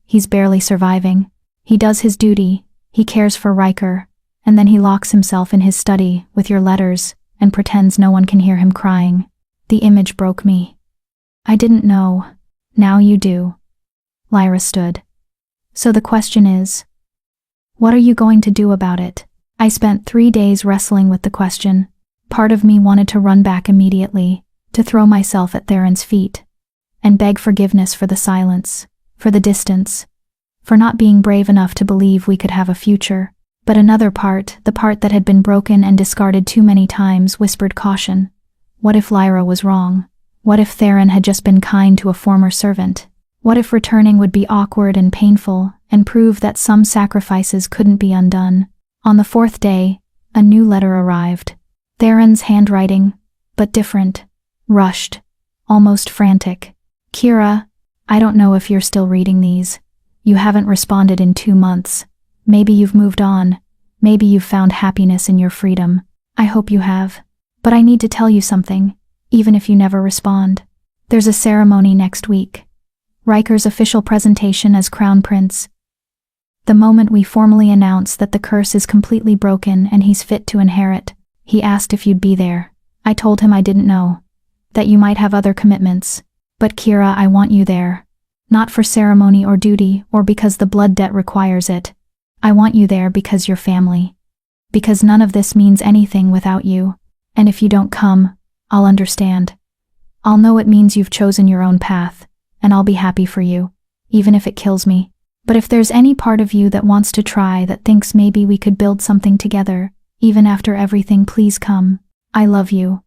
He's barely surviving. He does his duty, he cares for Riker, and then he locks himself in his study with your letters and pretends no one can hear him crying. The image broke me. I didn't know. Now you do. Lyra stood. So the question is, what are you going to do about it? I spent 3 days wrestling with the question. Part of me wanted to run back immediately, to throw myself at Theron's feet, and beg forgiveness for the silence, for the distance, for not being brave enough to believe we could have a future. But another part, the part that had been broken and discarded too many times, whispered caution. What if Lyra was wrong? What if Theron had just been kind to a former servant? What if returning would be awkward and painful, and prove that some sacrifices couldn't be undone? On the fourth day, a new letter arrived. Theron's handwriting, but different, rushed, almost frantic. Kira, I don't know if you're still reading these. You haven't responded in 2 months. Maybe you've moved on. Maybe you've found happiness in your freedom. I hope you have. But I need to tell you something, even if you never respond. There's a ceremony next week. Riker's official presentation as Crown Prince. The moment we formally announce that the curse is completely broken and he's fit to inherit. He asked if you'd be there. I told him I didn't know. That you might have other commitments. But Kira, I want you there. Not for ceremony or duty, or because the blood debt requires it. I want you there because you're family. Because none of this means anything without you. And if you don't come, I'll understand. I'll know it means you've chosen your own path, and I'll be happy for you, even if it kills me. But if there's any part of you that wants to try, that thinks maybe we could build something together, even after everything, please come. I love you.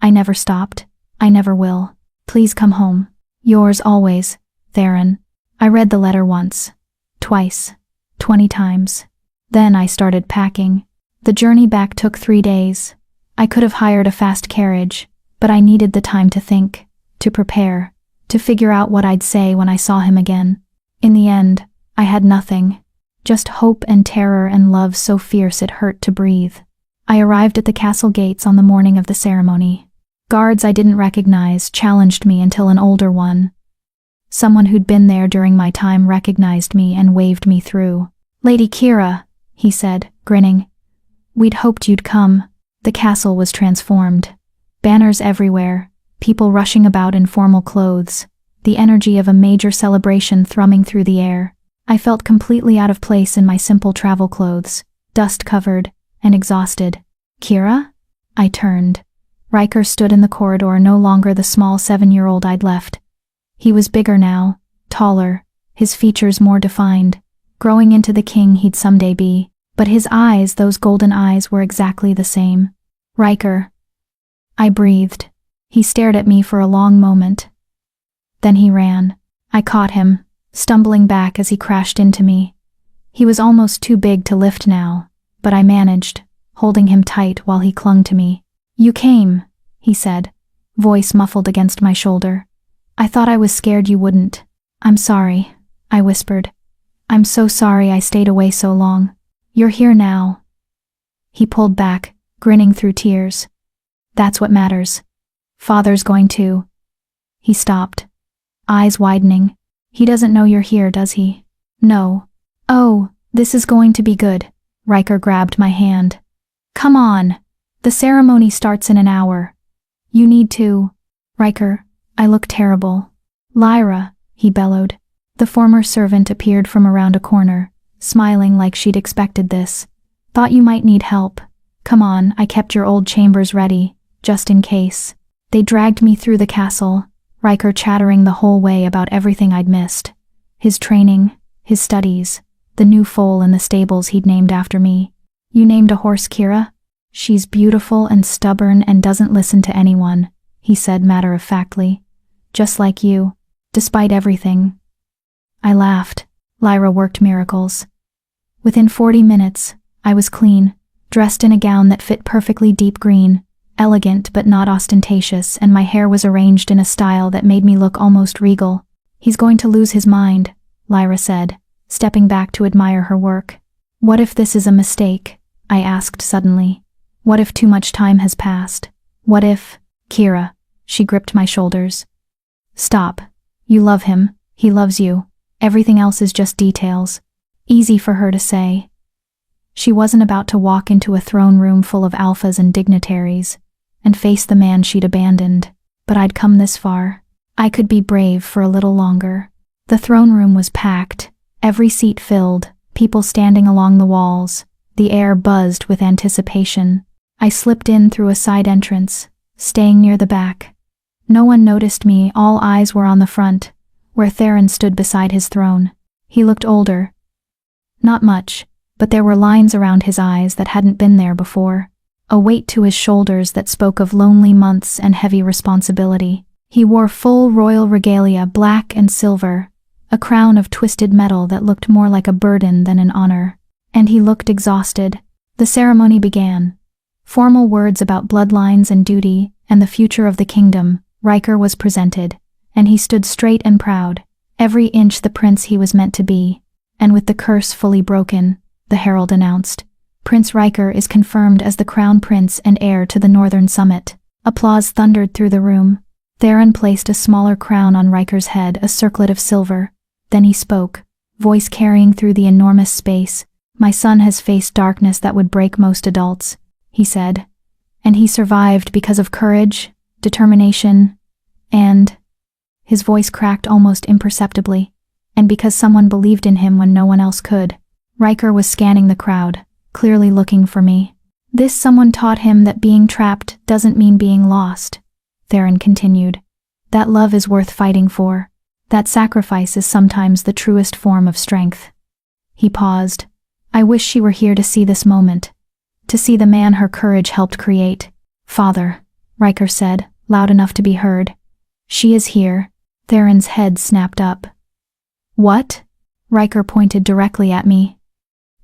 I never stopped. I never will. Please come home. Yours always, Theron. I read the letter once, twice, 20 times. Then I started packing. The journey back took 3 days. I could have hired a fast carriage, but I needed the time to think, to prepare, to figure out what I'd say when I saw him again. In the end, I had nothing. Just hope and terror and love so fierce it hurt to breathe. I arrived at the castle gates on the morning of the ceremony. Guards I didn't recognize challenged me until an older one. Someone who'd been there during my time recognized me and waved me through. Lady Kira, he said, grinning. We'd hoped you'd come. The castle was transformed. Banners everywhere, people rushing about in formal clothes, the energy of a major celebration thrumming through the air. I felt completely out of place in my simple travel clothes, dust-covered and exhausted. Kira? I turned. Riker stood in the corridor, no longer the small 7-year-old I'd left. He was bigger now, taller, his features more defined, growing into the king he'd someday be. But his eyes, those golden eyes, were exactly the same. Riker. I breathed. He stared at me for a long moment. Then he ran. I caught him, stumbling back as he crashed into me. He was almost too big to lift now, but I managed, holding him tight while he clung to me. You came, he said, voice muffled against my shoulder. I thought I was scared you wouldn't. I'm sorry, I whispered. I'm so sorry I stayed away so long. You're here now. He pulled back, grinning through tears. That's what matters. Father's going to. He stopped, eyes widening. He doesn't know you're here, does he? No. Oh, this is going to be good. Riker grabbed my hand. Come on. The ceremony starts in an hour. You need to. Riker, I look terrible. Lyra, he bellowed. The former servant appeared from around a corner, smiling like she'd expected this. Thought you might need help. Come on, I kept your old chambers ready, just in case. They dragged me through the castle, Riker chattering the whole way about everything I'd missed. His training, his studies, the new foal in the stables he'd named after me. You named a horse Kira? She's beautiful and stubborn and doesn't listen to anyone, he said matter-of-factly. Just like you, despite everything. I laughed. Lyra worked miracles. Within 40 minutes, I was clean, dressed in a gown that fit perfectly deep green, elegant but not ostentatious, and my hair was arranged in a style that made me look almost regal. He's going to lose his mind, Lyra said, stepping back to admire her work. What if this is a mistake? I asked suddenly. What if too much time has passed? What if… Kira, she gripped my shoulders. Stop. You love him, he loves you. Everything else is just details. Easy for her to say. She wasn't about to walk into a throne room full of alphas and dignitaries and face the man she'd abandoned. But I'd come this far. I could be brave for a little longer. The throne room was packed, every seat filled, people standing along the walls. The air buzzed with anticipation. I slipped in through a side entrance, staying near the back. No one noticed me, all eyes were on the front, where Theron stood beside his throne. He looked older. Not much, but there were lines around his eyes that hadn't been there before. A weight to his shoulders that spoke of lonely months and heavy responsibility. He wore full royal regalia, black and silver, a crown of twisted metal that looked more like a burden than an honor. And he looked exhausted. The ceremony began. Formal words about bloodlines and duty and the future of the kingdom. Riker was presented, and he stood straight and proud, every inch the prince he was meant to be. And with the curse fully broken, the herald announced, Prince Riker is confirmed as the crown prince and heir to the Northern Summit. Applause thundered through the room. Theron placed a smaller crown on Riker's head, a circlet of silver. Then he spoke, voice carrying through the enormous space. My son has faced darkness that would break most adults, he said. And he survived because of courage, determination, and... His voice cracked almost imperceptibly. And because someone believed in him when no one else could. Riker was scanning the crowd, clearly looking for me. This someone taught him that being trapped doesn't mean being lost, Theron continued. That love is worth fighting for. That sacrifice is sometimes the truest form of strength. He paused. I wish she were here to see this moment. To see the man her courage helped create. Father, Riker said, loud enough to be heard. She is here. Theron's head snapped up. What? Riker pointed directly at me.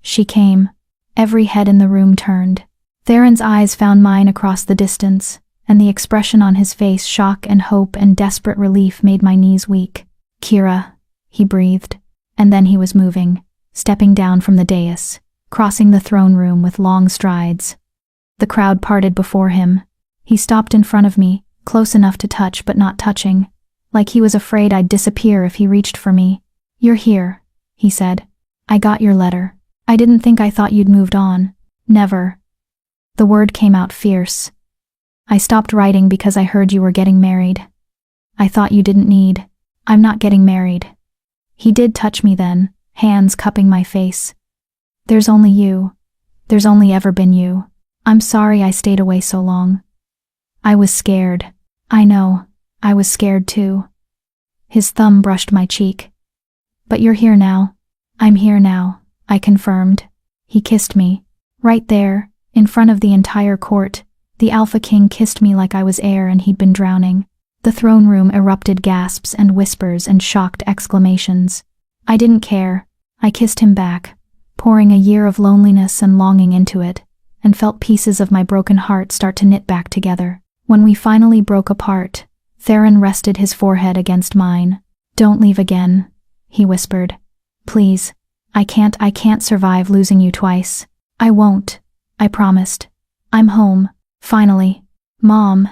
She came. Every head in the room turned. Theron's eyes found mine across the distance, and the expression on his face, shock and hope and desperate relief, made my knees weak. Kira, he breathed. And then he was moving, stepping down from the dais, crossing the throne room with long strides. The crowd parted before him. He stopped in front of me, close enough to touch but not touching, like he was afraid I'd disappear if he reached for me. You're here, he said. I got your letter. I didn't think I thought you'd moved on. Never. The word came out fierce. I stopped writing because I heard you were getting married. I thought you didn't need. I'm not getting married. He did touch me then, hands cupping my face. There's only you. There's only ever been you. I'm sorry I stayed away so long. I was scared. I know. I was scared too. His thumb brushed my cheek. But you're here now. I'm here now, I confirmed. He kissed me. Right there, in front of the entire court. The Alpha King kissed me like I was air and he'd been drowning. The throne room erupted gasps and whispers and shocked exclamations. I didn't care. I kissed him back, pouring a year of loneliness and longing into it, and felt pieces of my broken heart start to knit back together. When we finally broke apart, Theron rested his forehead against mine. Don't leave again, he whispered. Please, I can't survive losing you twice. I won't, I promised. I'm home, finally. Mom.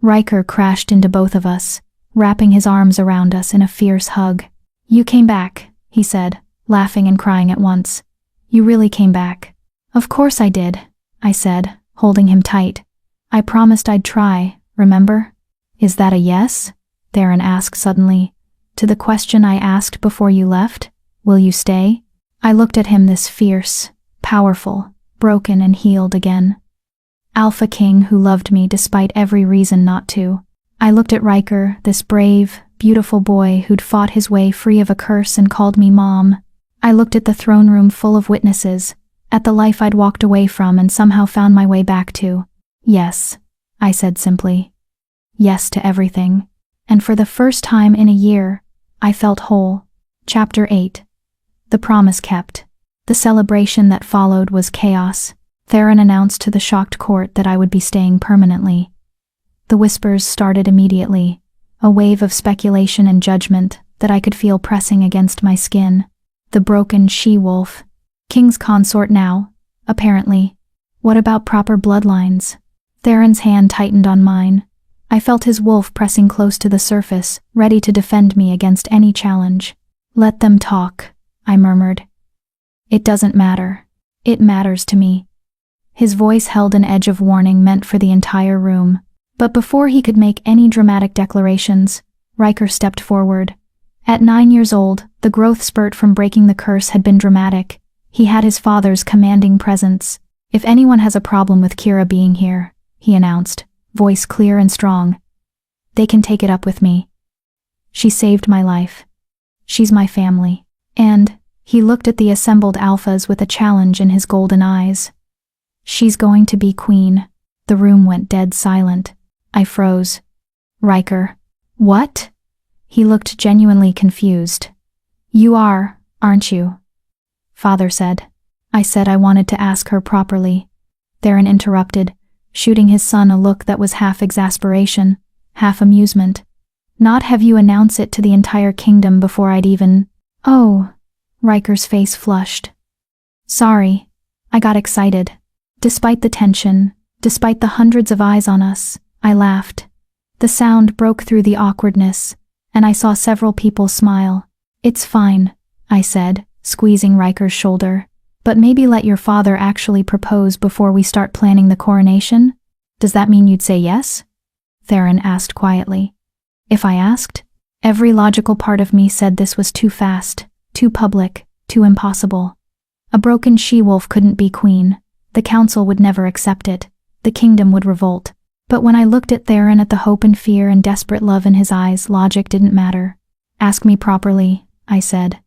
Riker crashed into both of us, wrapping his arms around us in a fierce hug. You came back, he said, laughing and crying at once. You really came back. Of course I did, I said, holding him tight. I promised I'd try, remember? Is that a yes? Theron asked suddenly. To the question I asked before you left, will you stay? I looked at him, this fierce, powerful, broken and healed again. Alpha King who loved me despite every reason not to. I looked at Riker, this brave, beautiful boy who'd fought his way free of a curse and called me Mom. I looked at the throne room full of witnesses, at the life I'd walked away from and somehow found my way back to. Yes, I said simply. Yes to everything. And for the first time in a year, I felt whole. Chapter 8. The promise kept. The celebration that followed was chaos. Theron announced to the shocked court that I would be staying permanently. The whispers started immediately, a wave of speculation and judgment that I could feel pressing against my skin. The broken she-wolf. King's consort now, apparently. What about proper bloodlines? Theron's hand tightened on mine. I felt his wolf pressing close to the surface, ready to defend me against any challenge. Let them talk, I murmured. It doesn't matter. It matters to me. His voice held an edge of warning meant for the entire room. But before he could make any dramatic declarations, Riker stepped forward. At 9 years old, the growth spurt from breaking the curse had been dramatic. He had his father's commanding presence. If anyone has a problem with Kira being here, he announced, voice clear and strong, they can take it up with me. She saved my life. She's my family. And, He looked at the assembled alphas with a challenge in his golden eyes. She's going to be queen. The room went dead silent. I froze. Riker. What? He looked genuinely confused. You are, aren't you? Father said. I said I wanted to ask her properly. Theron interrupted, shooting his son a look that was half exasperation, half amusement. Not have you announce it to the entire kingdom before I'd even… Oh. Riker's face flushed. Sorry. I got excited. Despite the tension, despite the hundreds of eyes on us, I laughed. The sound broke through the awkwardness, and I saw several people smile. It's fine, I said, squeezing Riker's shoulder. But maybe let your father actually propose before we start planning the coronation? Does that mean you'd say yes? Theron asked quietly. If I asked? Every logical part of me said this was too fast, too public, too impossible. A broken she-wolf couldn't be queen. The council would never accept it. The kingdom would revolt. But when I looked at Theron, at the hope and fear and desperate love in his eyes, logic didn't matter. Ask me properly, I said.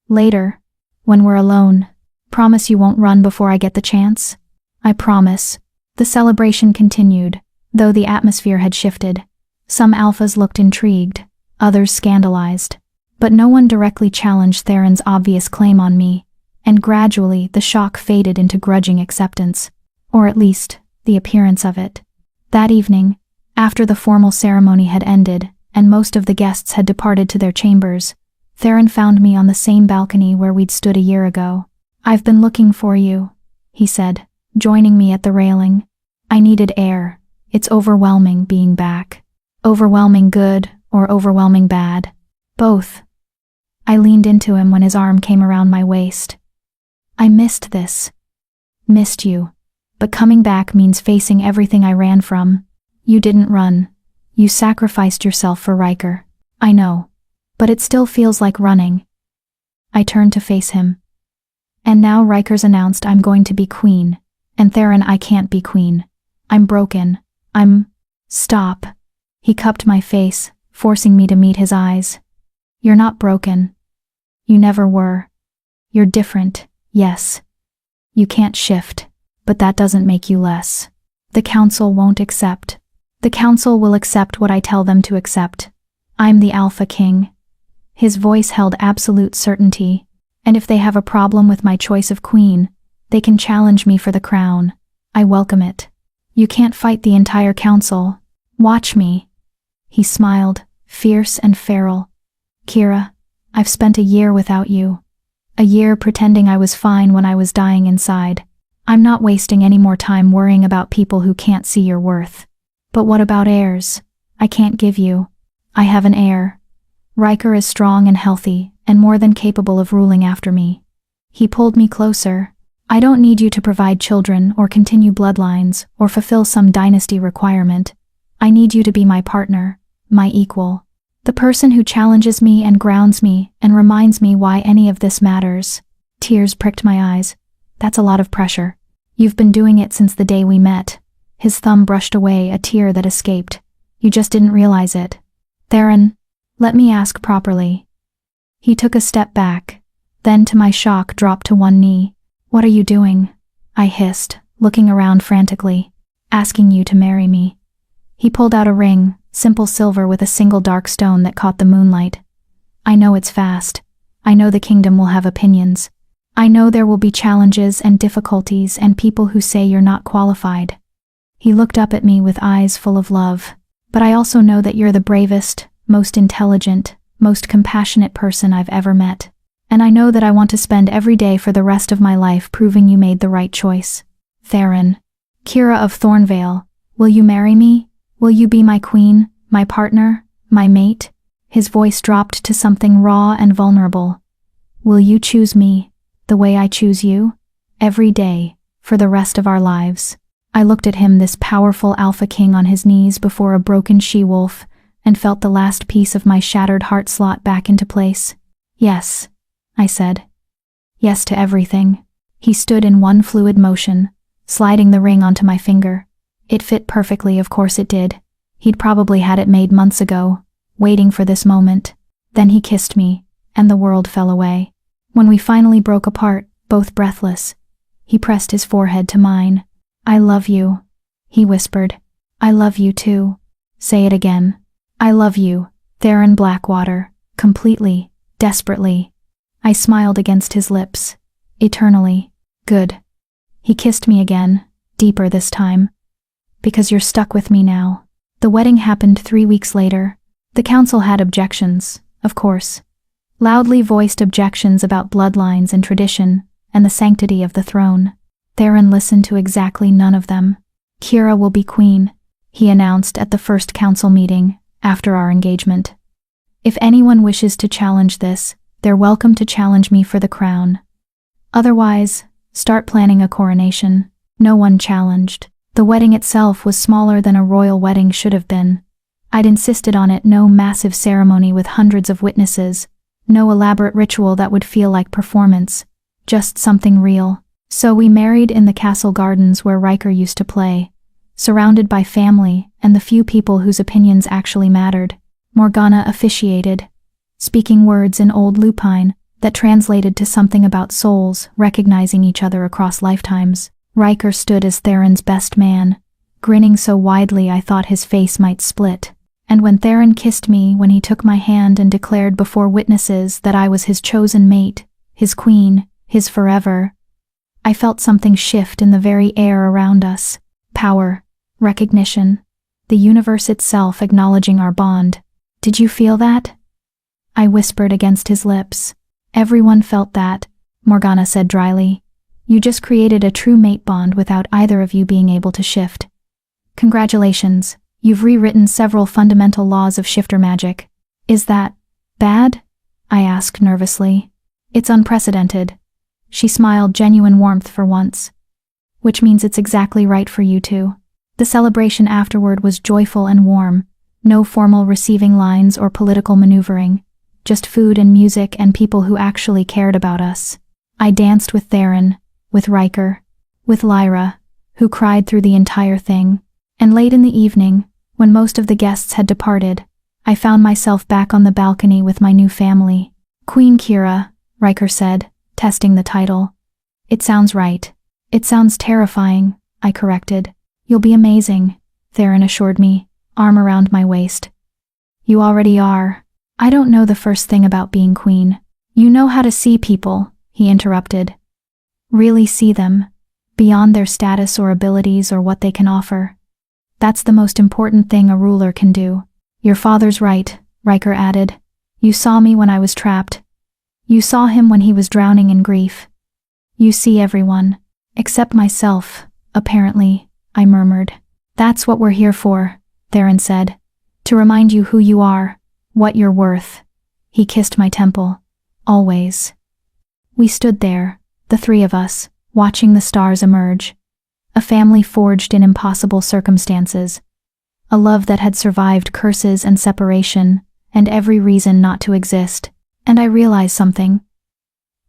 Later, when we're alone. Promise you won't run before I get the chance? I promise. The celebration continued, though the atmosphere had shifted. Some alphas looked intrigued, others scandalized. But no one directly challenged Theron's obvious claim on me, and gradually the shock faded into grudging acceptance, or at least, the appearance of it. That evening, after the formal ceremony had ended, and most of the guests had departed to their chambers, Theron found me on the same balcony where we'd stood a year ago. I've been looking for you, he said, joining me at the railing. I needed air. It's overwhelming being back. Overwhelming good or overwhelming bad. Both. I leaned into him when his arm came around my waist. I missed this. Missed you. But coming back means facing everything I ran from. You didn't run. You sacrificed yourself for Riker. I know. But it still feels like running. I turned to face him. And now Riker's announced I'm going to be queen. And Theron, I can't be queen. I'm broken. Stop. He cupped my face, forcing me to meet his eyes. You're not broken. You never were. You're different, yes. You can't shift, but that doesn't make you less. The council won't accept. The council will accept what I tell them to accept. I'm the Alpha King. His voice held absolute certainty. And if they have a problem with my choice of queen, they can challenge me for the crown. I welcome it. You can't fight the entire council. Watch me. He smiled, fierce and feral. Kira, I've spent a year without you. A year pretending I was fine when I was dying inside. I'm not wasting any more time worrying about people who can't see your worth. But what about heirs? I can't give you. I have an heir. Riker is strong and healthy, and more than capable of ruling after me. He pulled me closer. I don't need you to provide children or continue bloodlines or fulfill some dynasty requirement. I need you to be my partner, my equal. The person who challenges me and grounds me and reminds me why any of this matters. Tears pricked my eyes. That's a lot of pressure. You've been doing it since the day we met. His thumb brushed away a tear that escaped. You just didn't realize it. Theron, let me ask properly. He took a step back, then to my shock dropped to one knee. What are you doing? I hissed, looking around frantically. Asking you to marry me. He pulled out a ring, simple silver with a single dark stone that caught the moonlight. I know it's fast. I know the kingdom will have opinions. I know there will be challenges and difficulties and people who say you're not qualified. He looked up at me with eyes full of love. But I also know that you're the bravest, most intelligent, most compassionate person I've ever met. And I know that I want to spend every day for the rest of my life proving you made the right choice. Theron. Kira of Thornvale, will you marry me? Will you be my queen, my partner, my mate? His voice dropped to something raw and vulnerable. Will you choose me, the way I choose you? Every day, for the rest of our lives. I looked at him, this powerful Alpha King on his knees before a broken she-wolf, and felt the last piece of my shattered heart slot back into place. Yes, I said. Yes to everything. He stood in one fluid motion, sliding the ring onto my finger. It fit perfectly, of course it did. He'd probably had it made months ago, waiting for this moment. Then he kissed me, and the world fell away. When we finally broke apart, both breathless, he pressed his forehead to mine. "I love you," he whispered. "I love you too." "Say it again." "I love you, Theron Blackwater, completely, desperately." I smiled against his lips. "Eternally." "Good." He kissed me again, deeper this time. "Because you're stuck with me now." The wedding happened 3 weeks later. The council had objections, of course. Loudly voiced objections about bloodlines and tradition, and the sanctity of the throne. Theron listened to exactly none of them. "Kira will be queen," he announced at the first council meeting, after our engagement. "If anyone wishes to challenge this, they're welcome to challenge me for the crown. Otherwise, start planning a coronation." No one challenged. The wedding itself was smaller than a royal wedding should have been. I'd insisted on it: no massive ceremony with hundreds of witnesses, no elaborate ritual that would feel like performance, just something real. So we married in the castle gardens where Riker used to play, surrounded by family and the few people whose opinions actually mattered. Morgana officiated, speaking words in Old Lupine that translated to something about souls recognizing each other across lifetimes. Riker stood as Theron's best man, grinning so widely I thought his face might split. And when Theron kissed me, when he took my hand and declared before witnesses that I was his chosen mate, his queen, his forever, I felt something shift in the very air around us. Power, recognition, the universe itself acknowledging our bond. "Did you feel that?" I whispered against his lips. "Everyone felt that," Morgana said dryly. "You just created a true mate bond without either of you being able to shift. Congratulations, you've rewritten several fundamental laws of shifter magic." "Is that bad?" I asked nervously. "It's unprecedented." She smiled, genuine warmth for once. "Which means it's exactly right for you two." The celebration afterward was joyful and warm. No formal receiving lines or political maneuvering. Just food and music and people who actually cared about us. I danced with Theron, with Riker, with Lyra, who cried through the entire thing. And late in the evening, when most of the guests had departed, I found myself back on the balcony with my new family. "Queen Kira," Riker said, testing the title. "It sounds right." "It sounds terrifying," I corrected. "You'll be amazing," Theron assured me, arm around my waist. "You already are." "I don't know the first thing about being queen." "You know how to see people," he interrupted. "Really see them, beyond their status or abilities or what they can offer. That's the most important thing a ruler can do." "Your father's right," Riker added. "You saw me when I was trapped. You saw him when he was drowning in grief. You see everyone, except myself, apparently," I murmured. "That's what we're here for," Theron said. "To remind you who you are, what you're worth." He kissed my temple. "Always." We stood there, the three of us, watching the stars emerge. A family forged in impossible circumstances. A love that had survived curses and separation, and every reason not to exist. And I realized something.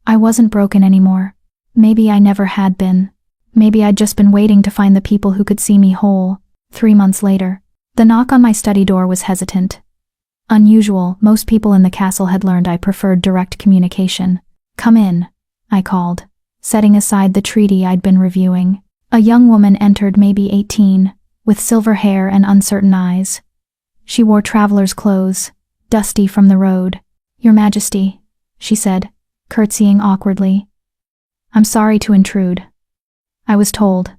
I wasn't broken anymore. Maybe I never had been. Maybe I'd just been waiting to find the people who could see me whole. 3 months later, the knock on my study door was hesitant. Unusual, most people in the castle had learned I preferred direct communication. "Come in," I called, setting aside the treaty I'd been reviewing. A young woman entered, maybe 18, with silver hair and uncertain eyes. She wore traveler's clothes, dusty from the road. "Your Majesty," she said, curtsying awkwardly. "I'm sorry to intrude. I was told.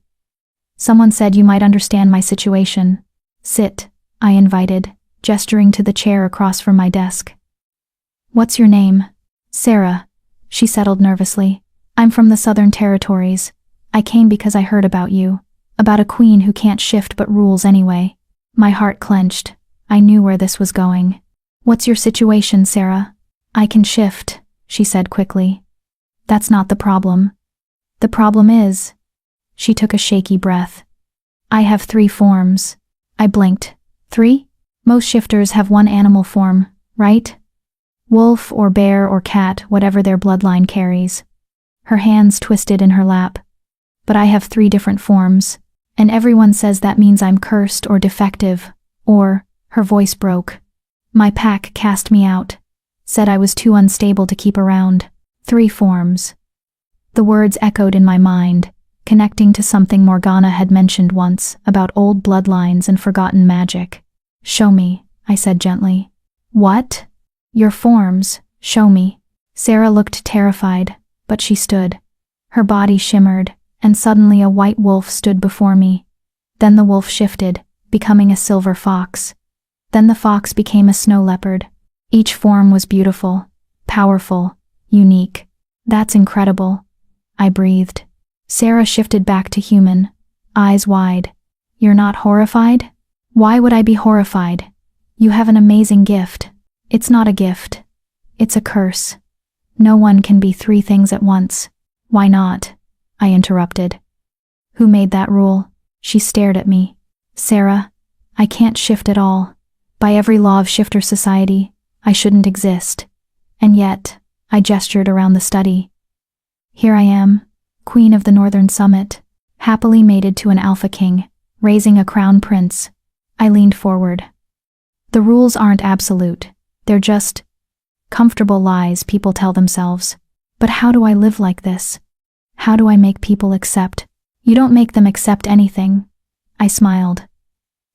Someone said you might understand my situation." "Sit," I invited, gesturing to the chair across from my desk. "What's your name?" "Sarah," she settled nervously. "I'm from the Southern Territories. I came because I heard about you, about a queen who can't shift but rules anyway." My heart clenched. I knew where this was going. "What's your situation, Sarah?" "I can shift," she said quickly. "That's not the problem. The problem is..." She took a shaky breath. "I have 3 forms." I blinked. 3? Most shifters have 1 animal form, right? Wolf or bear or cat, whatever their bloodline carries. Her hands twisted in her lap. "But I have 3 different forms, and everyone says that means I'm cursed or defective, or..." Her voice broke. "My pack cast me out, said I was too unstable to keep around." 3 forms. The words echoed in my mind, connecting to something Morgana had mentioned once about old bloodlines and forgotten magic. Show me, I said gently. What? Your forms, show me. Sarah looked terrified, but she stood. Her body shimmered, and suddenly a white wolf stood before me. Then the wolf shifted, becoming a silver fox. Then the fox became a snow leopard. Each form was beautiful, powerful, unique. That's incredible, I breathed. Sarah shifted back to human, eyes wide. You're not horrified? Why would I be horrified? You have an amazing gift. It's not a gift. It's a curse. No one can be 3 things at once. Why not? I interrupted. Who made that rule? She stared at me. Sarah, I can't shift at all. By every law of shifter society, I shouldn't exist. And yet, I gestured around the study. Here I am, Queen of the Northern Summit, happily mated to an Alpha King, raising a crown prince. I leaned forward. The rules aren't absolute. They're just comfortable lies people tell themselves. But how do I live like this? How do I make people accept? You don't make them accept anything. I smiled.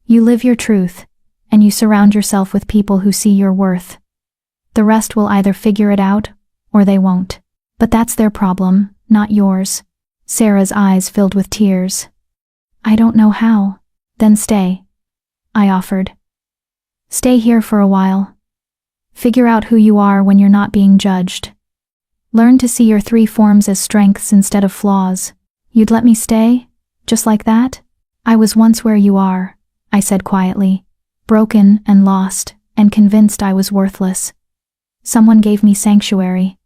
You live your truth, and you surround yourself with people who see your worth. The rest will either figure it out, or they won't. But that's their problem, not yours. Sarah's eyes filled with tears. I don't know how. Then stay, I offered. Stay here for a while. Figure out who you are when you're not being judged. Learn to see your 3 forms as strengths instead of flaws. You'd let me stay? Just like that? I was once where you are, I said quietly, broken and lost, and convinced I was worthless. Someone gave me sanctuary.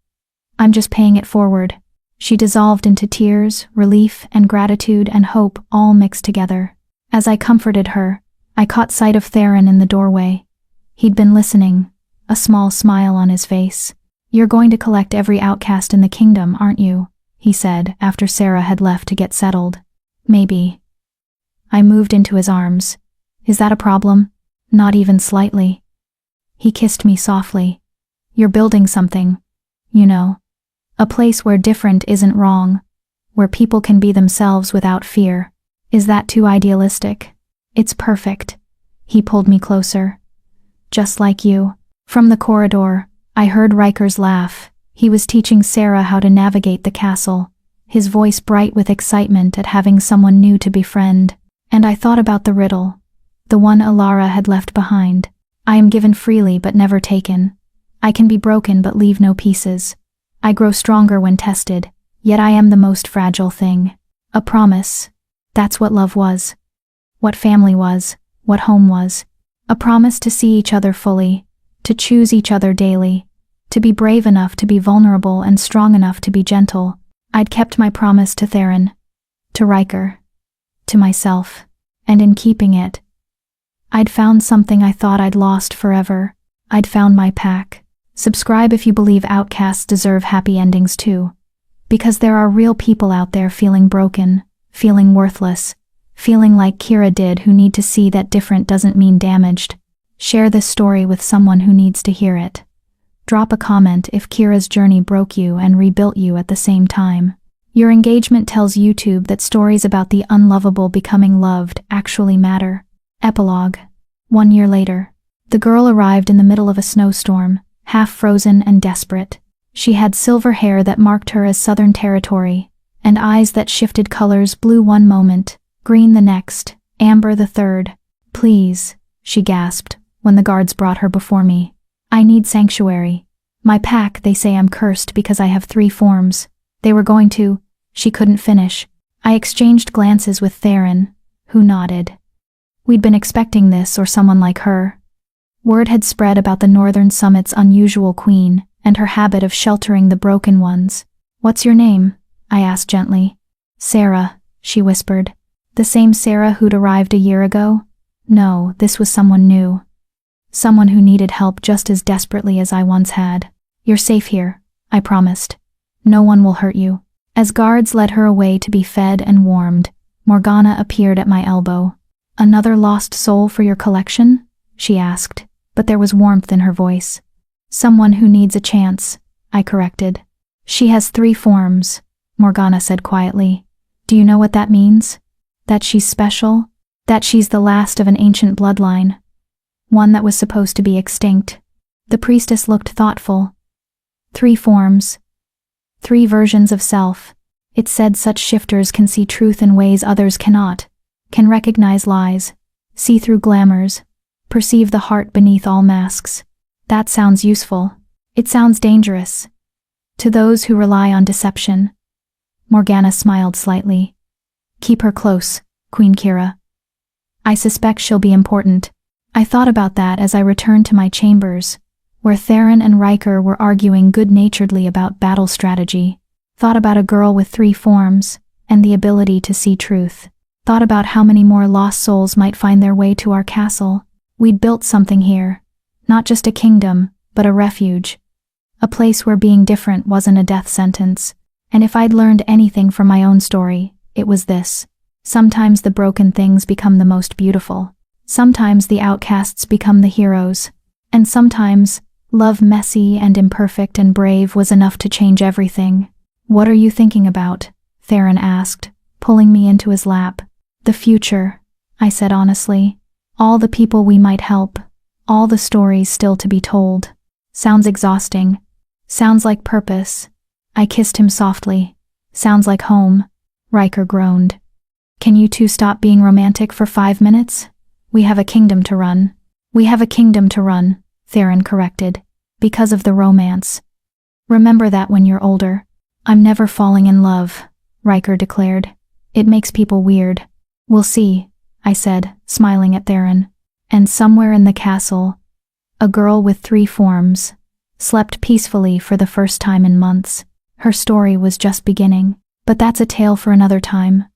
I'm just paying it forward. She dissolved into tears, relief, and gratitude and hope all mixed together. As I comforted her, I caught sight of Theron in the doorway. He'd been listening, a small smile on his face. You're going to collect every outcast in the kingdom, aren't you? He said after Sarah had left to get settled. Maybe. I moved into his arms. Is that a problem? Not even slightly. He kissed me softly. You're building something, you know. A place where different isn't wrong, where people can be themselves without fear. Is that too idealistic? It's perfect. He pulled me closer. Just like you. From the corridor, I heard Riker's laugh. He was teaching Sarah how to navigate the castle, his voice bright with excitement at having someone new to befriend. And I thought about the riddle, the one Alara had left behind. I am given freely but never taken. I can be broken but leave no pieces. I grow stronger when tested, yet I am the most fragile thing. A promise. That's what love was. What family was. What home was. A promise to see each other fully, to choose each other daily, to be brave enough to be vulnerable and strong enough to be gentle. I'd kept my promise to Theron, to Riker, to myself, and in keeping it, I'd found something I thought I'd lost forever. I'd found my pack. Subscribe if you believe outcasts deserve happy endings too. Because there are real people out there feeling broken, feeling worthless, feeling like Kira did, who need to see that different doesn't mean damaged. Share this story with someone who needs to hear it. Drop a comment if Kira's journey broke you and rebuilt you at the same time. Your engagement tells YouTube that stories about the unlovable becoming loved actually matter. Epilogue. 1 year later. The girl arrived in the middle of a snowstorm, half frozen and desperate. She had silver hair that marked her as Southern territory, and eyes that shifted colors, blue one moment, green the next, amber the third. Please, she gasped, when the guards brought her before me. I need sanctuary. My pack, they say I'm cursed because I have 3 forms. They were going to. She couldn't finish. I exchanged glances with Theron, who nodded. We'd been expecting this or someone like her. Word had spread about the Northern Summit's unusual queen and her habit of sheltering the broken ones. What's your name? I asked gently. Sarah, she whispered. The same Sarah who'd arrived a year ago? No, this was someone new. Someone who needed help just as desperately as I once had. You're safe here, I promised. No one will hurt you. As guards led her away to be fed and warmed, Morgana appeared at my elbow. Another lost soul for your collection? She asked, but there was warmth in her voice. Someone who needs a chance, I corrected. She has 3 forms, Morgana said quietly. Do you know what that means? That she's special? That she's the last of an ancient bloodline. One that was supposed to be extinct. The priestess looked thoughtful. 3 forms. 3 versions of self. It said such shifters can see truth in ways others cannot, can recognize lies, see through glamours, perceive the heart beneath all masks. That sounds useful. It sounds dangerous. To those who rely on deception. Morgana smiled slightly. Keep her close, Queen Kira. I suspect she'll be important. I thought about that as I returned to my chambers, where Theron and Riker were arguing good-naturedly about battle strategy. Thought about a girl with 3 forms, and the ability to see truth. Thought about how many more lost souls might find their way to our castle. We'd built something here. Not just a kingdom, but a refuge. A place where being different wasn't a death sentence. And if I'd learned anything from my own story, it was this. Sometimes the broken things become the most beautiful. Sometimes the outcasts become the heroes. And sometimes, love messy and imperfect and brave was enough to change everything. What are you thinking about? Theron asked, pulling me into his lap. The future, I said honestly. All the people we might help. All the stories still to be told. Sounds exhausting. Sounds like purpose. I kissed him softly. Sounds like home. Riker groaned. Can you two stop being romantic for 5 minutes? We have a kingdom to run. We have a kingdom to run, Theron corrected. Because of the romance. Remember that when you're older. I'm never falling in love, Riker declared. It makes people weird. We'll see, I said, smiling at Theron. And somewhere in the castle, a girl with 3 forms slept peacefully for the first time in months. Her story was just beginning, but that's a tale for another time.